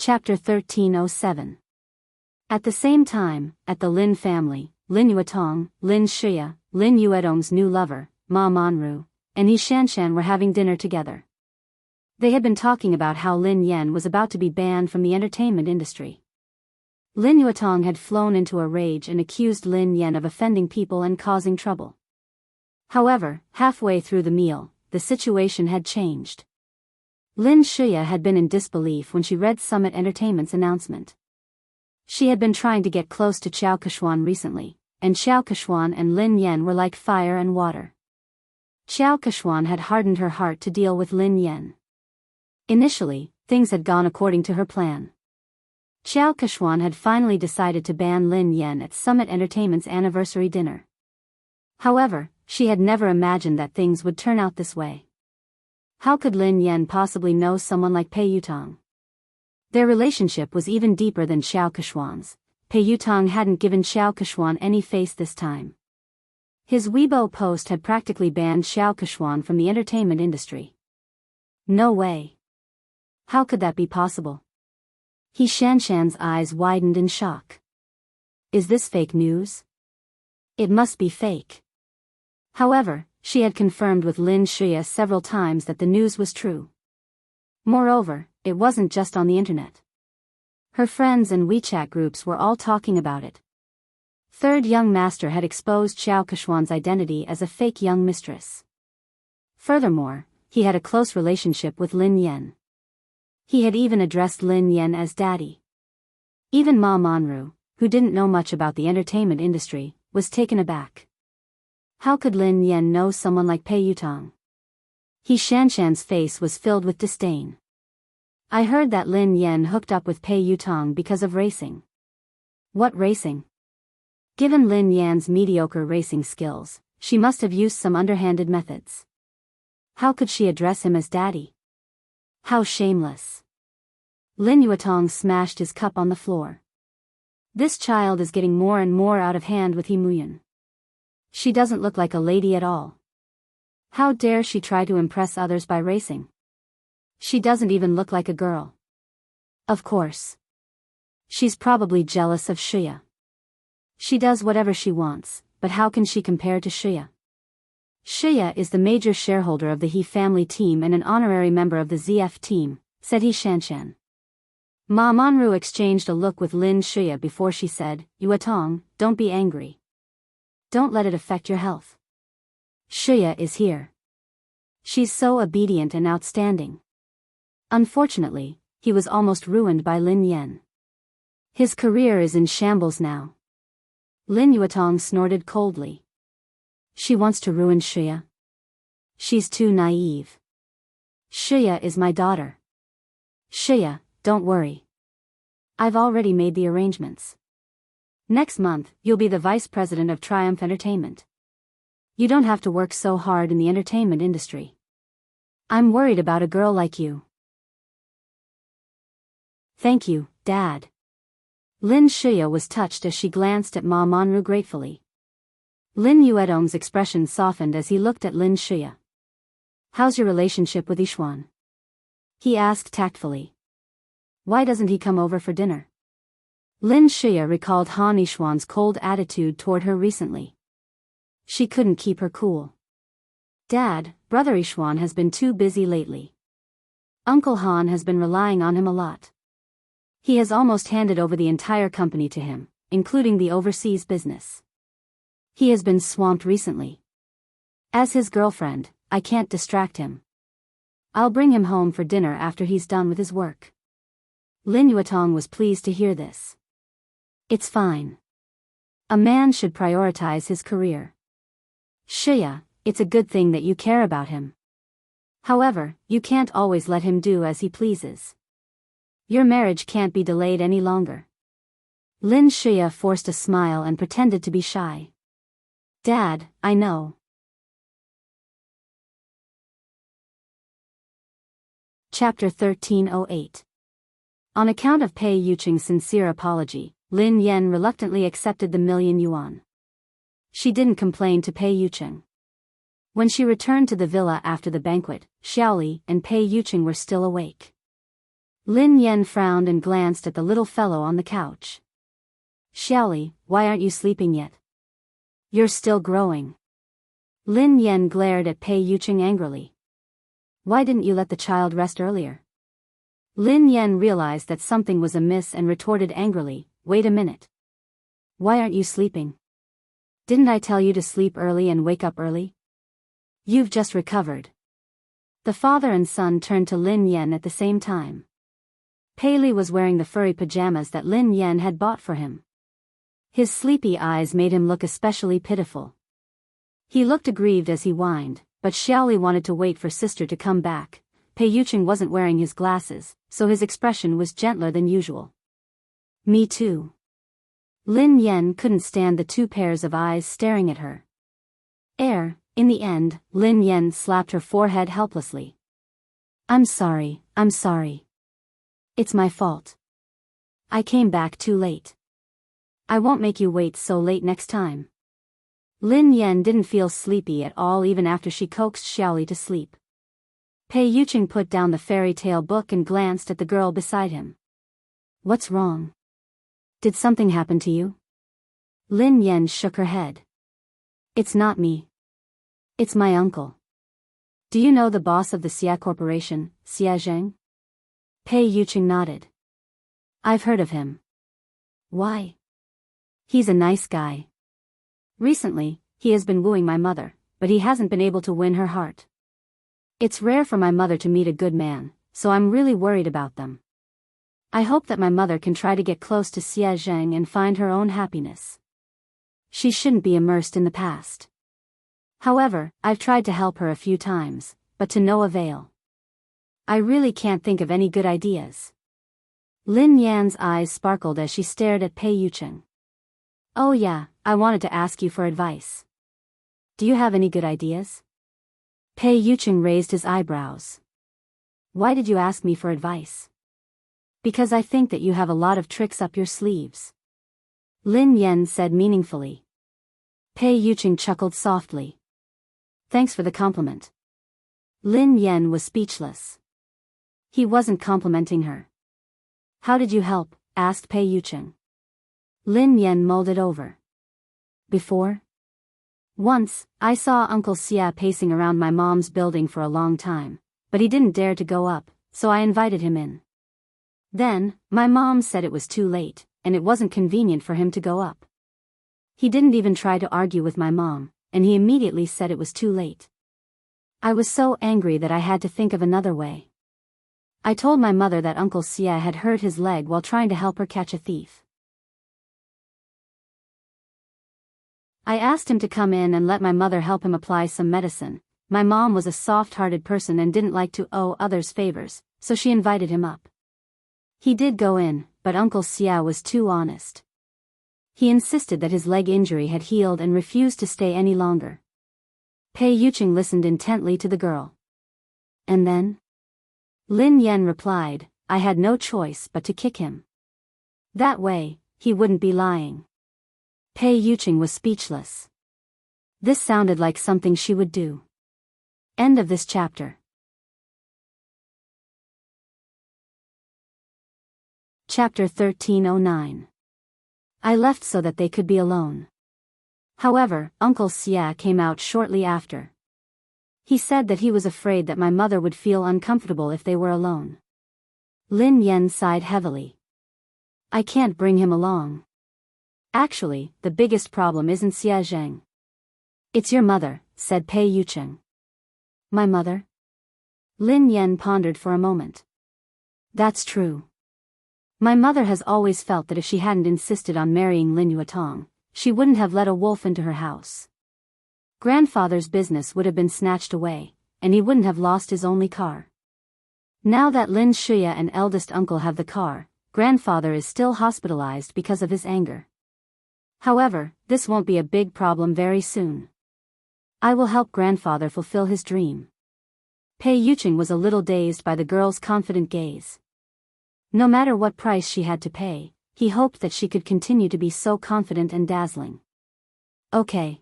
Speaker 1: Chapter 1307. At the same time, at the Lin family, Lin Yuetong, Lin Shia, Lin Yuedong's new lover, Ma Manru, and Yi Shanshan were having dinner together. They had been talking about how Lin Yan was about to be banned from the entertainment industry. Lin Yuetong had flown into a rage and accused Lin Yan of offending people and causing trouble. However, halfway through the meal, the situation had changed. Lin Shuya had been in disbelief when she read Summit Entertainment's announcement. She had been trying to get close to Xiao Keshuan recently, and Xiao Keshuan and Lin Yan were like fire and water. Xiao Keshuan had hardened her heart to deal with Lin Yan. Initially, things had gone according to her plan. Xiao Keshuan had finally decided to ban Lin Yan at Summit Entertainment's anniversary dinner. However, she had never imagined that things would turn out this way. How could Lin Yan possibly know someone like Pei Yutong? Their relationship was even deeper than Xiao Keshuan's. Pei Yutong hadn't given Xiao Keshuan any face this time. His Weibo post had practically banned Xiao Keshuan from the entertainment industry. No way. How could that be possible? He Shanshan's eyes widened in shock. Is this fake news? It must be fake. However, she had confirmed with Lin Shuya several times that the news was true. Moreover, it wasn't just on the internet. Her friends and WeChat groups were all talking about it. Third young master had exposed Xiao Keshuan's identity as a fake young mistress. Furthermore, he had a close relationship with Lin Yan. He had even addressed Lin Yan as daddy. Even Ma Manru, who didn't know much about the entertainment industry, was taken aback. How could Lin Yan know someone like Pei Yutong? He Shanshan's face was filled with disdain. I heard that Lin Yan hooked up with Pei Yutong because of racing. What racing? Given Lin Yan's mediocre racing skills, she must have used some underhanded methods. How could she address him as daddy? How shameless. Lin Yutong smashed his cup on the floor. This child is getting more and more out of hand with He Muyan. She doesn't look like a lady at all. How dare she try to impress others by racing? She doesn't even look like a girl. Of course. She's probably jealous of Shuya. She does whatever she wants, but how can she compare to Shuya? Shuya is the major shareholder of the He family team and an honorary member of the ZF team, said He Shanshan. Ma Manru exchanged a look with Lin Shuya before she said, Yuatong, don't be angry. Don't let it affect your health. Shuya is here. She's so obedient and outstanding. Unfortunately, he was almost ruined by Lin Yan. His career is in shambles now. Lin Yuatong snorted coldly. She wants to ruin Shuya. She's too naive. Shuya is my daughter. Shuya, don't worry. I've already made the arrangements. Next month, you'll be the vice president of Triumph Entertainment. You don't have to work so hard in the entertainment industry. I'm worried about a girl like you. Thank you, Dad. Lin Shuya was touched as she glanced at Ma Manru gratefully. Lin Yuedong's expression softened as he looked at Lin Shuya. How's your relationship with Yishuan? He asked tactfully. Why doesn't he come over for dinner? Lin Shuya recalled Han Yishuan's cold attitude toward her recently. She couldn't keep her cool. Dad, Brother Yishuan has been too busy lately. Uncle Han has been relying on him a lot. He has almost handed over the entire company to him, including the overseas business. He has been swamped recently. As his girlfriend, I can't distract him. I'll bring him home for dinner after he's done with his work. Lin Yuatong was pleased to hear this. It's fine. A man should prioritize his career. Shuya, it's a good thing that you care about him. However, you can't always let him do as he pleases. Your marriage can't be delayed any longer. Lin Shuya forced a smile and pretended to be shy. Dad, I know. Chapter 1308. On account of Pei Yucheng's sincere apology, Lin Yan reluctantly accepted the $1,000,000 yuan. She didn't complain to Pei Yucheng. When she returned to the villa after the banquet, Xiaoli and Pei Yucheng were still awake. Lin Yan frowned and glanced at the little fellow on the couch. Xiaoli, why aren't you sleeping yet? You're still growing. Lin Yan glared at Pei Yucheng angrily. Why didn't you let the child rest earlier? Lin Yan realized that something was amiss and retorted angrily, wait a minute. Why aren't you sleeping? Didn't I tell you to sleep early and wake up early? You've just recovered. The father and son turned to Lin Yen at the same time. Pei was wearing the furry pajamas that Lin Yen had bought for him. His sleepy eyes made him look especially pitiful. He looked aggrieved as he whined, but Xiaoli wanted to wait for sister to come back. Pei Yuqing wasn't wearing his glasses, so his expression was gentler than usual. Me too. Lin Yen couldn't stand the two pairs of eyes staring at her. In the end, Lin Yen slapped her forehead helplessly. I'm sorry. It's my fault. I came back too late. I won't make you wait so late next time. Lin Yen didn't feel sleepy at all even after she coaxed Xiaoli to sleep. Pei Yuqing put down the fairy tale book and glanced at the girl beside him. What's wrong? Did something happen to you? Lin Yen shook her head. It's not me. It's my uncle. Do you know the boss of the Xia Corporation, Xia Zheng? Pei Yuqing nodded. I've heard of him. Why? He's a nice guy. Recently, he has been wooing my mother, but he hasn't been able to win her heart. It's rare for my mother to meet a good man, so I'm really worried about them. I hope that my mother can try to get close to Xia Zheng and find her own happiness. She shouldn't be immersed in the past. However, I've tried to help her a few times, but to no avail. I really can't think of any good ideas. Lin Yan's eyes sparkled as she stared at Pei Yuqing. Oh yeah, I wanted to ask you for advice. Do you have any good ideas? Pei Yuqing raised his eyebrows. Why did you ask me for advice? Because I think that you have a lot of tricks up your sleeves. Lin Yen said meaningfully. Pei Yuqing chuckled softly. Thanks for the compliment. Lin Yen was speechless. He wasn't complimenting her. How did you help? Asked Pei Yuqing. Lin Yen mulled it over. Before? Once, I saw Uncle Xia pacing around my mom's building for a long time, but he didn't dare to go up, so I invited him in. Then, my mom said it was too late, and it wasn't convenient for him to go up. He didn't even try to argue with my mom, and he immediately said it was too late. I was so angry that I had to think of another way. I told my mother that Uncle Xia had hurt his leg while trying to help her catch a thief. I asked him to come in and let my mother help him apply some medicine. My mom was a soft-hearted person and didn't like to owe others favors, so she invited him up. He did go in, but Uncle Xia was too honest. He insisted that his leg injury had healed and refused to stay any longer. Pei Yuqing listened intently to the girl. And then? Lin Yen replied, I had no choice but to kick him. That way, he wouldn't be lying. Pei Yuqing was speechless. This sounded like something she would do. End of this chapter. Chapter 1309. I left so that they could be alone. However, Uncle Xia came out shortly after. He said that he was afraid that my mother would feel uncomfortable if they were alone. Lin Yen sighed heavily. I can't bring him along. Actually, the biggest problem isn't Xia Zheng. It's your mother, said Pei Yuqing. My mother? Lin Yen pondered for a moment. That's true. My mother has always felt that if she hadn't insisted on marrying Lin Yuetong, she wouldn't have let a wolf into her house. Grandfather's business would have been snatched away, and he wouldn't have lost his only car. Now that Lin Shuya and eldest uncle have the car, grandfather is still hospitalized because of his anger. However, this won't be a big problem very soon. I will help grandfather fulfill his dream. Pei Yuqing was a little dazed by the girl's confident gaze. No matter what price she had to pay, he hoped that she could continue to be so confident and dazzling. Okay.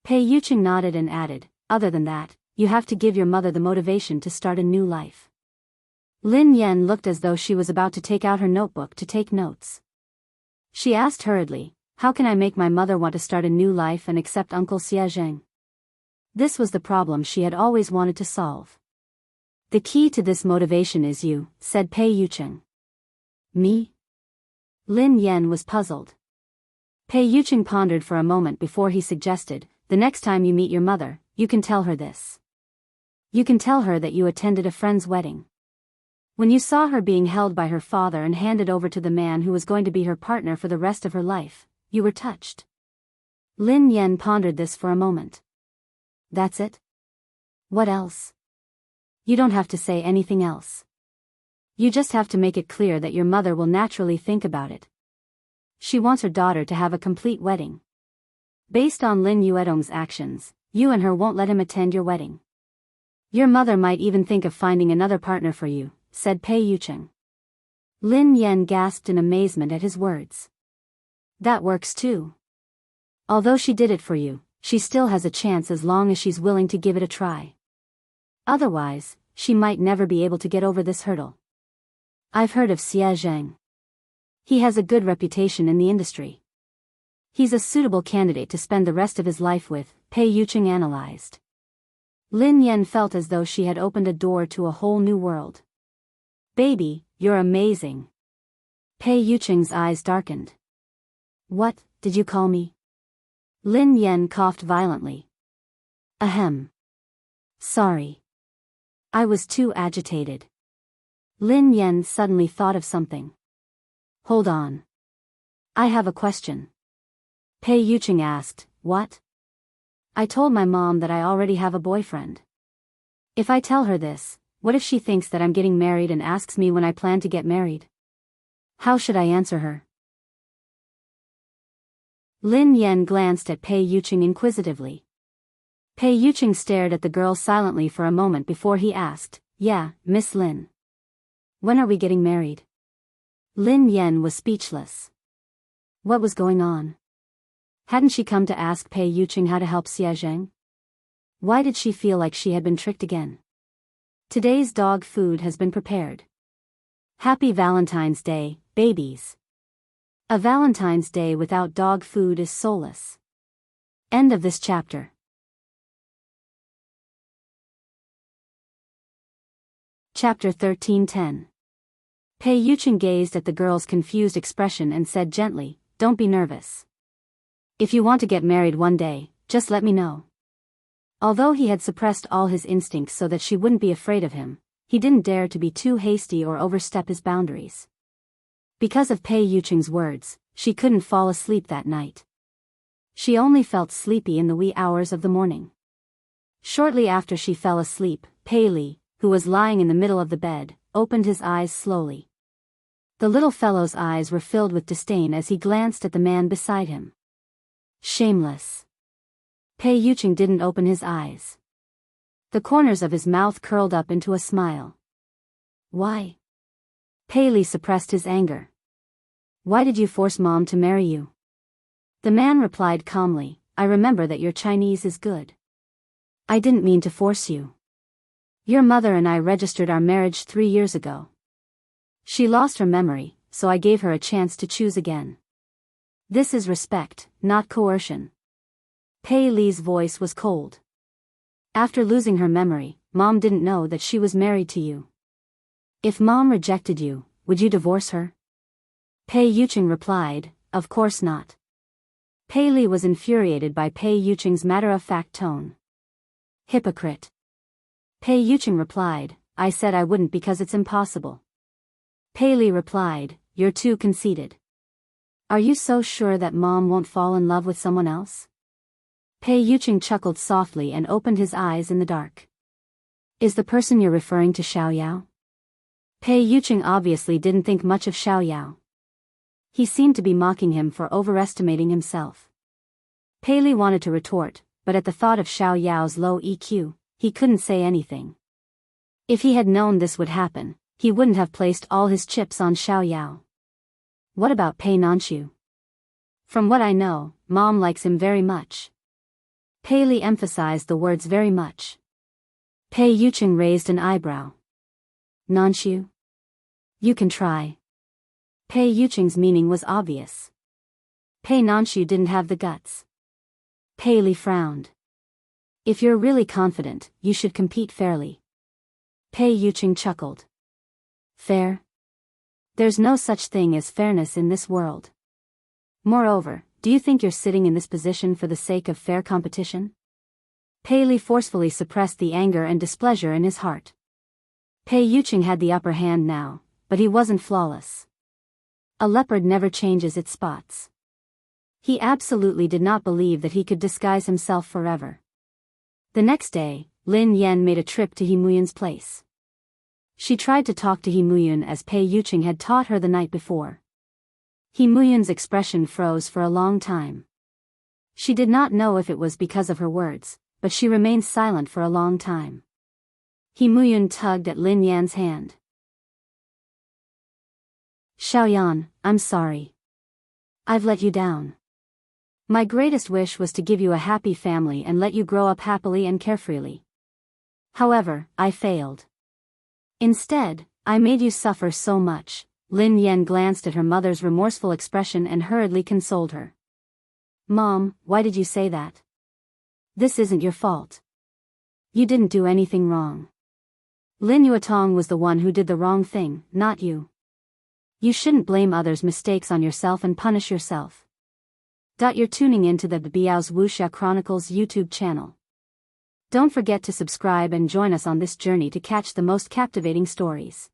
Speaker 1: Pei Yuqing nodded and added, other than that, you have to give your mother the motivation to start a new life. Lin Yen looked as though she was about to take out her notebook to take notes. She asked hurriedly, how can I make my mother want to start a new life and accept Uncle Xia Zheng? This was the problem she had always wanted to solve. The key to this motivation is you, said Pei Yuqing. Me? Lin Yen was puzzled. Pei Yuqing pondered for a moment before he suggested, the next time you meet your mother, you can tell her this. You can tell her that you attended a friend's wedding. When you saw her being held by her father and handed over to the man who was going to be her partner for the rest of her life, you were touched. Lin Yen pondered this for a moment. That's it? What else? You don't have to say anything else. You just have to make it clear that your mother will naturally think about it. She wants her daughter to have a complete wedding. Based on Lin Yuedong's actions, you and her won't let him attend your wedding. Your mother might even think of finding another partner for you, said Pei Yucheng. Lin Yen gasped in amazement at his words. That works too. Although she did it for you, she still has a chance as long as she's willing to give it a try. Otherwise, she might never be able to get over this hurdle. I've heard of Xie Zheng. He has a good reputation in the industry. He's a suitable candidate to spend the rest of his life with, Pei Yucheng analyzed. Lin Yen felt as though she had opened a door to a whole new world. Baby, you're amazing. Pei Yucheng's eyes darkened. What, did you call me? Lin Yen coughed violently. Ahem. Sorry. I was too agitated. Lin Yen suddenly thought of something. Hold on. I have a question. Pei Yucheng asked, what? I told my mom that I already have a boyfriend. If I tell her this, what if she thinks that I'm getting married and asks me when I plan to get married? How should I answer her? Lin Yen glanced at Pei Yucheng inquisitively. Pei Yucheng stared at the girl silently for a moment before he asked, yeah, Miss Lin. When are we getting married? Lin Yen was speechless. What was going on? Hadn't she come to ask Pei Yucheng how to help Xie Zheng? Why did she feel like she had been tricked again? Today's dog food has been prepared. Happy Valentine's Day, babies. A Valentine's Day without dog food is soulless. End of this chapter. Chapter 13:10. Pei Yucheng gazed at the girl's confused expression and said gently, don't be nervous. If you want to get married one day, just let me know. Although he had suppressed all his instincts so that she wouldn't be afraid of him, he didn't dare to be too hasty or overstep his boundaries. Because of Pei Yucheng's words, she couldn't fall asleep that night. She only felt sleepy in the wee hours of the morning. Shortly after she fell asleep, Pei Li, who was lying in the middle of the bed, opened his eyes slowly. The little fellow's eyes were filled with disdain as he glanced at the man beside him. Shameless. Pei Yucheng didn't open his eyes. The corners of his mouth curled up into a smile. Why? Pei Li suppressed his anger. Why did you force Mom to marry you? The man replied calmly, I remember that your Chinese is good. I didn't mean to force you. Your mother and I registered our marriage 3 years ago. She lost her memory, so I gave her a chance to choose again. This is respect, not coercion. Pei Li's voice was cold. After losing her memory, Mom didn't know that she was married to you. If Mom rejected you, would you divorce her? Pei Yucheng replied, of course not. Pei Li was infuriated by Pei Yucheng's matter-of-fact tone. Hypocrite. Pei Yucheng replied, I said I wouldn't because it's impossible. Pei Li replied, you're too conceited. Are you so sure that Mom won't fall in love with someone else? Pei Yucheng chuckled softly and opened his eyes in the dark. Is the person you're referring to Xiao Yao? Pei Yucheng obviously didn't think much of Xiao Yao. He seemed to be mocking him for overestimating himself. Pei Li wanted to retort, but at the thought of Xiao Yao's low EQ, he couldn't say anything. If he had known this would happen, he wouldn't have placed all his chips on Xiao Yao. What about Pei Nanxiu? From what I know, Mom likes him very much. Pei Li emphasized the words very much. Pei Yucheng raised an eyebrow. Nanxiu? You can try. Pei Yucheng's meaning was obvious. Pei Nanxiu didn't have the guts. Pei Li frowned. If you're really confident, you should compete fairly. Pei Yucheng chuckled. Fair? There's no such thing as fairness in this world. Moreover, do you think you're sitting in this position for the sake of fair competition? Pei Li forcefully suppressed the anger and displeasure in his heart. Pei Yuqing had the upper hand now, but he wasn't flawless. A leopard never changes its spots. He absolutely did not believe that he could disguise himself forever. The next day, Lin Yan made a trip to He Muyun's place. She tried to talk to He Muyun as Pei Yuqing had taught her the night before. He Muyun's expression froze for a long time. She did not know if it was because of her words, but she remained silent for a long time. He Muyun tugged at Lin Yan's hand. Xiaoyan, I'm sorry. I've let you down. My greatest wish was to give you a happy family and let you grow up happily and carefreely. However, I failed. Instead, I made you suffer so much. Lin Yan glanced at her mother's remorseful expression and hurriedly consoled her. Mom, why did you say that? This isn't your fault. You didn't do anything wrong. Lin Yuetong was the one who did the wrong thing, not you. You shouldn't blame others' mistakes on yourself and punish yourself. You're tuning into the Biyao's Wuxia Chronicles YouTube channel. Don't forget to subscribe and join us on this journey to catch the most captivating stories.